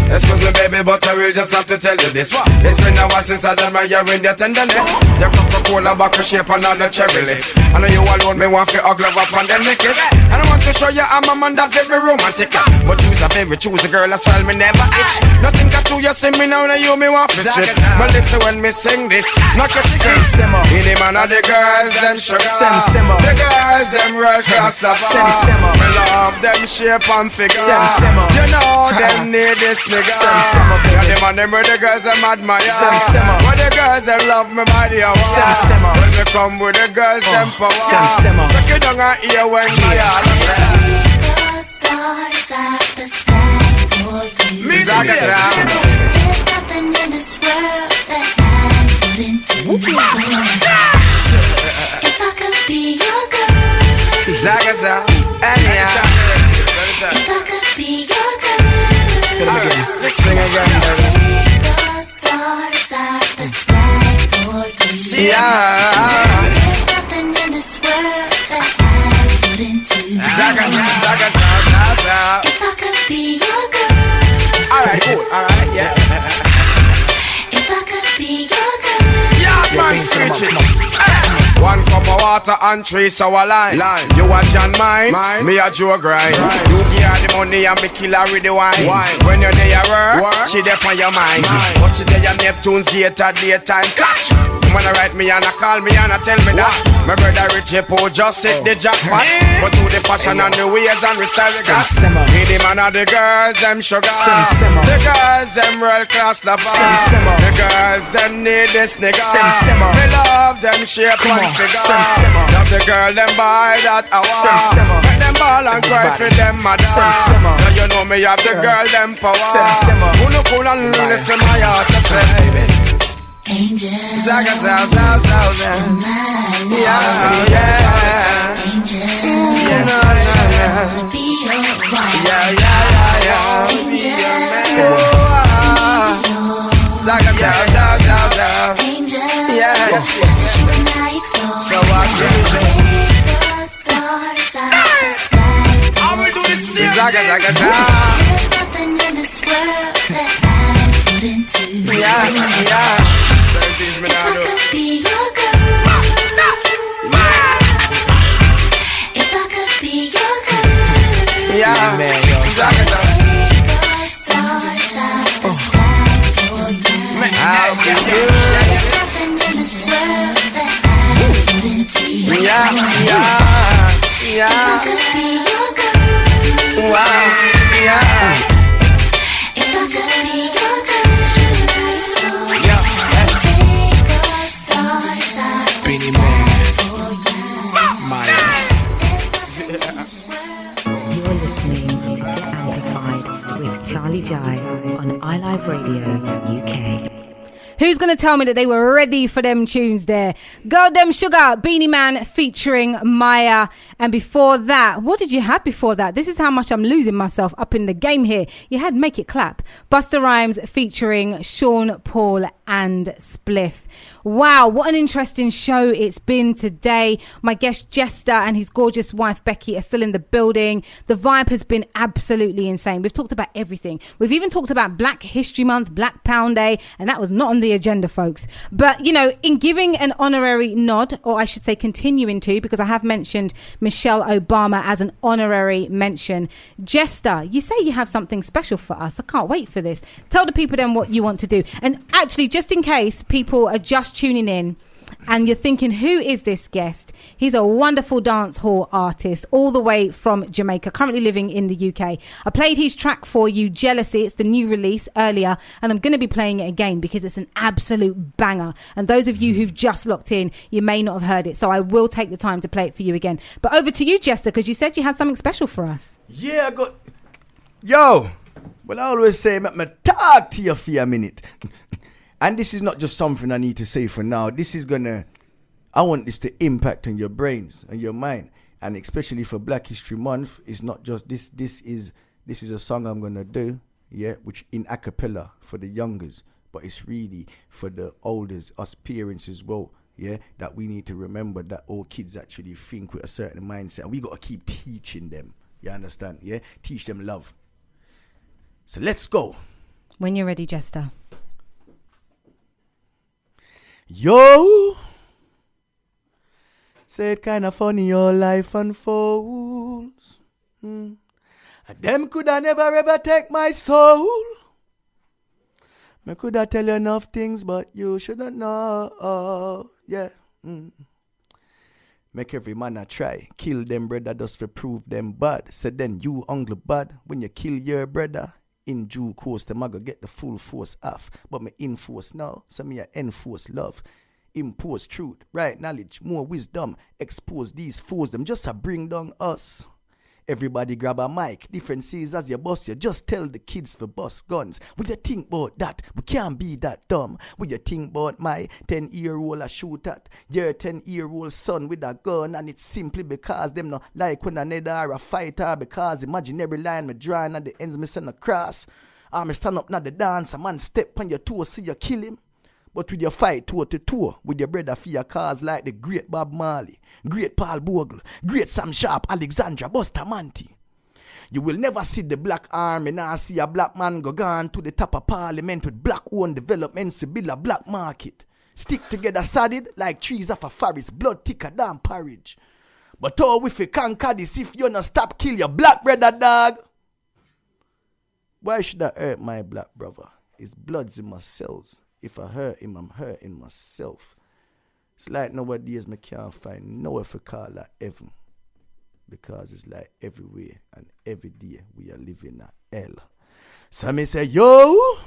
Excuse me baby, but I will just have to tell you this. It's been a while since I done my in your tenderness. Your Coca-Cola bottle shape and all the cherry lips. I know you alone, me want to hug love up and then make it. And I want to show you I'm a man that's very romantic. But you's a favorite, choose a girl as well, me never itch. Nothing got to you, see me now, now you me want to strip. But listen when me sing this, knock it sim simmer. In the man of the girls, them sugar. Sim simmer. The girls, them world class lover. Sim simmer. Me love them shape and figure. Sim simmer. You know them need this nigga. Sim simmer, baby. Yeah, the man them with the girls them admire. Sim simmer. When the girls them love me body a wow. Sim simmer. When me come with the girls them power. Sim simmer. Suck it down and hear when me all say. The stars Zaga, There's nothing in this world that I wouldn't do. If I could be your girl. Zaga, If I could be your girl. Let's sing again, baby. The stars out the sky for you. Yeah. There's nothing in this world that I wouldn't do. Zaga. If I could be your girl. Alright, cool. Alright, yeah. If I could be your girl. Yeah, man, screech it. One cup of water and 3 sour lime. You a John mine, me a Joe grind. You give her the money and me kill her with the wine. When you're there work, she there on your mind. But she there your Neptune's gate at daytime. Catch! When I write me and I call me and I tell me that my brother Richie Poe just hit the jackpot. But to the fashion and the ways and the style we got. Me the man of the girls, them sugar. The girls, them world class lover. The girls, them need this nigga. Me love them shape and figure. Love the girl, them buy that hour. Make them ball and cry for them mother. Now you know me have the girl, them power. Who no cool and listen my heart to say. Angel, Zaga. yeah. Angel, Yeah. be your wife. Yeah. Angel, Zaga. Angel, Yeah. you and I explore. So what you do? The stars out the sky. I will do the same. Zaga. There's nothing in this world that I wouldn't do. Yeah. Certain me now do. If I could be your girl. If I could be your girl. Yeah. Zaga. The stars out the sky for you. There's nothing in this world that I wouldn't do. Yeah. If I could be your girl. Wow. Yeah. If I could be your girl. Beanie Man. You're listening to Get Amplified with Charley Jai on iLive Radio UK. Who's going to tell me that they were ready for them tunes there? Go Them Sugar, Beanie Man featuring Maya. And before that, what did you have before that? This is how much I'm losing myself up in the game here. You had Make It Clap. Busta Rhymes featuring Sean Paul and Spliff. Wow, what an interesting show it's been today. My guest Jesta and his gorgeous wife Becky are still in the building. The vibe has been absolutely insane. We've talked about everything. We've even talked about Black History Month, Black Pound Day, and that was not on the agenda, folks. But, you know, in giving an honorary nod, or I should say continuing to, because I have mentioned Michelle Obama as an honorary mention. Jesta, you say you have something special for us. I can't wait for this. Tell the people then what you want to do. And actually, just in case people are just tuning in and you're thinking, who is this guest? He's a wonderful dance hall artist all the way from Jamaica, currently living in the UK. I played his track for you, Jealousy. It's the new release earlier, and I'm going to be playing it again because it's an absolute banger. And those of you who've just locked in, you may not have heard it, so I will take the time to play it for you again. But over to you, Jester, because you said you had something special for us. Yeah, I got... Yo! Well, I always say, let me talk to you for a minute. And this is not just something I need to say for now. This is I want this to impact on your brains and your mind. And especially for Black History Month, it's not just this. This is a song I'm gonna do, yeah, which in a cappella for the youngers, but it's really for the olders, us parents as well, yeah, that we need to remember that all kids actually think with a certain mindset. And we gotta keep teaching them. You understand? Yeah? Teach them love. So let's go. When you're ready, Jester. Yo, say it kinda funny, your life unfolds. And them coulda never ever take my soul. Me coulda tell you enough things, but you shouldn't know. Yeah. Make every man a try. Kill them brother just for prove them bad. So then you uncle bad when you kill your brother. In due course, them a go get the full force off. But me enforce now, so me a enforce love. Impose truth, right knowledge, more wisdom. Expose these fools, them just to bring down us. Everybody grab a mic, different Caesars you bust, you just tell the kids for bust guns. What you think about that? We can't be that dumb. What you think about my 10-year-old a shoot at your 10-year-old son with a gun? And it's simply because them no like when another are a fighter, because imaginary line me drawing at the ends me send across. Me stand up now the dance, a man step on your toe, see you kill him. But with your fight toe to toe with your brother for your cause like the great Bob Marley, great Paul Bogle, great Sam Sharp, Alexandra Bustamante. You will never see the black army, nor see a black man go gone to the top of parliament with black-owned developments to build a black market. Stick together solid like trees of a forest, blood thicker than porridge. But how if you conquer this if you not stop kill your black brother, dog? Why should I hurt my black brother? His blood's in my cells. If I hurt him, I'm hurting myself. It's like nowadays me can't find nowhere for call that heaven. Because it's like everywhere and every day we are living at hell. So me say, yo,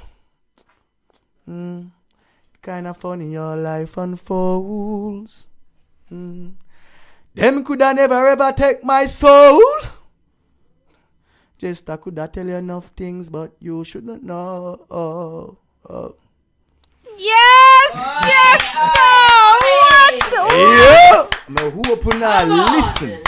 kinda funny your life unfolds. Them coulda never ever take my soul. Jesta coulda tell you enough things, but you shouldn't know. Yes, Jesta! What? Yeah! Me hope you not listen.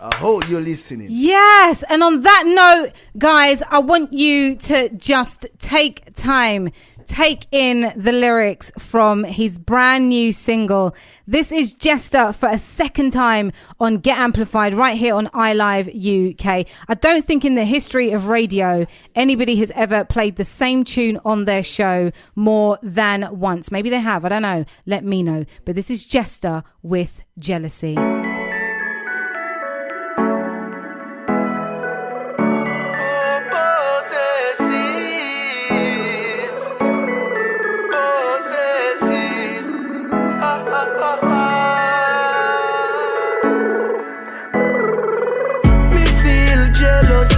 I hope you're listening. Yes, and on that note, guys, I want you to just take time, take in the lyrics from his brand new single. This is Jesta for a second time on Get Amplified right here on iLive UK. I don't think in the history of radio anybody has ever played the same tune on their show more than once. Maybe they have, I don't know. Let me know. But this is Jesta with Jealousy.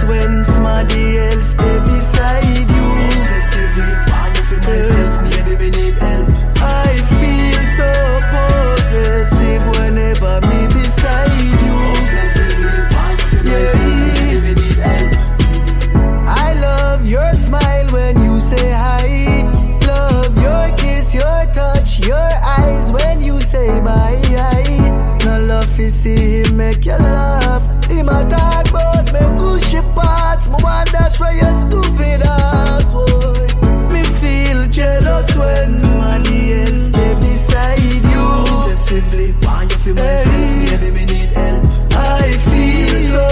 When somebody else stay beside you, obsessively wanting for myself, maybe me need help. I feel so possessive whenever me beside you, obsessively wanting for myself, maybe me need help. I love your smile when you say hi, love your kiss, your touch, your eyes when you say bye. No love to see him make you laugh. Him a talk about me gushy parts. Me want dash where your stupid ass, boy. Me feel jealous when somebody else stay beside you. Obsessively want you feel myself, maybe me need help. I feel so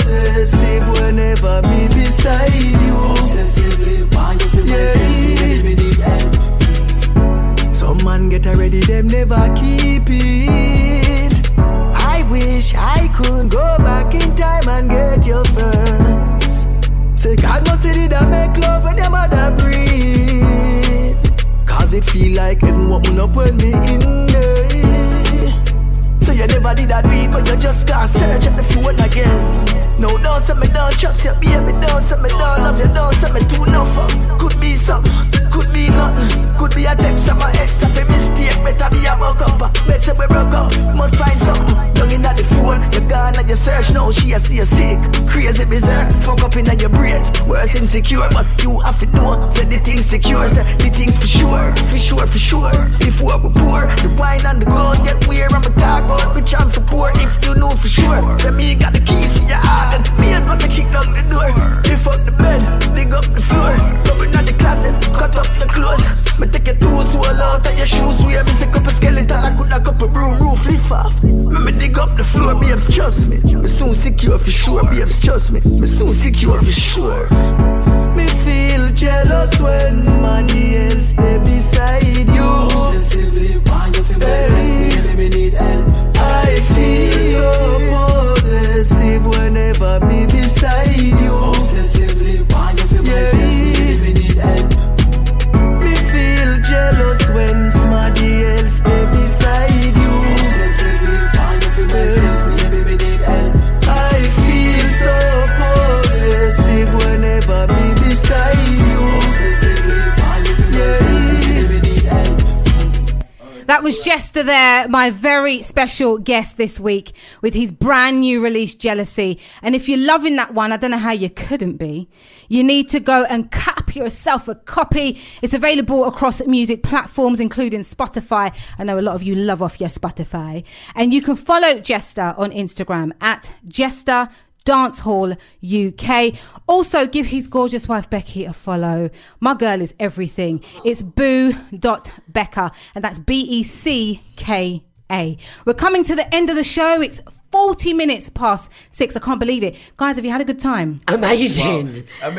possessive whenever me beside you. Obsessively want you feel myself, maybe me need help. Some man get ready, them never keep it. I wish I could go back in time and get your first. Say God must say that make love when your mother breathe. Cause it feel like heaven open up when me in there. So you never did that do it, but you just gotta search at the phone again. No, don't say me don't trust you, baby. Don't say me don't love you, don't say me too enough. Could be something, could be nothing. Could be a text from my ex, a mistake. Better be a broke up, better we broke up. Must find something. Young in at the phone, you gone and you search now. She a see you sick, crazy bizarre. Fuck up in your brains, worse insecure. But you have to know, say the things secure. Say the things for sure, for sure, for sure. Before we pour, the wine and the gold get weird. I'm a talk about which I'm for poor. If you know for sure, say me got the keys for your heart. And me is gonna kick down the door. Lift up the bed, dig up the floor. Go in at the closet, cut up the clothes. Me take your tools, swell out of your shoes. We have stick up a skeleton, I could knock up a broom roof, lift off. Me dig up the floor, babes, trust me. Me soon secure for sure, babes, trust me. Me soon secure for sure. Me feel jealous when somebody else stay beside you. Obsessively want you feel myself, maybe me need help. I feel so possessive whenever me beside you. Obsessively want you feel myself, maybe me need help. Me feel jealous when somebody else stay beside you. Obsessively want you feel myself, maybe me need help. I feel so possessive whenever me beside you. Obsessively That was Jesta there, my very special guest this week with his brand new release, Jealousy. And if you're loving that one, I don't know how you couldn't be. You need to go and cap yourself a copy. It's available across music platforms, including Spotify. I know a lot of you love off your Spotify. And you can follow Jesta on Instagram at Jesta Dancehall UK. Also, give his gorgeous wife Becky a follow. My girl is everything. It's boo.becca, and that's BECKA. We're coming to the end of the show. It's 40 minutes past 6. I can't believe it. Guys, have you had a good time? Amazing. Wow.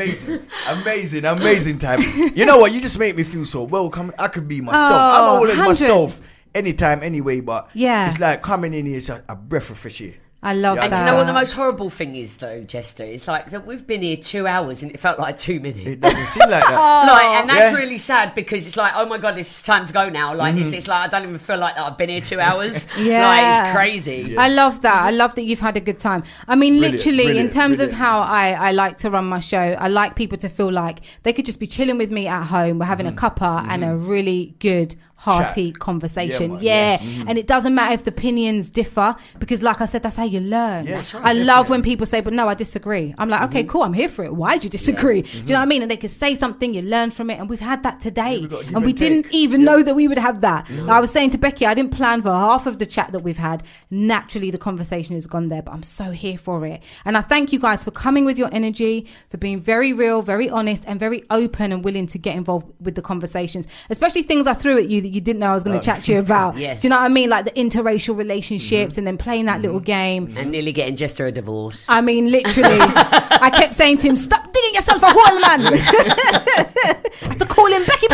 Amazing time. You know what? You just make me feel so welcome. I could be myself. I'm always 100. myself anytime, anyway, but yeah, it's like coming in here, it's a breath of fresh air. I love that. And do you know what the most horrible thing is, though, Jester? It's like that we've been here 2 hours and it felt like 2 minutes. It doesn't seem like that. And that's really sad because it's like, oh my God, it's time to go now. Like, it's like, I don't even feel like that I've been here 2 hours. Like, it's crazy. Yeah. I love that. I love that you've had a good time. I mean, literally, in terms of how I like to run my show, I like people to feel like they could just be chilling with me at home. We're having a cuppa and a really good hearty conversation. And it doesn't matter if the opinions differ, because like I said, that's how you learn. That's right. I love when people say, but no, I disagree. I'm like, okay, cool, I'm here for it. Why do you disagree? Do you know what I mean? And they can say something, you learn from it, and we've had that today. And we didn't even know that we would have that. I was saying to Becky, I didn't plan for half of the chat that we've had. Naturally, the conversation has gone there, but I'm so here for it. And I thank you guys for coming with your energy, for being very real, very honest, and very open and willing to get involved with the conversations, especially things I threw at you that you didn't know I was going to chat to you about. Do you know what I mean? Like the interracial relationships and then playing that little game. And nearly getting Jester a divorce. I mean, literally. I kept saying to him, stop digging yourself a hole, man. I had to call him Becky.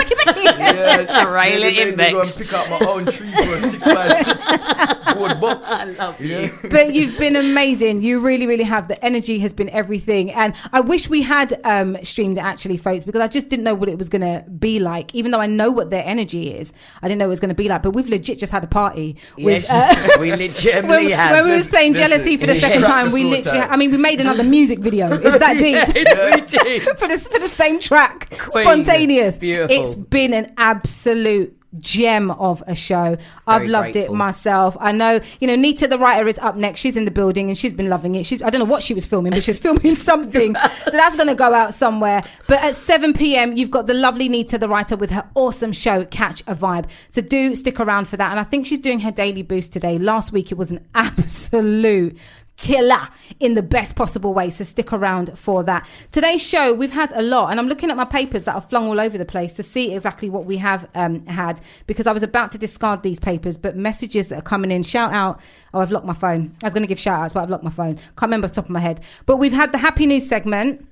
Rail it in, Go and pick up my own tree for a 6x6 board box. I love you. But you've been amazing. You really, really have. The energy has been everything. And I wish we had streamed it actually, folks, because I just didn't know what it was going to be like. Even though I know what their energy is, I didn't know it was going to be like. But we've legit just had a party. Yes, we legitimately have. When we was playing Jealousy for the second time, we literally, I mean, we made another music video. It's that deep. Yes, we did. for the same track. Queen. Spontaneous. Beautiful. It's been an absolute gem of a show. I've loved it myself. I know, Nita the writer is up next. She's in the building and she's been loving it. I don't know what she was filming, but she was filming something. So that's going to go out somewhere. But at 7 p.m, you've got the lovely Nita the writer with her awesome show, Catch a Vibe. So do stick around for that. And I think she's doing her daily boost today. Last week, it was an absolute killer in the best possible way, so stick around for that. Today's show, we've had a lot, and I'm looking at my papers that are flung all over the place to see exactly what we have had, because I was about to discard these papers, but messages that are coming in. Shout out. I've locked my phone. I was going to give shout outs, but I've locked my phone. Can't remember off the top of my head. But we've had the happy news segment.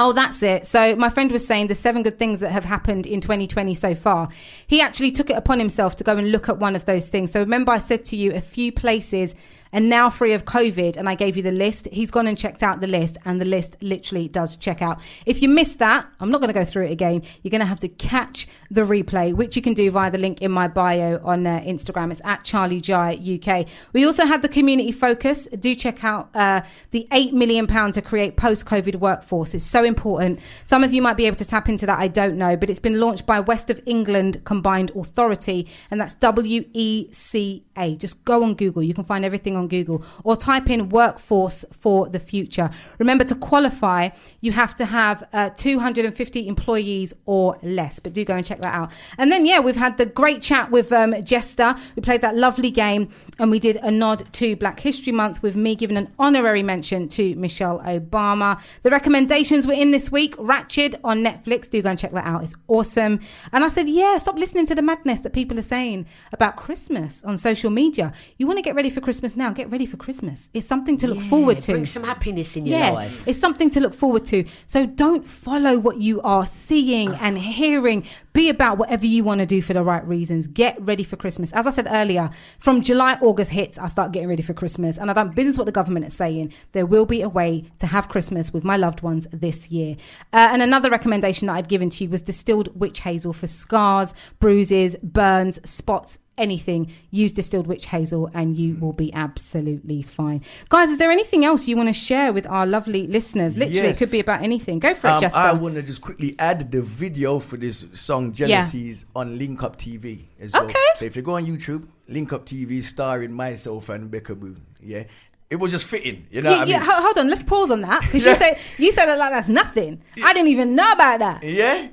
Oh, that's it. So my friend was saying the 7 good things that have happened in 2020 so far. He actually took it upon himself to go and look at one of those things. So remember, I said to you a few places and now free of COVID, and I gave you the list. He's gone and checked out the list, and the list literally does check out. If you missed that, I'm not going to go through it again. You're going to have to catch the replay, which you can do via the link in my bio on Instagram. It's at Charley Jai UK. We also had the community focus. Do check out the £8 million to create post-COVID workforce. It's so important. Some of you might be able to tap into that. I don't know, but it's been launched by West of England Combined Authority, and that's WECA. Just go on Google. You can find everything on Google, or type in workforce for the future. Remember, to qualify, you have to have 250 employees or less, but do go and check that out. And then, we've had the great chat with Jesta. We played that lovely game, and we did a nod to Black History Month with me giving an honorary mention to Michelle Obama. The recommendations were in this week. Ratched on Netflix. Do go and check that out. It's awesome. And I said, stop listening to the madness that people are saying about Christmas on social media. You want to get ready for Christmas now? Get ready for Christmas. It's something to look forward to. Bring some happiness in your life. It's something to look forward to. So don't follow what you are seeing and hearing. Be about whatever you want to do for the right reasons. Get ready for Christmas. As I said earlier, from July, August hits, I start getting ready for Christmas. And I've done business what the government is saying. There will be a way to have Christmas with my loved ones this year. And another recommendation that I'd given to you was distilled witch hazel for scars, bruises, burns, spots, anything, use distilled witch hazel and you will be absolutely fine. Guys, is there anything else you want to share with our lovely listeners? Literally, It could be about anything. Go for it, Jesta. I want to just quickly add the video for this song Jealousies on Link Up TV as well. Okay. So if you go on YouTube, Link Up TV starring myself and Becca Boo. Yeah. It was just fitting, you know what I mean? Hold on, let's pause on that, because you said that like that's nothing. I didn't even know about that. Yeah.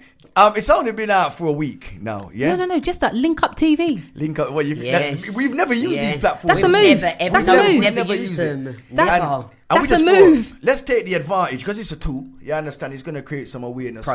It's only been out for a week now, yeah? No, just that Link Up TV. Link Up, we've never used these platforms. That's a move. That's a move. Never used them. That's a move. Let's take the advantage, because it's a tool. You understand? It's going to create some awareness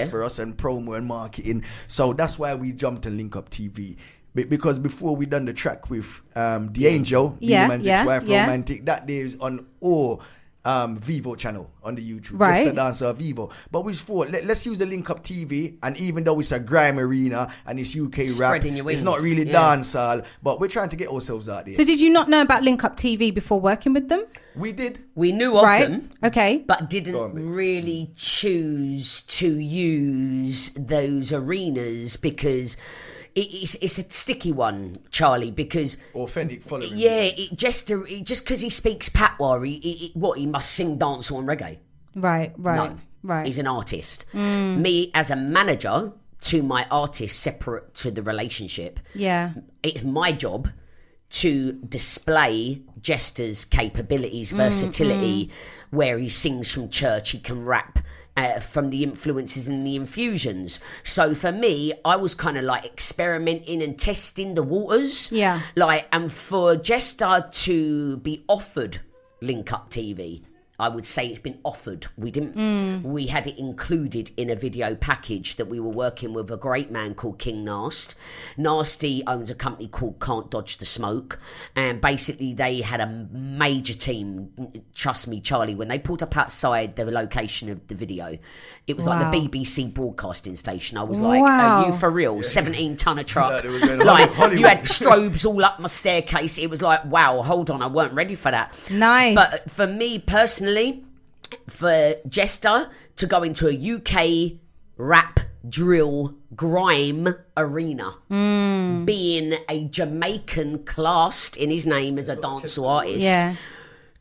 for us and promo and marketing. So that's why we jumped to Link Up TV. Because before we done the track with The Angel, Man's ex-wife, Romantic, that day is on all Vivo channel on the YouTube, right? Just the dancer Vivo. But we thought let's use the Link Up TV, and even though it's a grime arena and it's UK rap, it's not really dancehall, but we're trying to get ourselves out there. So did you not know about Link Up TV before working with them? We did. We knew of them, okay, but didn't really choose to use those arenas because it's a sticky one, Charlie, because authentic following. Yeah, just because he speaks patois, he must sing dancehall and reggae. Right. No, he's an artist. Me as a manager to my artist, separate to the relationship. Yeah, it's my job to display Jesta's capabilities, versatility, where he sings from church, he can rap. From the influences and the infusions. So for me, I was kind of like experimenting and testing the waters. Yeah. And for Jesta to be offered Link Up TV, I would say it's been offered. We didn't. We had it included in a video package that we were working with a great man called King Nast. Nasty owns a company called Can't Dodge the Smoke, and basically they had a major team. Trust me, Charlie, when they pulled up outside the location of the video, it was like the BBC broadcasting station. I was like, "Are you for real? 17-ton of truck." Like you had strobes all up my staircase. It was like, wow, hold on, I weren't ready for that. Nice. But for me personally, for Jesta to go into a UK rap, drill, grime arena, being a Jamaican classed in his name as a dancehall artist,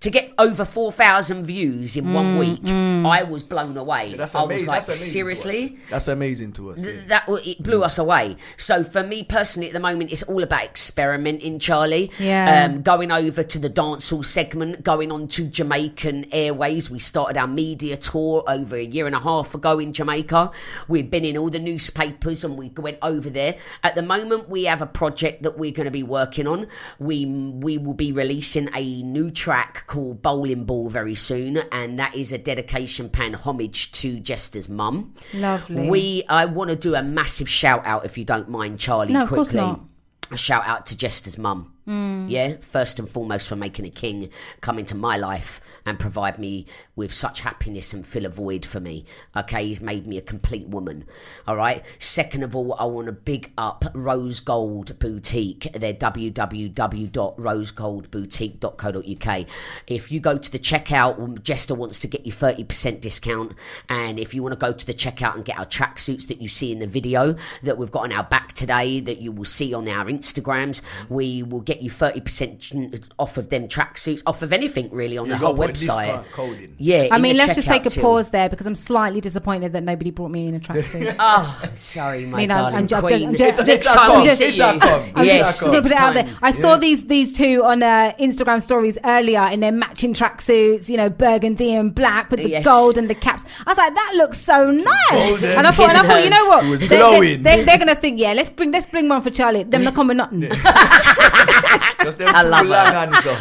to get over 4,000 views in 1 week, I was blown away. I was like, seriously? That's amazing to us. It blew us away. So for me personally, at the moment, it's all about experimenting, Charlie. Yeah. Going over to the dancehall segment, going on to Jamaican Airways. We started our media tour over a year and a half ago in Jamaica. We've been in all the newspapers and we went over there. At the moment, we have a project that we're going to be working on. We will be releasing a new track called Bowling Ball very soon, and that is a dedication paying homage to Jesta's mum. Lovely. I want to do a massive shout out, if you don't mind, Charlie. No, quickly. of course not. A shout out to Jesta's mum. Yeah, first and foremost for making a king come into my life and provide me with such happiness and fill a void for me. Okay, he's made me a complete woman. All right. Second of all, I want to big up Rose Gold Boutique. They're www.rosegoldboutique.co.uk. If you go to the checkout, Jesta wants to get you 30% discount. And if you want to go to the checkout and get our tracksuits that you see in the video that we've got on our back today, that you will see on our Instagrams, we will get you 30% off of them tracksuits, off of anything really on the whole website. Yeah, I mean, let's just take a pause there because I'm slightly disappointed that nobody brought me in a tracksuit. Oh, sorry, my darling I'm just queen. going to put it out there. I saw these two on Instagram stories earlier in their matching tracksuits, you know, burgundy and black with the gold and the caps. I was like, that looks so nice. And I thought, you know what? They're going to think, let's bring one for Charlie. Them not coming nothing. I love that.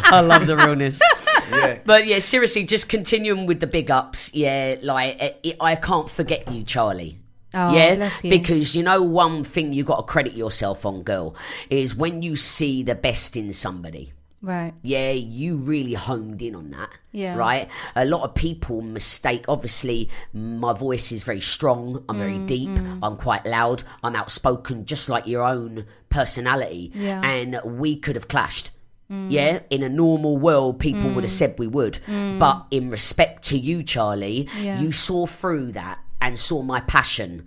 I love the realness. But yeah, seriously, just continuing with the big ups. Yeah, like I can't forget you, Charlie. Oh, yeah, bless you. Because you know one thing you got to credit yourself on, girl, is when you see the best in somebody. Right. Yeah, you really honed in on that. Yeah. Right? A lot of people mistake, obviously, my voice is very strong. I'm very deep. I'm quite loud. I'm outspoken, just like your own personality. Yeah. And we could have clashed. Yeah, in a normal world, people would have said we would. But in respect to you, Charlie, you saw through that and saw my passion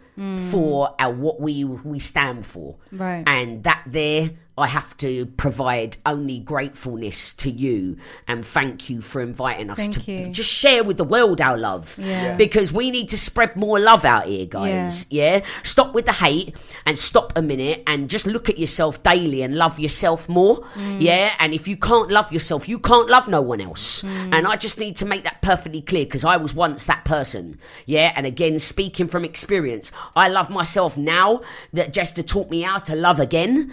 for what we stand for. Right. And that there, I have to provide only gratefulness to you and thank you for inviting us to just share with the world our love. Yeah. Because we need to spread more love out here, guys. Yeah. Stop with the hate and stop a minute and just look at yourself daily and love yourself more. Yeah. And if you can't love yourself, you can't love no one else. And I just need to make that perfectly clear because I was once that person. Yeah. And again, speaking from experience, I love myself now that Jesta taught me how to love again.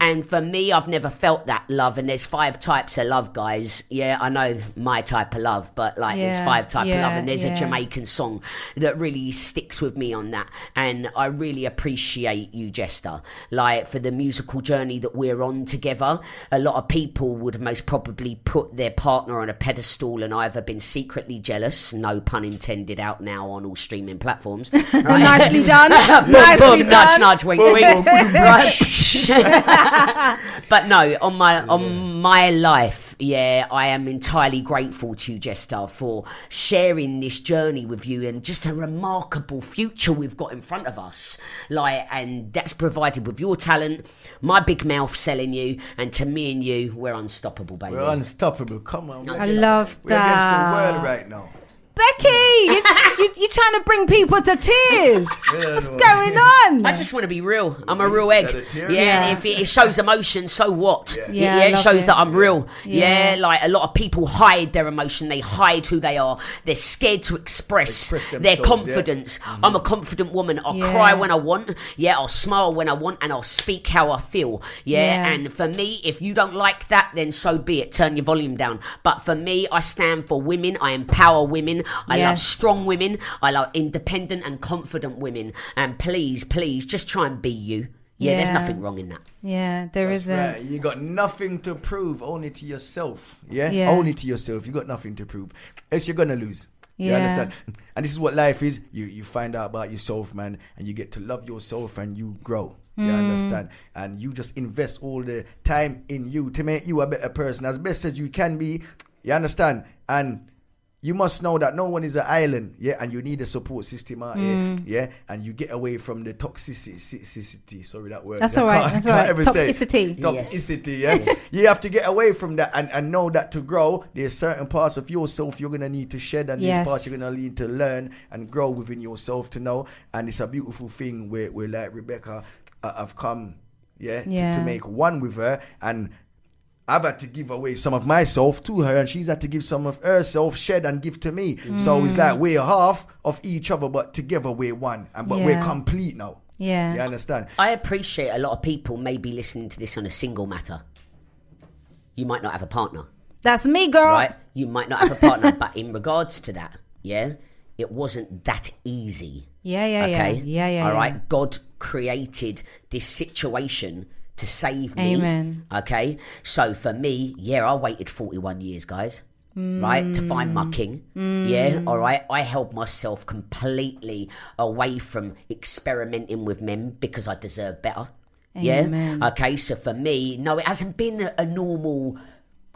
And for me, I've never felt that love. And there's 5 types of love, guys. Yeah, I know my type of love, but there's 5 types of love. And there's a Jamaican song that really sticks with me on that. And I really appreciate you, Jesta, for the musical journey that we're on together. A lot of people would most probably put their partner on a pedestal and either been secretly jealous, no pun intended, out now on all streaming platforms. Right? Nicely done. Nicely done. Nudge, nudge, wink, wink. But no, on my life, I am entirely grateful to you, Jesta, for sharing this journey with you and just a remarkable future we've got in front of us. And that's provided with your talent, my big mouth selling you, and to me and you, we're unstoppable, baby. We're unstoppable. Come on. I love that. We're against the world right now. Becky, you're trying to bring people to tears. What's going on? I just want to be real. I'm a real egg. If it shows emotion, so what? It shows that I'm real. A lot of people hide their emotion. They hide who they are. They're scared to express their confidence. I'm a confident woman. I'll cry when I want. I'll smile when I want, and I'll speak how I feel. And for me, if you don't like that, then so be it. Turn your volume down. But for me, I stand for women. I empower women. I love strong women. I love independent and confident women. And please, just try and be you. There's nothing wrong in that. There isn't. Right. You got nothing to prove, only to yourself. Only to yourself. You got nothing to prove. Else you're gonna lose. You understand? And this is what life is. You find out about yourself, man, and you get to love yourself and you grow. You understand? And you just invest all the time in you to make you a better person, as best as you can be. You understand? And you must know that no one is an island, and you need a support system out here, and you get away from the toxicity. Sorry, that word. That's all right. That's all right. Toxicity, You have to get away from that and know that to grow, there's certain parts of yourself you're gonna need to shed, and these parts you're gonna need to learn and grow within yourself to know. And it's a beautiful thing where like Rebecca, I've come, to make one with her, and I've had to give away some of myself to her, and she's had to give some of herself, shed and give to me. So it's like we're half of each other, but together we're one. But we're complete now. You understand? I appreciate a lot of people may be listening to this on a single matter. You might not have a partner. That's me, girl. Right? You might not have a partner, but in regards to that, it wasn't that easy. Okay? All right? God created this situation to save me. Amen. Okay? So for me, I waited 41 years, guys. Right? To find my king. All right? I held myself completely away from experimenting with men because I deserve better. Amen. Okay? So for me, no, it hasn't been a normal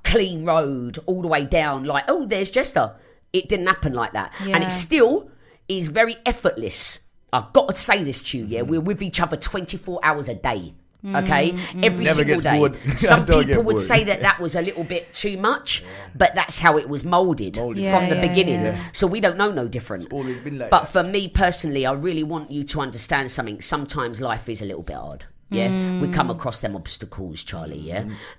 clean road all the way down like, oh, there's Jesta. It didn't happen like that. And it still is very effortless. I've got to say this to you, we're with each other 24 hours a day. Okay, every Never single day. Bored. Some people would say that was a little bit too much, but that's how it was molded from the beginning. So we don't know no different. It's always been like but that. For me personally, I really want you to understand something. Sometimes life is a little bit hard. We come across them obstacles, Charlie.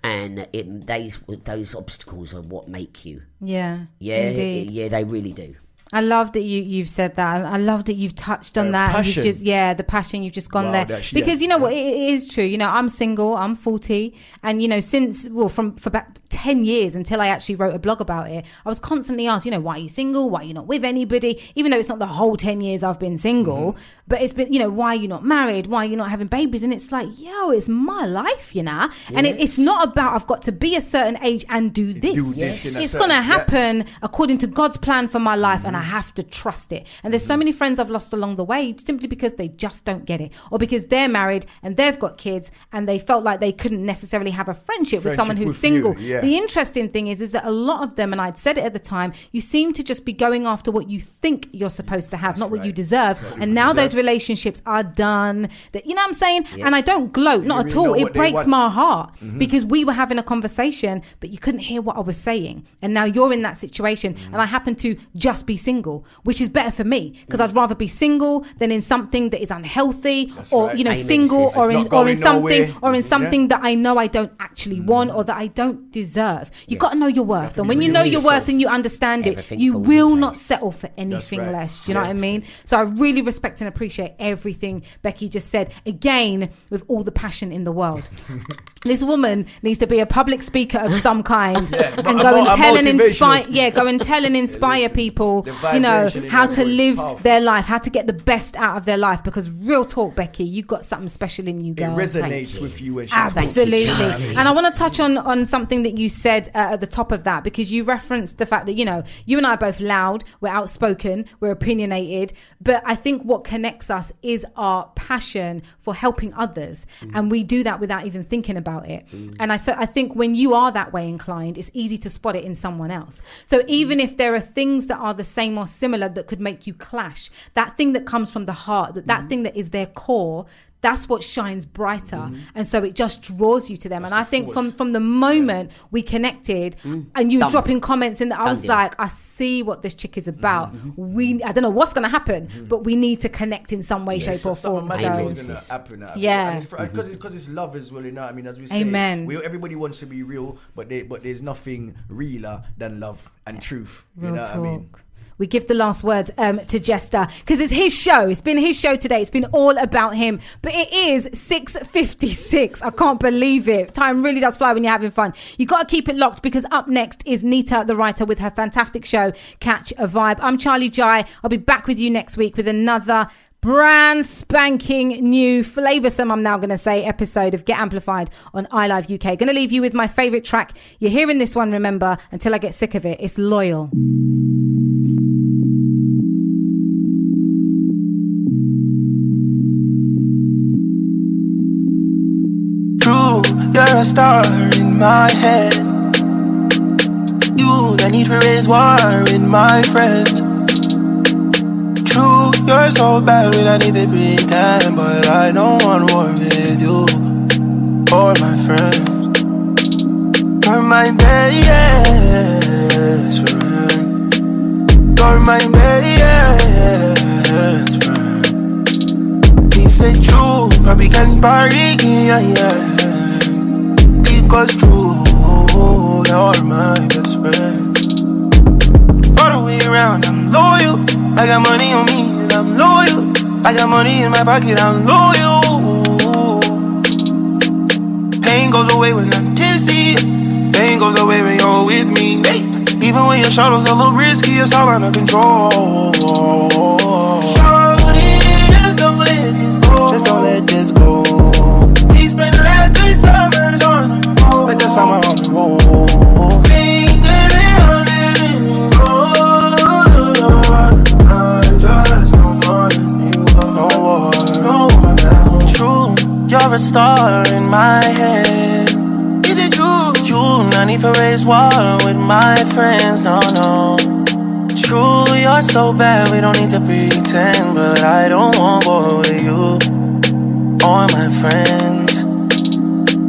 And those obstacles are what make you. Indeed. They really do. I love that you've said that. I love that you've touched on that. Passion. You've just, the passion, you've just gone there. Because you know what, it is true. You know, I'm single, I'm 40. And, you know, for about 10 years until I actually wrote a blog about it, I was constantly asked, you know, why are you single? Why are you not with anybody? Even though it's not the whole 10 years I've been single, but it's been, you know, why are you not married? Why are you not having babies? And it's like, it's my life, you know? And it's not about I've got to be a certain age and do this. It's going to happen according to God's plan for my life, and I have to trust it. And there's so many friends I've lost along the way simply because they just don't get it, or because they're married and they've got kids and they felt like they couldn't necessarily have a friendship with someone who's single. the interesting thing is that a lot of them, and I'd said it at the time, you seem to just be going after what you think you're supposed to have, not what you deserve. And now those relationships are done. That, you know what I'm saying? Yeah. And I don't gloat, not at all. It breaks my heart because we were having a conversation, but you couldn't hear what I was saying. And now you're in that situation, and I happen to just be single, which is better for me because I'd rather be single than in something that is unhealthy, or you know, single or in something that I know I don't actually want or that I don't deserve. You got to know your worth, and when you know your worth and you understand it, you will not settle for anything less. Do you know what I mean? So I really respect and appreciate everything Becky just said, again with all the passion in the world. This woman needs to be a public speaker of some kind and go and tell and inspire people, you know, how to live their life, how to get the best out of their life. Because real talk, Becky, you got something special in you, girl. It resonates with you. Absolutely. And I want to touch on something that you said at the top of that, because you referenced the fact that, you know, you and I are both loud, we're outspoken, we're opinionated, but I think what connects us is our passion for helping others, and we do that without even thinking about it. And I think when you are that way inclined, it's easy to spot it in someone else. So even if there are things that are the same or similar that could make you clash, that thing that comes from the heart, that thing that is their core, that's what shines brighter. And so it just draws you to them. That's and I think from the moment we connected and you dropping comments in, I was like, I see what this chick is about. I don't know what's going to happen, but we need to connect in some way, shape or form. Because it's love as well, you know what I mean? As we say, everybody wants to be real, but there's nothing realer than love and truth. Real you know talk. what I mean? We give the last word to Jesta because it's his show. It's been his show today. It's been all about him. But it is 6:56. I can't believe it. Time really does fly when you're having fun. You got to keep it locked because up next is Nita the writer with her fantastic show, Catch a Vibe. I'm Charley Jai. I'll be back with you next week with another brand spanking new flavoursome, I'm now going to say, episode of Get Amplified on iLive UK. Going to leave you with my favourite track. You're hearing this one, remember, until I get sick of it. It's Loyal. True, you're a star in my head. You the need to raise war in my friends. True, you're so bad we don't even pretend, but I don't want war with you or my friends. You're my best friend. You're my best friend. He said true, but we can party, yeah. Because true, you're my best friend. All the way around, I'm loyal. I got money on me and I'm loyal. I got money in my pocket, I'm loyal. Pain goes away when I'm tipsy. Pain goes away when you're with me. Hey. Even when your shadow's a little risky, it's all under control. Shorty, just don't let this go. Just don't let this go. We spent the last 3 summers on the road. Spent the summer on the road. You're a star in my head. Is it true? You not need to raise war with my friends, no. True, you're so bad, we don't need to pretend. But I don't want war with you or my friends.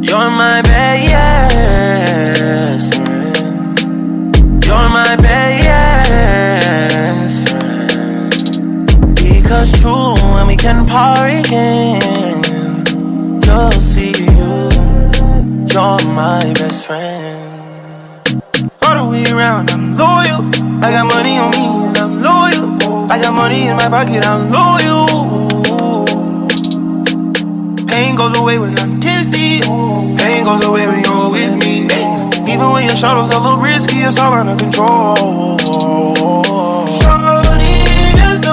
You're my best friend. You're my best friend. Because true, when we can party again, you'll see you're my best friend. All the way around, I'm loyal. I got money on me and I'm loyal. I got money in my pocket, I'm loyal. Pain goes away when I'm dizzy. Pain goes away when you're with me. Even when your shadow's a little risky, it's all under control.